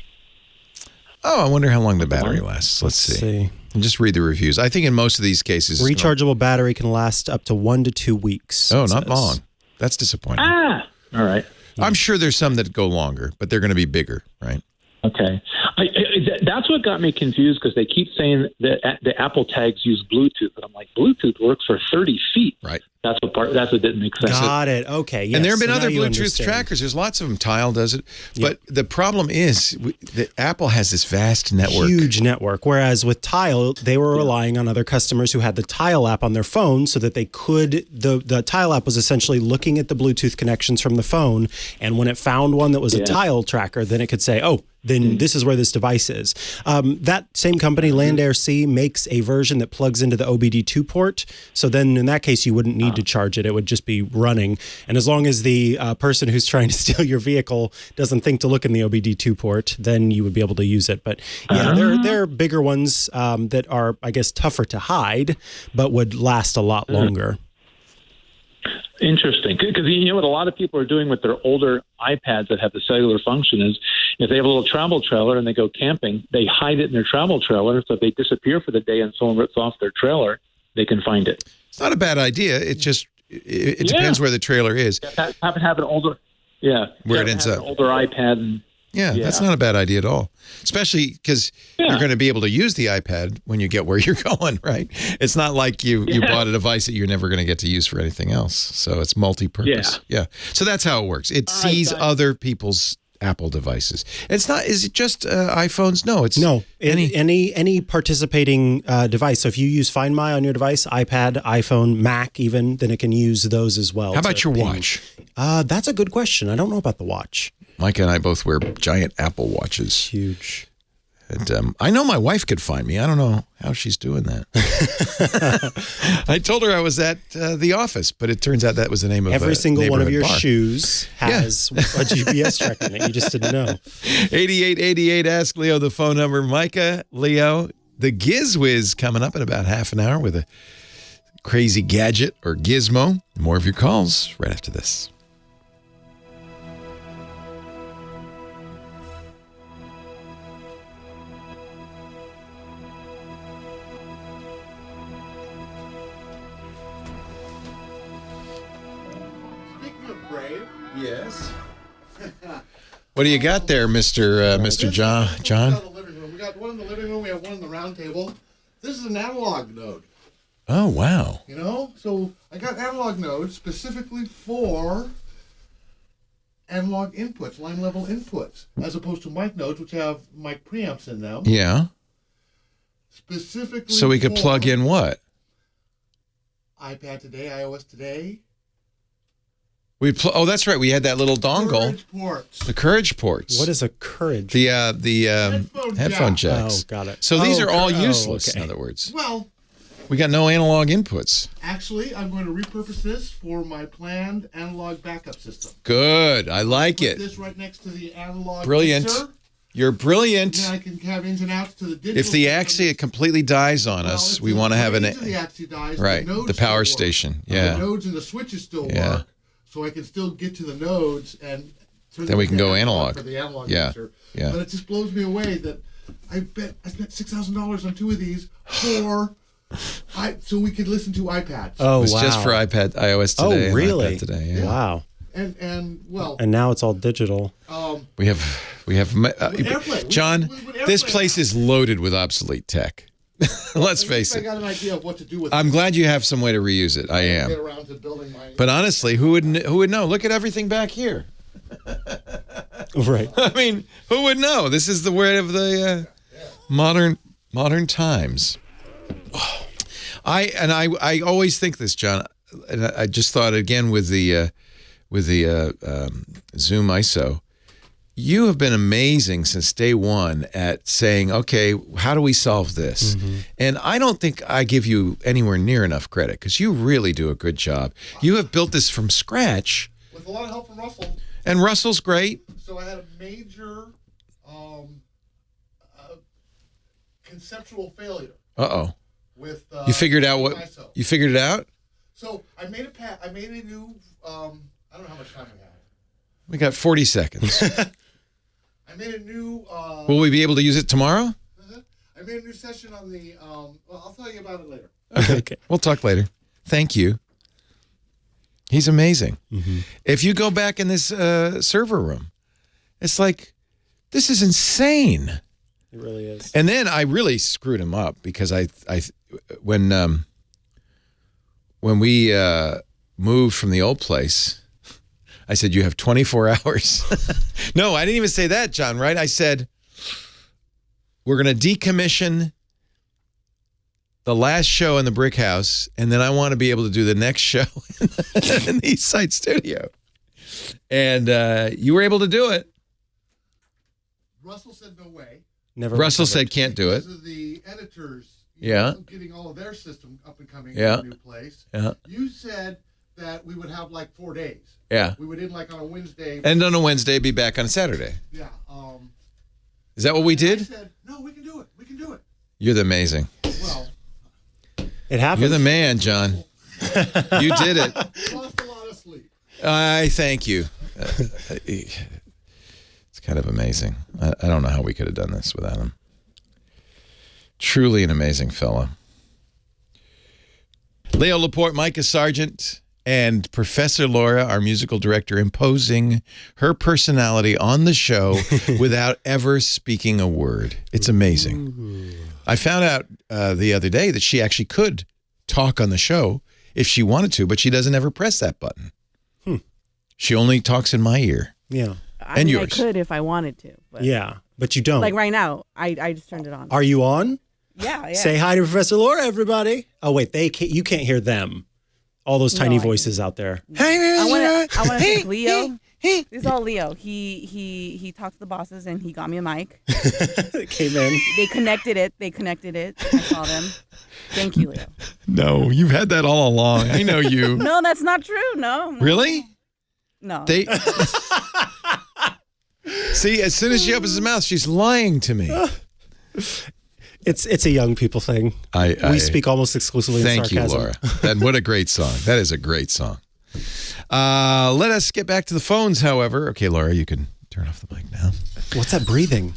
Oh, I wonder how long the battery lasts. Let's see. And just read the reviews. I think in most of these cases, rechargeable battery can last up to 1 to 2 weeks. Oh, not long. That's disappointing. All right. I'm sure there's some that go longer, but they're going to be bigger, right? Okay. That's what got me confused, because they keep saying that the Apple tags use Bluetooth. And I'm like, Bluetooth works for 30 feet. Right. That's what didn't make sense. Got it. Okay. Yes. And there have been other Bluetooth trackers. There's lots of them. Tile does it. But the problem is that Apple has this vast network. Huge network. Whereas with Tile, they were relying on other customers who had the Tile app on their phone so that they could, the Tile app was essentially looking at the Bluetooth connections from the phone. And when it found one that was a Tile tracker, then it could say, oh, then this is where this device is. That same company, Land Air Sea, makes a version that plugs into the OBD2 port. So then in that case, you wouldn't need to charge it. It would just be running. And as long as the person who's trying to steal your vehicle doesn't think to look in the OBD2 port, then you would be able to use it. But yeah, there are bigger ones that are, I guess, tougher to hide, but would last a lot longer. Interesting, because what a lot of people are doing with their older iPads that have the cellular function is, if they have a little travel trailer and they go camping, they hide it in their travel trailer. So if they disappear for the day and someone rips off their trailer, they can find it. It's not a bad idea. It just it depends where the trailer is. Have an older, where it ends up. An older iPad. And, that's not a bad idea at all. Especially because you're going to be able to use the iPad when you get where you're going, right? It's not like you bought a device that you're never going to get to use for anything else. So it's multi-purpose. Yeah. So that's how it works. It sees other people's Apple devices. It's not. Is it just iPhones? No, it's any participating device. So if you use Find My on your device, iPad, iPhone, Mac, even, then it can use those as well. How about your watch? That's a good question. I don't know about the watch. Micah and I both wear giant Apple watches. Huge. And I know my wife could find me. I don't know how she's doing that. I told her I was at the office, but it turns out that was the name of every single one of your bar. Shoes has a GPS tracker in it. You just didn't know. 8888 Ask Leo the phone number. Micah, Leo, the GizWiz coming up in about half an hour with a crazy gadget or gizmo. More of your calls right after this. Yes. What do you got there, Mr. John? We got one in the living room. We have one in the round table. This is an analog node. Oh, wow. So I got analog nodes specifically for analog inputs, line level inputs, as opposed to mic nodes, which have mic preamps in them. Yeah. Specifically. So we could plug in what? iPad today, iOS today. That's right. We had that little dongle. Courage ports. The Courage ports. What is a Courage? The headphone jacks. Oh, got it. So these are all useless, in other words. Well, we got no analog inputs. Actually, I'm going to repurpose this for my planned analog backup system. Good. I like it. Put this right next to the analog Brilliant. mixer. You're brilliant. Then I can have ins and outs to the digital. If the Axie completely dies on us, we want to have the Axie dies, right, the power station. Yeah. The nodes and the switches still work, so I can still get to the nodes and then we can go analog for the analog yeah. user. Yeah. But it just blows me away that I spent $6,000 on 2 of these so we could listen to iPads. Oh, it was wow. just for iOS today. Oh, really? And iPad today. Yeah. Wow. And now it's all digital. We have AirPlay. John. This place is loaded with obsolete tech. Let's face it. I got an idea of what to do with I'm glad you have some way to reuse it. I am. Get around to building my. But honestly, who would know? Look at everything back here. Right. I mean, who would know? This is the word of the modern times. I always think this, John. And I just thought again with the Zoom ISO. You have been amazing since day one at saying, okay, how do we solve this? Mm-hmm. And I don't think I give you anywhere near enough credit because you really do a good job. You have built this from scratch. With a lot of help from Russell. And Russell's great. So I had a major conceptual failure. Uh-oh. With you figured out what ISO. You figured it out? So I made a new I don't know how much time we have. We got 40 seconds. I made a new will we be able to use it tomorrow? I made a new session on the well, I'll tell you about it later. Okay. We'll talk later. Thank you. He's amazing. Mm-hmm. If you go back in this server room, it's like, this is insane. It really is. And then I really screwed him up because when we moved from the old place, I said, you have 24 hours. No, I didn't even say that, John, right? I said, we're going to decommission the last show in the brick house, and then I want to be able to do the next show in the East Side studio. And you were able to do it. Russell said no way. Russell said can't do it. Because of the editors getting all of their system up and coming in a new place. Yeah. You said that we would have like 4 days. Yeah. We would end like on a Wednesday. And on a Wednesday, be back on a Saturday. Yeah. Is that what we did? I said, no, we can do it. We can do it. You're amazing. Well, it happened. You're the man, John. You did it. Lost a lot of sleep. I thank you. It's kind of amazing. I don't know how we could have done this without him. Truly an amazing fella. Leo Laporte, Micah Sargent, and Professor Laura, our musical director, imposing her personality on the show without ever speaking a word. It's amazing. Ooh. I found out the other day that she actually could talk on the show if she wanted to, but she doesn't ever press that button. She only talks in my ear. Yeah. I mean, yours. I could if I wanted to. But yeah, but you don't. Like right now, I just turned it on. Are you on? Yeah. Say hi to Professor Laura, everybody. Oh, wait, you can't hear them. All those tiny voices out there. I want to thank Leo. This is all Leo. He talked to the bosses and he got me a mic. It came in. They connected it. I saw them. Thank you, Leo. No, you've had that all along. I know you. No, that's not true. No. Really? No. See, as soon as she opens her mouth, she's lying to me. It's a young people thing. We speak almost exclusively in sarcasm. Thank you, Laura. And what a great song. That is a great song. Let us get back to the phones, however. Okay, Laura, you can turn off the mic now. What's that breathing?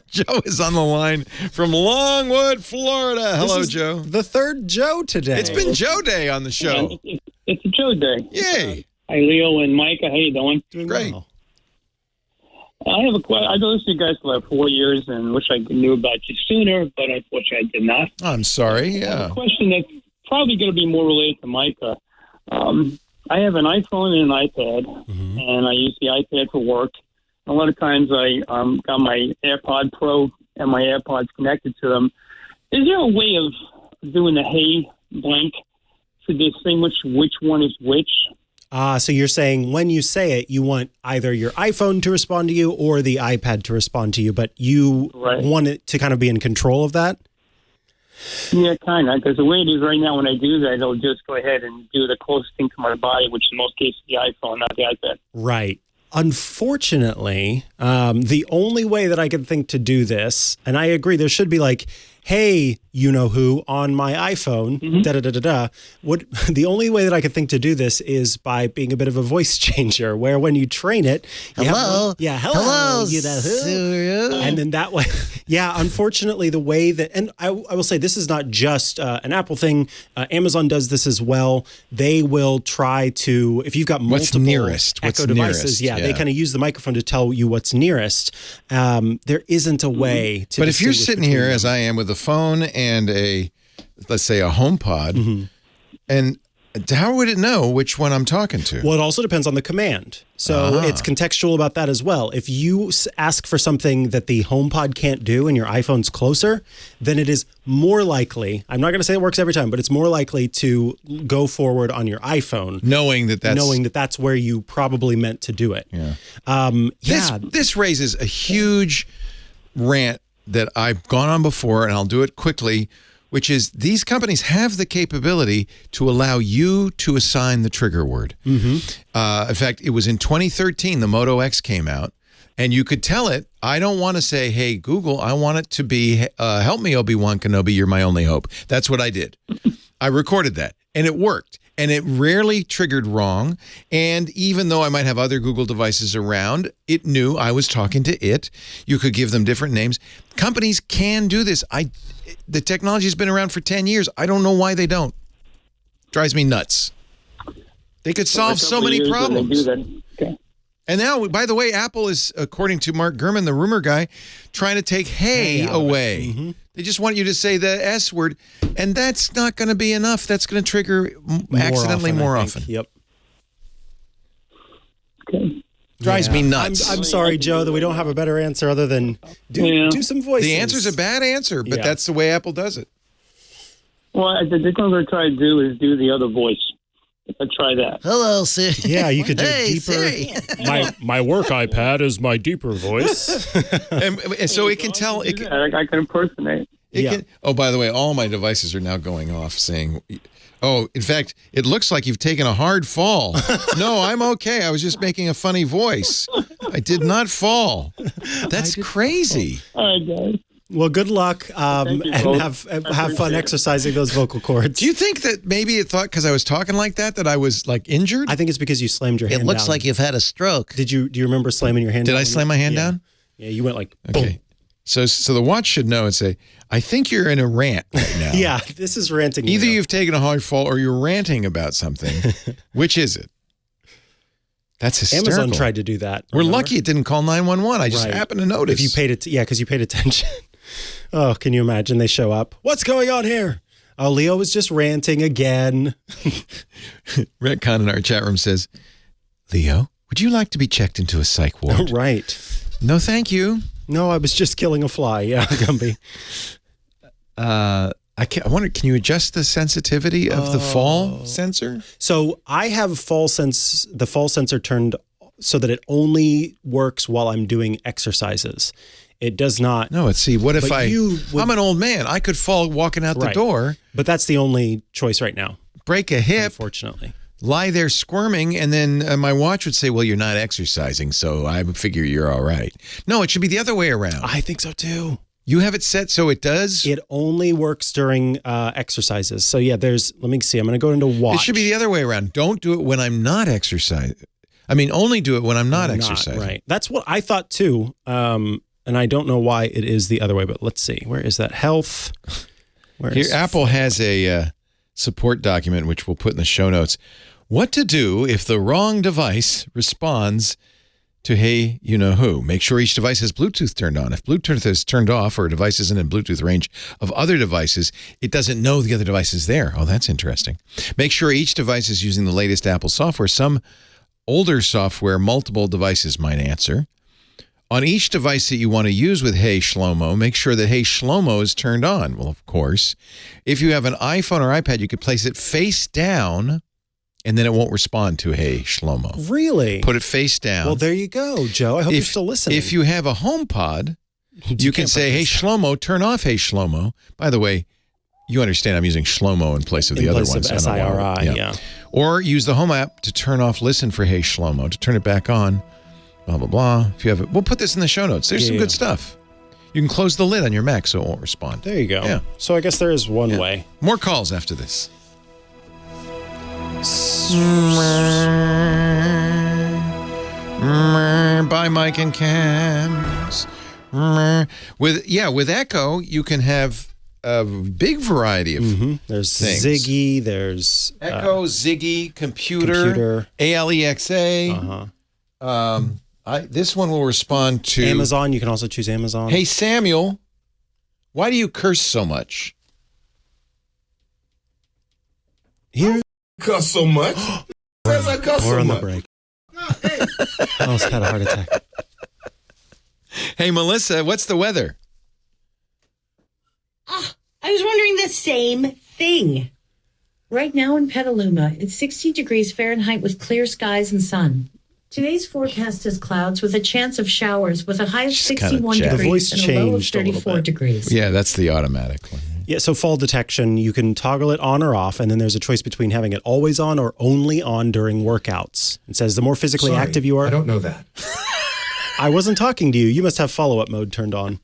Joe is on the line from Longwood, Florida. Hello, Joe. The third Joe today. It's been Joe Day on the show. It's a Joe Day. Yay. Hi, Leo and Micah. How you doing? Doing great. Well. I have a question. I've been listening to you guys for like 4 years and wish I knew about you sooner, but unfortunately I did not. I'm sorry. Yeah. A question that's probably going to be more related to Micah. I have an iPhone and an iPad, and I use the iPad for work. A lot of times I got my AirPod Pro and my AirPods connected to them. Is there a way of doing the hey blank to distinguish which one is which? So you're saying when you say it, you want either your iPhone to respond to you or the iPad to respond to you, but you want it to kind of be in control of that? Yeah, kind of. Because the way it is right now, when I do that, it'll just go ahead and do the closest thing to my body, which in most cases is the iPhone, not the iPad. Right. Unfortunately, the only way that I can think to do this, and I agree, there should be like, hey, you know who, on my iPhone, the only way that I can think to do this is by being a bit of a voice changer, where when you train it, hello, hello, you know who, and then that way, unfortunately, the way that, and I will say this is not just an Apple thing. Amazon does this as well. They will try to, if you've got multiple Echo devices, they kind of use the microphone to tell you what's nearest. There isn't a way to. But if you're sitting here, them. as I am, with a phone and let's say a HomePod, and how would it know which one I'm talking to? Well, it also depends on the command. So it's contextual about that as well. If you ask for something that the HomePod can't do and your iPhone's closer, then it is more likely, I'm not going to say it works every time, but it's more likely to go forward on your iPhone. Knowing that that's where you probably meant to do it. This raises a huge rant that I've gone on before, and I'll do it quickly, which is these companies have the capability to allow you to assign the trigger word. In fact, it was in 2013, the Moto X came out, and you could tell it, I don't want to say, hey, Google, I want it to be, help me, Obi-Wan Kenobi, you're my only hope. That's what I did. I recorded that, and it worked. And it rarely triggered wrong. And even though I might have other Google devices around, it knew I was talking to it. You could give them different names. Companies can do this. The technology has been around for 10 years. I don't know why they don't. Drives me nuts. They could solve so many problems. Okay. And now, by the way, Apple is, according to Mark Gurman, the rumor guy, trying to take hey away. They just want you to say the S word, and that's not going to be enough. That's going to trigger accidentally more often. Yep. Okay. Drives me nuts. I'm sorry, Joe, that we don't have a better answer other than do some voices. The answer's a bad answer, but that's the way Apple does it. Well, I think what I'm going to try to do is do the other voice. Let's try that. Hello, Siri. Yeah, you could do deeper. Siri. My work iPad is my deeper voice. and so it can tell. I can impersonate. By the way, all my devices are now going off saying, in fact, it looks like you've taken a hard fall. No, I'm okay. I was just making a funny voice. I did not fall. That's crazy. All right, guys. Well, good luck, and have fun exercising those vocal cords. Do you think that maybe it thought because I was talking like that I was like injured? I think it's because you slammed your hand down. It looks like you've had a stroke. Do you remember slamming your hand down? Did I slam my hand down? Yeah, you went like, okay. Boom. So the watch should know and say, I think you're in a rant right now. Yeah, this is ranting. Either you've taken a hard fall or you're ranting about something. Which is it? That's hysterical. Amazon tried to do that. We're lucky it didn't call 911. I just happened to notice. If you paid it, because you paid attention. Oh, can you imagine? They show up. What's going on here? Oh, Leo was just ranting again. Retcon in our chat room says, Leo, would you like to be checked into a psych ward? Right. No, thank you. No, I was just killing a fly. Yeah, Gumby. I wonder, can you adjust the sensitivity of the fall sensor? So I have the fall sensor turned so that it only works while I'm doing exercises. It does not. No, what if I'm an old man. I could fall walking out the door. But that's the only choice right now. Break a hip. Unfortunately. Lie there squirming, and then my watch would say, well, you're not exercising, so I would figure you're all right. No, it should be the other way around. I think so too. You have it set so it does? It only works during exercises. So yeah, let me see. I'm going to go into watch. It should be the other way around. Don't do it when I'm not exercising. I mean, only do it when I'm not exercising. Right. That's what I thought too. And I don't know why it is the other way, but let's see. Where is that? Health. Here, Apple has a support document, which we'll put in the show notes. What to do if the wrong device responds to hey, you know who. Make sure each device has Bluetooth turned on. If Bluetooth is turned off or a device isn't in Bluetooth range of other devices, it doesn't know the other device is there. Oh, that's interesting. Make sure each device is using the latest Apple software. Some older software, multiple devices might answer. On each device that you want to use with Hey Shlomo, make sure that Hey Shlomo is turned on. Well, of course. If you have an iPhone or iPad, you could place it face down, and then it won't respond to Hey Shlomo. Really? Put it face down. Well, there you go, Joe. I hope you're still listening. If you have a HomePod, you can say, Hey Shlomo, turn off Hey Shlomo. By the way, you understand I'm using Shlomo in place of the other ones. SIRI, yeah. Or use the Home app to turn off Listen for Hey Shlomo. To turn it back on, blah, blah, blah. If you have it, we'll put this in the show notes. There's some good stuff. You can close the lid on your Mac so it won't respond. There you go. Yeah. So I guess there is one way. More calls after this. Bye, Mike and Cams. With Echo, you can have a big variety of There's things. Ziggy, there's Echo, Ziggy, computer. Alexa. This one will respond to Amazon. You can also choose Amazon. Hey, Samuel, why do you curse so much? Here. Cuss so much? Says I cuss We're so on the much. break. I almost had a heart attack. Hey, Melissa, what's the weather? I was wondering the same thing. Right now in Petaluma, it's 60 degrees Fahrenheit with clear skies and sun. Today's forecast is clouds with a chance of showers with a high of 61 The degrees voice and a low of changed a little 34 bit. degrees. Yeah, that's the automatic one. Yeah, so fall detection, you can toggle it on or off, and then there's a choice between having it always on or only on during workouts. It says the more physically Sorry, active you are. I don't know that. I wasn't talking to you. You must have follow-up mode turned on.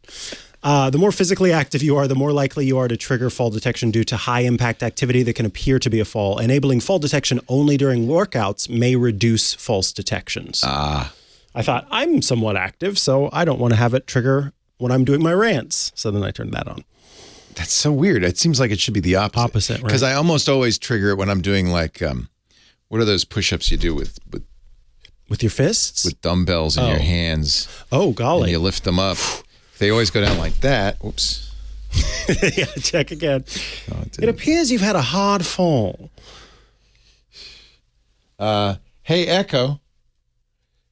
The more physically active you are, the more likely you are to trigger fall detection due to high-impact activity that can appear to be a fall. Enabling fall detection only during workouts may reduce false detections. I thought, I'm somewhat active, so I don't want to have it trigger when I'm doing my rants. So then I turned that on. That's so weird. It seems like it should be the opposite. Right. Because I almost always trigger it when I'm doing like, what are those push-ups you do with your fists? With dumbbells in your hands. Oh, golly. And you lift them up. They always go down like that. Oops. Yeah, check again. It appears you've had a hard fall. Hey, Echo.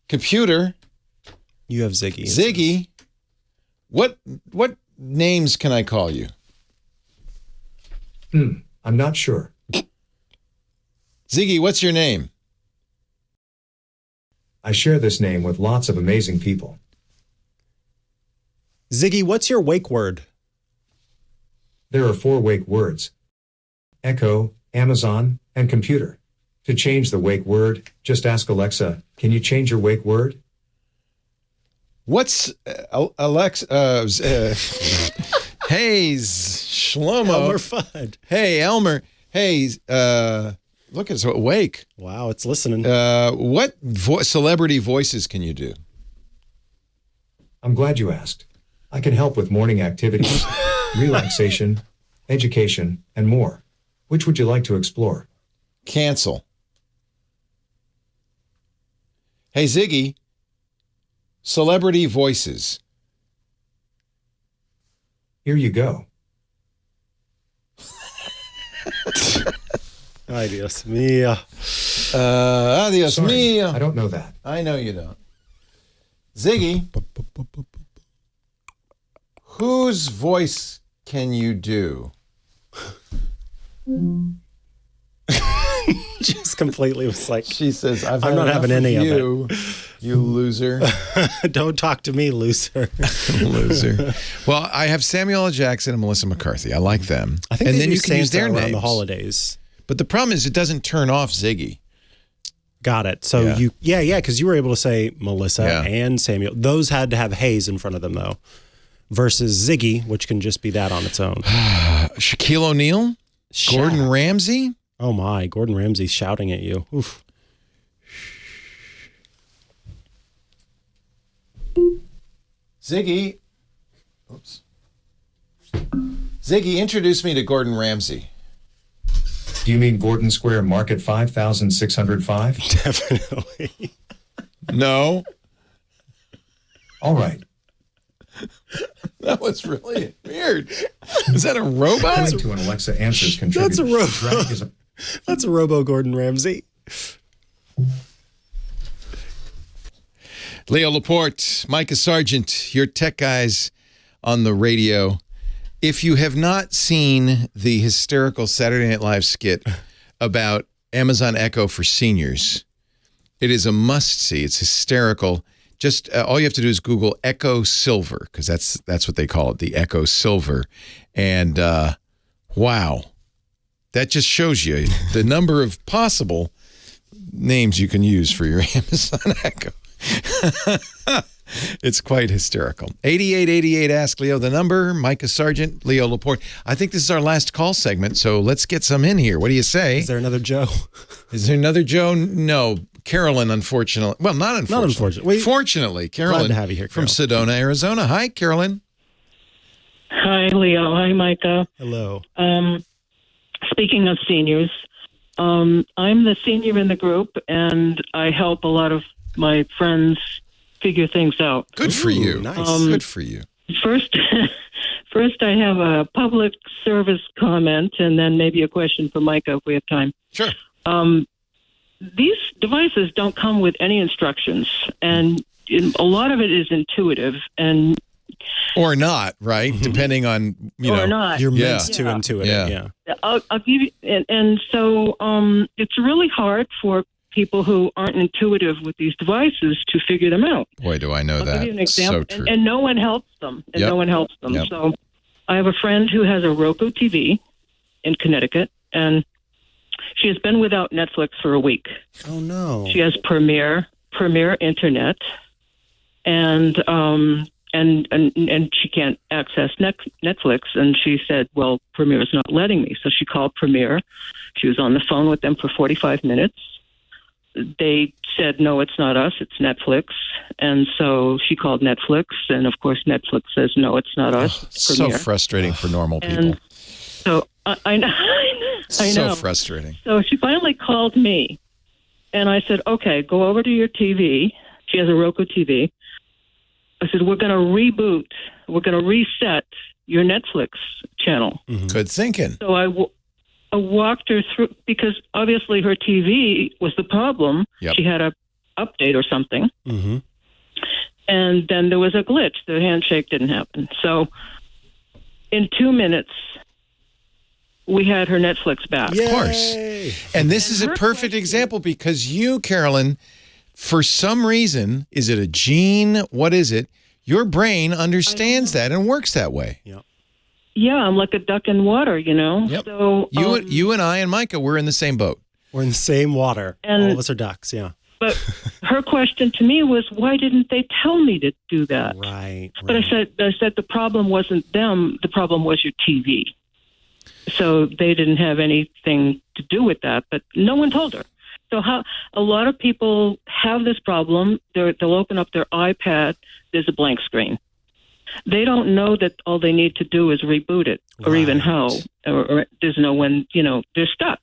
Computer. You have Ziggy. Ziggy. What names can I call you? I'm not sure. Ziggy, what's your name? I share this name with lots of amazing people. Ziggy, what's your wake word? There are 4 wake words: Echo, Amazon, and computer. To change the wake word, just ask Alexa, can you change your wake word? What's Alexa? Hey, Shlomo. Elmer Fudd. Hey, Elmer. Hey, look, it's awake. Wow, it's listening. What celebrity voices can you do? I'm glad you asked. I can help with morning activities, relaxation, education, and more. Which would you like to explore? Cancel. Hey, Ziggy. Celebrity voices. Here you go. Adios mia. Adios Sorry, mia. I don't know that. I know you don't. Ziggy. Whose voice can you do? Just completely was like, she says, I'm not having any of it. You loser. Don't talk to me, loser. Loser. Well, I have Samuel L. Jackson and Melissa McCarthy. I like them. I think and they then do you can use Santa their around names. the holidays. But the problem is it doesn't turn off Ziggy. Got it. So because you were able to say Melissa and Samuel. Those had to have Hayes in front of them, though. Versus Ziggy, which can just be that on its own. Shaquille O'Neal? Gordon Ramsay? Oh my, Gordon Ramsay's shouting at you. Oof. Ziggy. Oops. Ziggy, introduce me to Gordon Ramsay. Do you mean Gordon Square Market 5605? Definitely. No. All right. That was really weird. Is that a robot? According to an Alexa Answers contributor, That's a robo. Drag is a That's a robo Gordon Ramsay. Leo Laporte, Micah Sargent, your tech guys on the radio. If you have not seen the hysterical Saturday Night Live skit about Amazon Echo for seniors, it is a must-see. It's hysterical. Just all you have to do is Google Echo Silver, because that's what they call it, the Echo Silver. And wow, that just shows you the number of possible names you can use for your Amazon Echo. It's quite hysterical. 8888 Ask Leo the number. Micah Sargent, Leo Laporte. I think this is our last call segment, so let's get some in here. What do you say? Is there another Joe? Is there another Joe? No. Carolyn, unfortunately. Well, not unfortunately. Not unfortunately. Fortunately, Carolyn Glad to have you here, from Carol. Sedona, Arizona. Hi, Carolyn. Hi, Leo. Hi, Micah. Hello. Speaking of seniors, I'm the senior in the group, and I help a lot of my friends figure things out. Good for you. Nice. Good for you. First, I have a public service comment, and then maybe a question for Micah if we have time. Sure. These devices don't come with any instructions, and a lot of it is intuitive and or not, right? Depending on not. You're meant to intuit it. Yeah. I'll give you, and so it's really hard for people who aren't intuitive with these devices to figure them out. Boy, do I know I'll that. give you an example, So true. and no one helps them. Yep. So I have a friend who has a Roku TV in Connecticut, and she has been without Netflix for a week. Oh no! She has Premier Internet, and she can't access Netflix. And she said, "Well, Premier is not letting me." So she called Premier. She was on the phone with them for 45 minutes. They said, "No, it's not us. It's Netflix." And so she called Netflix, and of course, Netflix says, "No, it's not us." It's So Premier." frustrating for normal people. And so I know. So frustrating. So she finally called me, and I said, "Okay, go over to your TV." She has a Roku TV. I said, "We're going to reboot. We're going to reset your Netflix channel." Good thinking. So I walked her through, because obviously her TV was the problem. Yep. She had a update or something. Mm-hmm. And then there was a glitch. The handshake didn't happen. So in 2 minutes, we had her Netflix back. Of course. And this is a perfect example because you, Carolyn, for some reason, is it a gene? What is it? Your brain understands that and works that way. Yeah, I'm like a duck in water, Yep. So You and I and Micah, we're in the same boat. We're in the same water. And- All of us are ducks. Yeah. But her question to me was, why didn't they tell me to do that? Right. But I said the problem wasn't them. The problem was your TV. So they didn't have anything to do with that. But no one told her. So a lot of people have this problem. They'll open up their iPad. There's a blank screen. They don't know that all they need to do is reboot it, or even how, or there's no when, they're stuck.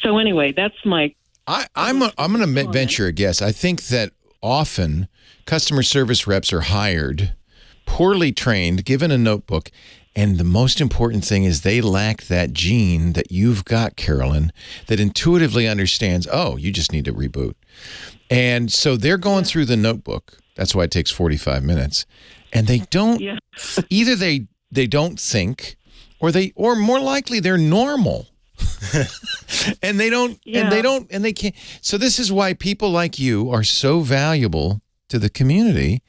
So anyway, that's my. I'm going to venture a guess. I think that often customer service reps are hired, poorly trained, given a notebook, and the most important thing is they lack that gene that you've got, Carolyn, that intuitively understands, oh, you just need to reboot. And so they're going through the notebook. That's why it takes 45 minutes. And they don't, either they don't think, or more likely they're normal. and they can't. So this is why people like you are so valuable to the community,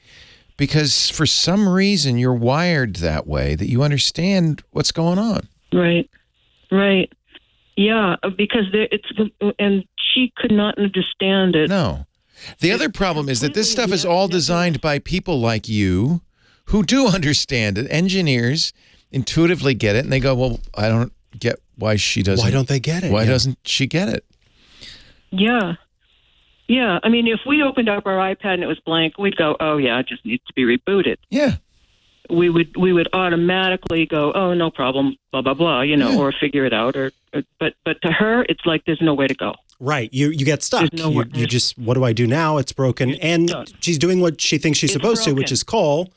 because for some reason you're wired that way, that you understand what's going on. Right. Yeah, because and she could not understand it. No. The other problem is that this stuff is all designed by people like you who do understand it. Engineers intuitively get it, and they go, well, I don't get why she doesn't. Why don't they get it? Why doesn't she get it? Yeah. I mean, if we opened up our iPad and it was blank, we'd go, oh, yeah, it just needs to be rebooted. Yeah. We would automatically go, oh, no problem, blah, blah, blah, or figure it out. But to her, it's like there's no way to go. Right. You get stuck. You just, what do I do now? It's broken. And she's doing what she thinks she's supposed to, which is call.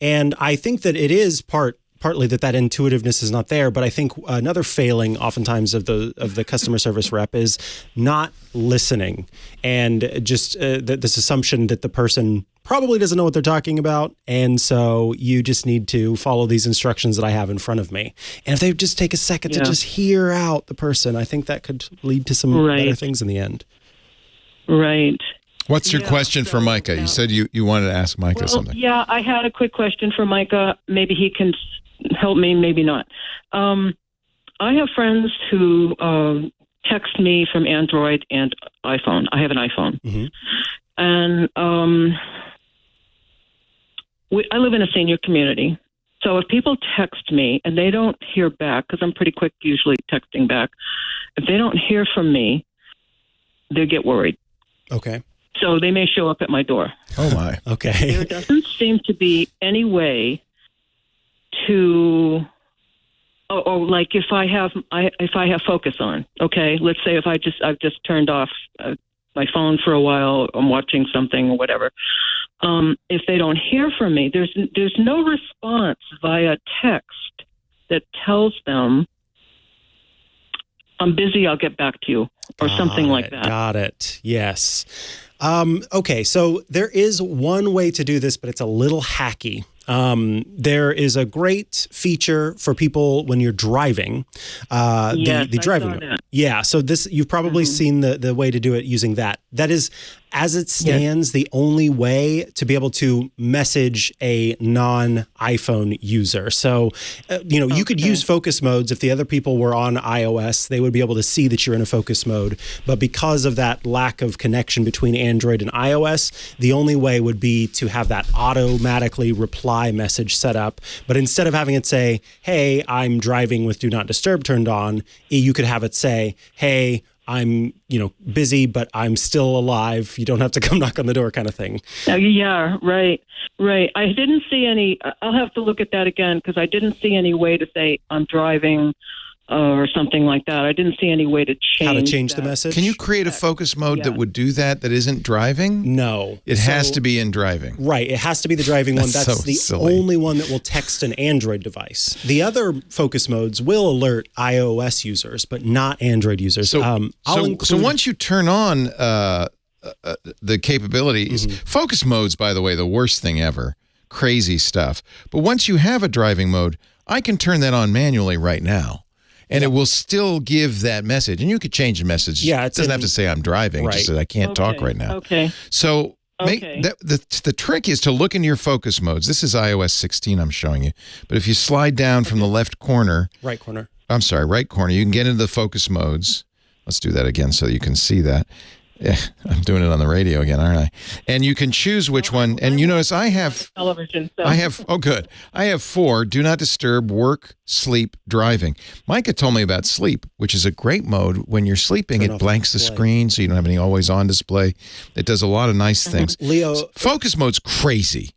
And I think that it is partly that intuitiveness is not there. But I think another failing oftentimes of the customer service rep is not listening, and just this assumption that the person probably doesn't know what they're talking about. And so you just need to follow these instructions that I have in front of me. And if they just take a second to just hear out the person, I think that could lead to some better things in the end. Right. What's your question for Micah? You said you wanted to ask Micah something. Yeah, I had a quick question for Micah. Maybe he can help me, maybe not. I have friends who text me from Android and iPhone. I have an iPhone. Mm-hmm. And I live in a senior community. So if people text me and they don't hear back, because I'm pretty quick usually texting back, if they don't hear from me, they get worried. Okay. So they may show up at my door. Oh, my. Okay. There doesn't seem to be any way to, or like if I have focus on, okay, let's say if I've just turned off my phone for a while, I'm watching something or whatever. If they don't hear from me, there's no response via text that tells them, I'm busy, I'll get back to you, or something like that. Got it. Yes. Okay, so there is one way to do this, but it's a little hacky. There is a great feature for people when you're driving. Yes, the driving. I saw that. Yeah, so this you've probably seen the way to do it using that. That is, as it stands, the only way to be able to message a non-iPhone user. So, you could use focus modes. If the other people were on iOS, they would be able to see that you're in a focus mode. But because of that lack of connection between Android and iOS, the only way would be to have that automatically reply message set up. But instead of having it say, hey, I'm driving with Do Not Disturb turned on, you could have it say, hey, I'm, busy, but I'm still alive. You don't have to come knock on the door kind of thing. Yeah, right. I didn't see any, I'll have to look at that again because I didn't see any way to say I'm driving or something like that. I didn't see any way to change how to change the message. Can you create a focus mode that would do that isn't driving? No. It has to be in driving. Right. It has to be the driving one. That's so the silly. only one that will text an Android device. The other focus modes will alert iOS users, but not Android users. So once you turn on the capabilities, focus mode's, by the way, the worst thing ever. Crazy stuff. But once you have a driving mode, I can turn that on manually right now. And it will still give that message. And you could change the message. Yeah, it doesn't have to say I'm driving. It just says I can't talk right now. Okay. So the trick is to look into your focus modes. This is iOS 16 I'm showing you. But if you slide down from the left corner. Right corner. I'm sorry, right corner. You can get into the focus modes. Let's do that again so you can see that. Yeah, I'm doing it on the radio again, aren't I? And you can choose which one. And you notice I have television. So. I have 4: Do Not Disturb, Work, Sleep, Driving. Micah told me about Sleep, which is a great mode. When you're sleeping, it blanks the screen, so you don't have any always-on display. It does a lot of nice things. Leo, focus mode's crazy.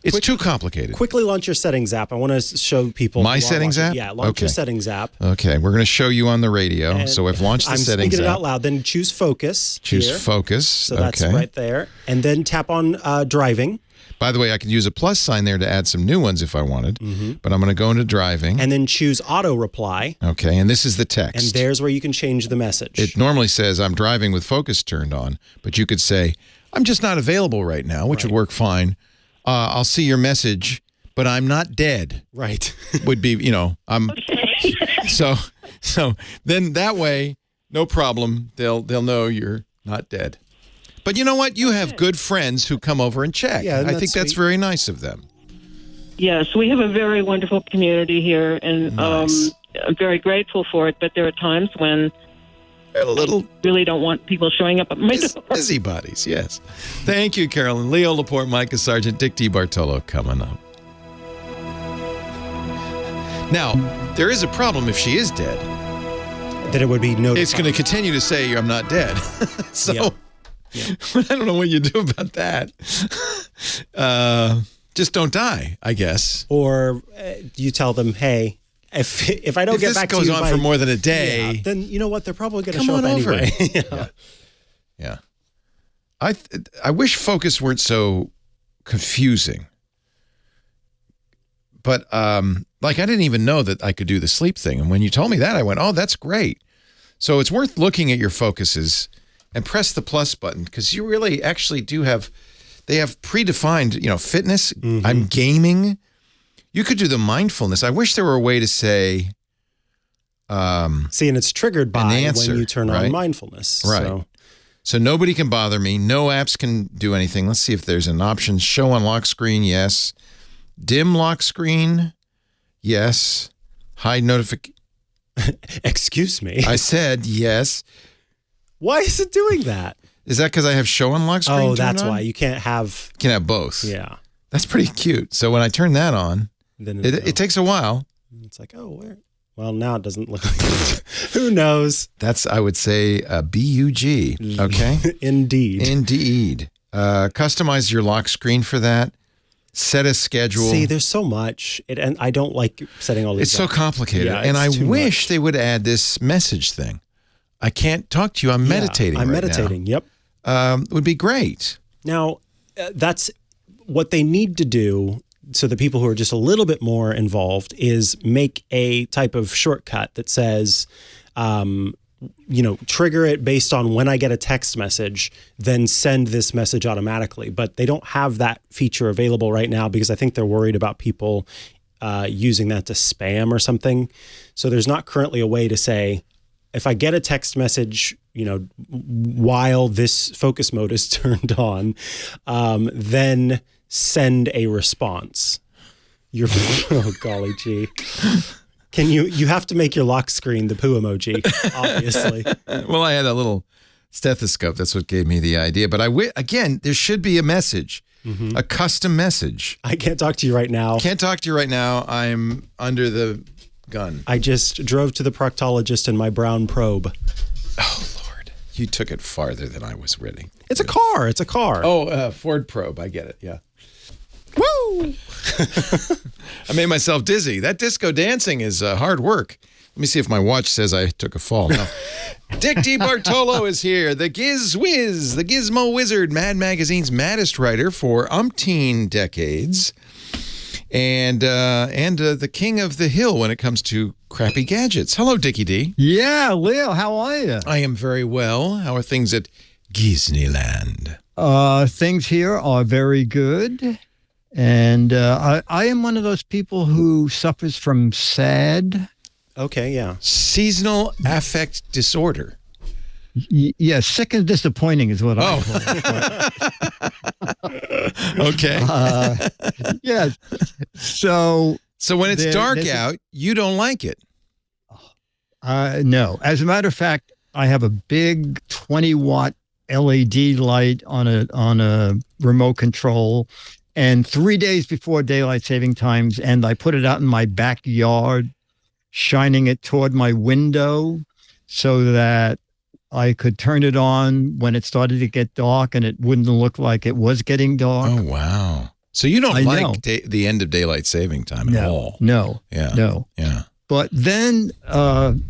It's too complicated. Quickly launch your settings app. I want to show people. My settings app? Yeah, launch your settings app. Okay, we're going to show you on the radio. And so I've launched the settings app. I'm speaking it out loud. Then choose focus. Choose focus. So that's right there. And then tap on driving. By the way, I could use a plus sign there to add some new ones if I wanted. But I'm going to go into driving. And then choose auto reply. Okay, and this is the text. And there's where you can change the message. It normally says I'm driving with focus turned on, but you could say I'm just not available right now, which would work fine. I'll see your message, but I'm not dead. Right. Would be, I'm. So then that way, no problem. They'll know you're not dead. But you know what? You have good friends who come over and check. Yeah, I think that's very nice of them. Yes, we have a very wonderful community here, and I'm very grateful for it. But there are times when I really don't want people showing up at my door. Busybodies, yes. Thank you, Carolyn. Leo Laporte, Micah Sargent, Dick Debartolo coming up. Now, there is a problem if she is dead. That it would be notified. It's going to continue to say I'm not dead. So I don't know what you do about that. Just don't die, I guess. Or you tell them, hey, if I don't get back to you, this goes on for more than a day, then you know what? They're probably going to show up anyway. Yeah. I wish focus weren't so confusing. But I didn't even know that I could do the sleep thing. And when you told me that, I went, oh, that's great. So it's worth looking at your focuses and press the plus button because you really actually do they have predefined, fitness. I'm gaming. You could do the mindfulness. I wish there were a way to say. See, and it's triggered by answer, when you turn on mindfulness. Right. So nobody can bother me. No apps can do anything. Let's see if there's an option. Show on lock screen, yes. Dim lock screen, yes. Hide notification. Excuse me. I said yes. Why is it doing that? Is that because I have show unlock screen? Oh, that's why you can't have both. Yeah, that's pretty cute. So when I turn that on, then it takes a while. It's like, oh, where? Well, now it doesn't look like it. Who knows? That's, I would say, BUG. Okay. Indeed. Customize your lock screen for that. Set a schedule. See, there's so much, and I don't like setting all these. It's so complicated, and I wish they would add this message thing. I can't talk to you. I'm meditating. I'm right meditating. now. Yep. Would be great. Now, that's what they need to do. So the people who are just a little bit more involved is make a type of shortcut that says, trigger it based on when I get a text message, then send this message automatically. But they don't have that feature available right now because I think they're worried about people using that to spam or something. So there's not currently a way to say, if I get a text message, while this focus mode is turned on, then send a response. Oh, golly gee. Can you have to make your lock screen the poo emoji, obviously. Well, I had a little stethoscope. That's what gave me the idea. But again, there should be a message, a custom message. I can't talk to you right now. Can't talk to you right now. I'm under the gun. I just drove to the proctologist in my brown probe. Oh, Lord. You took it farther than I was ready. It's a car. It's a car. Oh, Ford Probe. I get it. Yeah. Woo! I made myself dizzy. That disco dancing is hard work. Let me see if my watch says I took a fall. No. Dick Debartolo is here. The Giz Wiz, the Gizmo Wizard, Mad Magazine's maddest writer for umpteen decades. And the king of the hill when it comes to crappy gadgets. Hello, Dickie D. Yeah, Leo, how are you? I am very well. How are things at Disneyland? Things here are very good. And I am one of those people who suffers from SAD. Okay, yeah. Seasonal affect disorder. Yeah, sick and disappointing is what I call it. Okay. Yeah. So when it's dark out, you don't like it? No. As a matter of fact, I have a big 20-watt LED light on a remote control. And 3 days before daylight saving times, and I put it out in my backyard, shining it toward my window so that I could turn it on when it started to get dark and it wouldn't look like it was getting dark. Oh, wow. So you don't like the end of daylight saving time at all? No. Yeah. No. Yeah. But then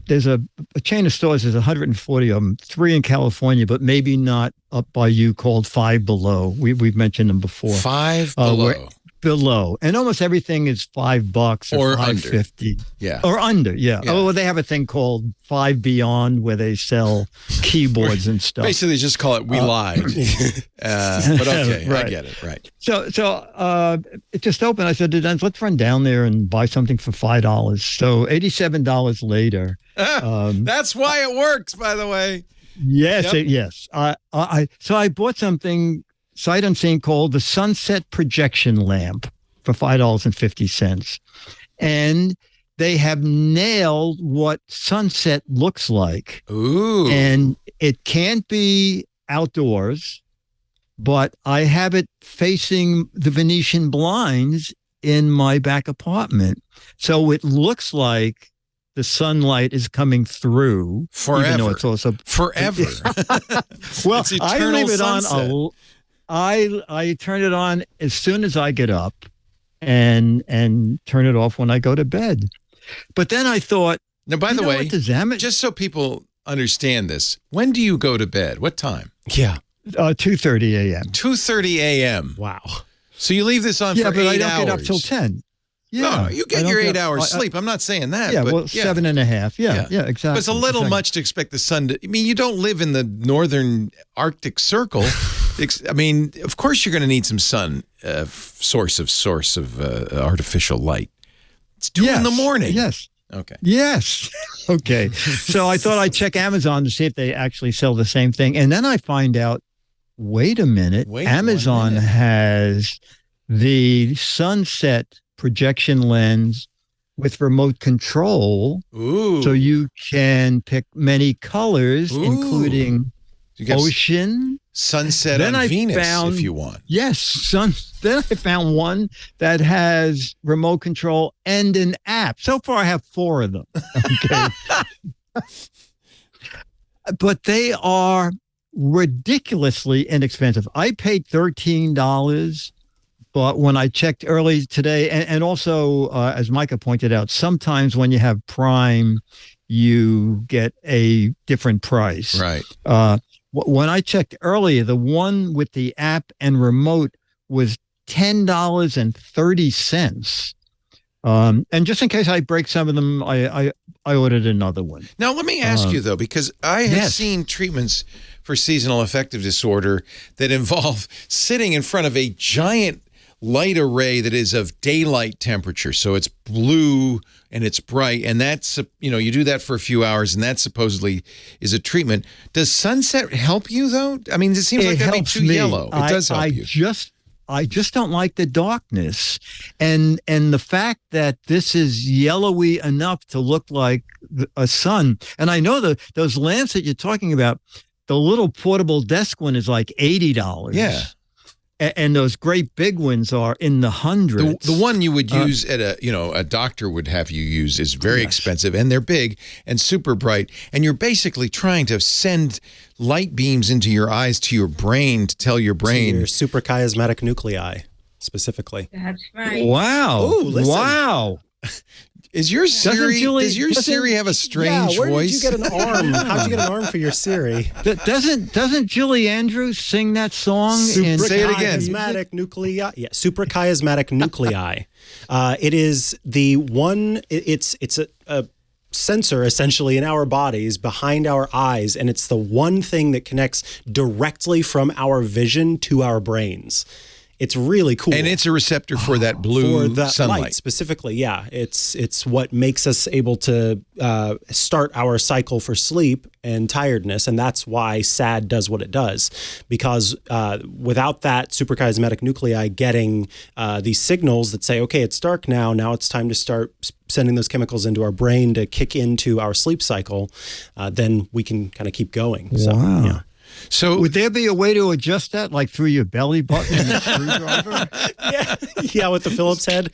there's a chain of stores, there's 140 of them, 3 in California, but maybe not up by you, called Five Below. We've mentioned them before. Five Below. Below. And almost everything is $5 or $5.50. Yeah. Or under, yeah. Oh, well, they have a thing called Five Beyond where they sell keyboards and stuff. Basically, just call it We Lied. But okay, right. I get it, right. So it just opened. I said to Dennis, let's run down there and buy something for $5. So $87 later. That's why it works, by the way. Yes, yes. So I bought something sight unseen called the Sunset Projection Lamp for $5.50. And they have nailed what sunset looks like. Ooh. And it can't be outdoors, but I have it facing the Venetian blinds in my back apartment. So it looks like the sunlight is coming through. Forever. Even though it's also forever. Well, it's I leave it sunset. on. I turn it on as soon as I get up and turn it off when I go to bed. But then I thought, now, by the way, what, just so people understand this, when do you go to bed? What time? Yeah. 2:30 a.m. 2:30 a.m. Wow. So you leave this on for 8 hours. Yeah, but I don't get up till 10. Yeah, no, you get your 8 hours sleep. I'm not saying that. Yeah, but well, 7.5. Yeah, exactly. But it's a little much to expect the sun to. I mean, you don't live in the northern Arctic Circle. I mean, of course you're going to need some sun source of artificial light. It's 2 in the morning. Yes. Okay. Yes. Okay. So I thought I'd check Amazon to see if they actually sell the same thing. And then I find out, wait a minute, Amazon has the sunset projection lens with remote control. Ooh. So you can pick many colors, including Ocean. Sunset Then on I Venus, found- if you want. Yes, then I found one that has remote control and an app. So far, I have 4 of them. Okay. But they are ridiculously inexpensive. I paid $13, but when I checked early today, and also, as Micah pointed out, sometimes when you have Prime, you get a different price. Right. When I checked earlier, the one with the app and remote was $10.30. And just in case I break some of them, I ordered another one. Now, let me ask you, though, because I have seen treatments for seasonal affective disorder that involve sitting in front of a giant light array that is of daylight temperature. So it's blue and it's bright. And that's, you do that for a few hours and that supposedly is a treatment. Does sunset help you, though? I mean, it seems like that'd be too yellow. It does help you. I just don't like the darkness, and the fact that this is yellowy enough to look like a sun. And I know those lamps that you're talking about, the little portable desk one is like $80. Yeah. And those great big ones are in the hundreds. The one you would use at a doctor would have you use is very expensive, and they're big and super bright. And you're basically trying to send light beams into your eyes to your brain to tell your brain. To your suprachiasmatic nuclei, specifically. That's right. Wow. Ooh, listen. Wow. Is your Siri? Does your Siri have a strange where voice? Did you get an arm? How'd you get an arm for your Siri? Doesn't Julie Andrews sing that song? Say it again. Suprachiasmatic nuclei. Yeah, suprachiasmatic nuclei. It is the one. It's a sensor essentially in our bodies behind our eyes, and it's the one thing that connects directly from our vision to our brains. It's really cool. And it's a receptor for that blue for that sunlight. light specifically. Yeah, it's what makes us able to start our cycle for sleep and tiredness, and that's why SAD does what it does. Because without that suprachiasmatic nuclei getting these signals that say, okay, it's dark now it's time to start sending those chemicals into our brain to kick into our sleep cycle, then we can kind of keep going. So, wow. Yeah. So would there be a way to adjust that, like through your belly button and a screwdriver? Yeah, with the Phillips head.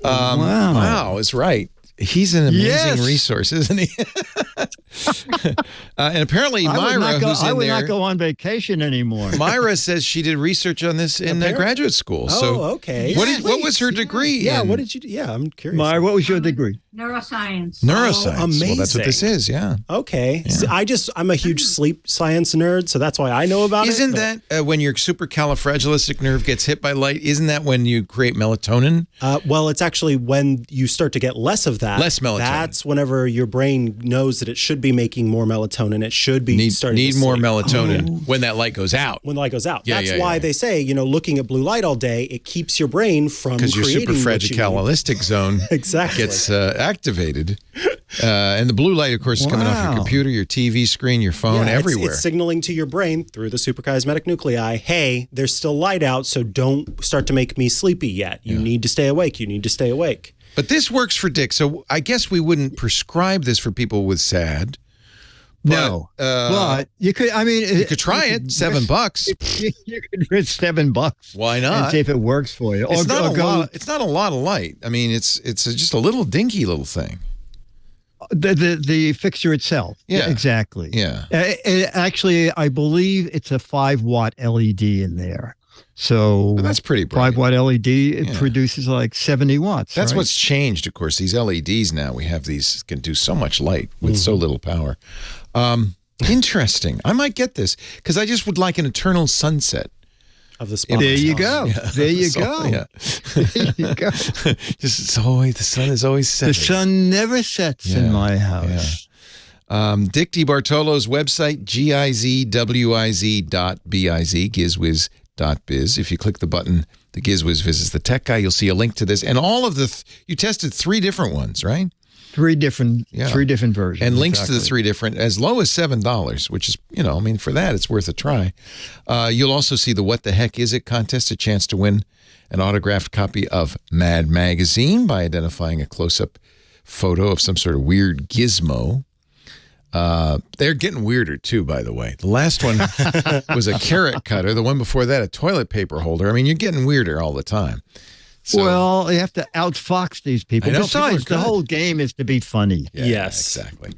Wow, is right. He's an amazing resource, isn't he? And apparently Myra, who's in there. I would not go on vacation anymore. Myra says she did research on this in graduate school. Okay. What was her degree? Yeah, in? what did you do? Yeah, I'm curious. Myra, what was your degree? Neuroscience. Neuroscience. Amazing. Well, that's what this is, yeah. Okay. Yeah. So I'm a huge sleep science nerd, so that's why I know about Isn't it. that when your supercalifragilistic nerve gets hit by light, isn't that when you create melatonin? Well, it's actually when you start to get less of that. Less melatonin. That's whenever your brain knows that it should be making more melatonin. It should be starting to Need more sleep. melatonin when that light goes out. When the light goes out. Yeah, That's why they say, looking at blue light all day, it keeps your brain from creating because your what you need. superfragicalistic zone Exactly. gets activated. And the blue light, of course, is coming off your computer, your TV screen, your phone, everywhere. It's signaling to your brain through the suprachiasmatic nuclei, hey, there's still light out, so don't start to make me sleepy yet. You need to stay awake. You need to stay awake. But this works for Dick, so I guess we wouldn't prescribe this for people with SAD. No, but you could. I mean, you could try it. $7. You could risk $7. Why not? And see if it works for you. It's not a lot of light. I mean, it's just a little dinky little thing. The fixture itself. Yeah, exactly. Yeah. Actually, I believe it's a 5-watt LED in there. So that's pretty bright. 5-watt LED, it produces like 70 watts. That's right? what's changed, of course. These LEDs now, we have these, can do so much light with so little power. Interesting. I might get this because I just would like an eternal sunset. Of the spot. There you go. Yeah. There you go. Yeah. There you go. The sun is always setting. The sun never sets in my house. Yeah. Dick Debartolo's website, gizwiz.biz, gizwiz.biz. If you click the button, the GizWiz visits the tech guy, you'll see a link to this. And all of you tested 3 different ones, right? 3 different versions. And links to the 3 different, as low as $7, which is, for that, it's worth a try. You'll also see the What the Heck Is It contest, a chance to win an autographed copy of Mad Magazine by identifying a close-up photo of some sort of weird gizmo. They're getting weirder too, by the way. The last one was a carrot cutter. The one before that, a toilet paper holder. I mean, you're getting weirder all the time. So, well, you have to outfox these people. I know, Besides, people are the whole game is to be funny. Yeah, yes. Exactly.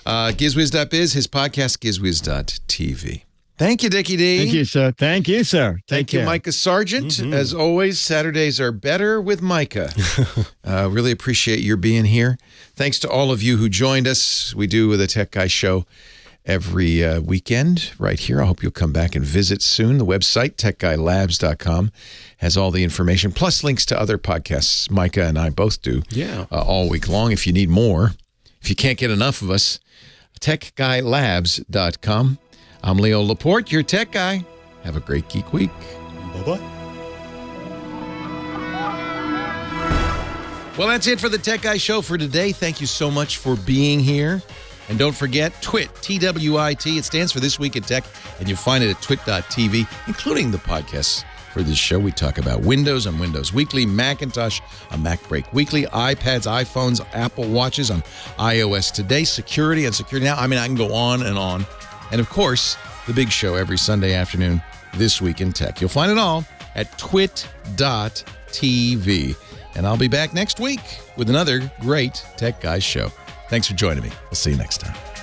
GizWiz.biz, his podcast, GizWiz.tv. Thank you, Dickie D. Thank you, sir. Thank you, sir. Thank you, Micah Sargent. As always, Saturdays are better with Micah. Really appreciate your being here. Thanks to all of you who joined us. We do the Tech Guy Show every weekend right here. I hope you'll come back and visit soon. The website, techguylabs.com, has all the information, plus links to other podcasts Micah and I both do all week long. If you need more, if you can't get enough of us, techguylabs.com. I'm Leo Laporte, your tech guy. Have a great geek week. Bye-bye. Well, that's it for the Tech Guy Show for today. Thank you so much for being here. And don't forget, TWIT, T-W-I-T. It stands for This Week in Tech, and you'll find it at twit.tv, including the podcasts for this show. We talk about Windows on Windows Weekly, Macintosh on Mac Break Weekly, iPads, iPhones, Apple Watches on iOS Today, security on Security Now. I mean, I can go on and on. And, of course, the big show every Sunday afternoon, This Week in Tech. You'll find it all at twit.tv. And I'll be back next week with another great Tech Guys show. Thanks for joining me. We'll see you next time.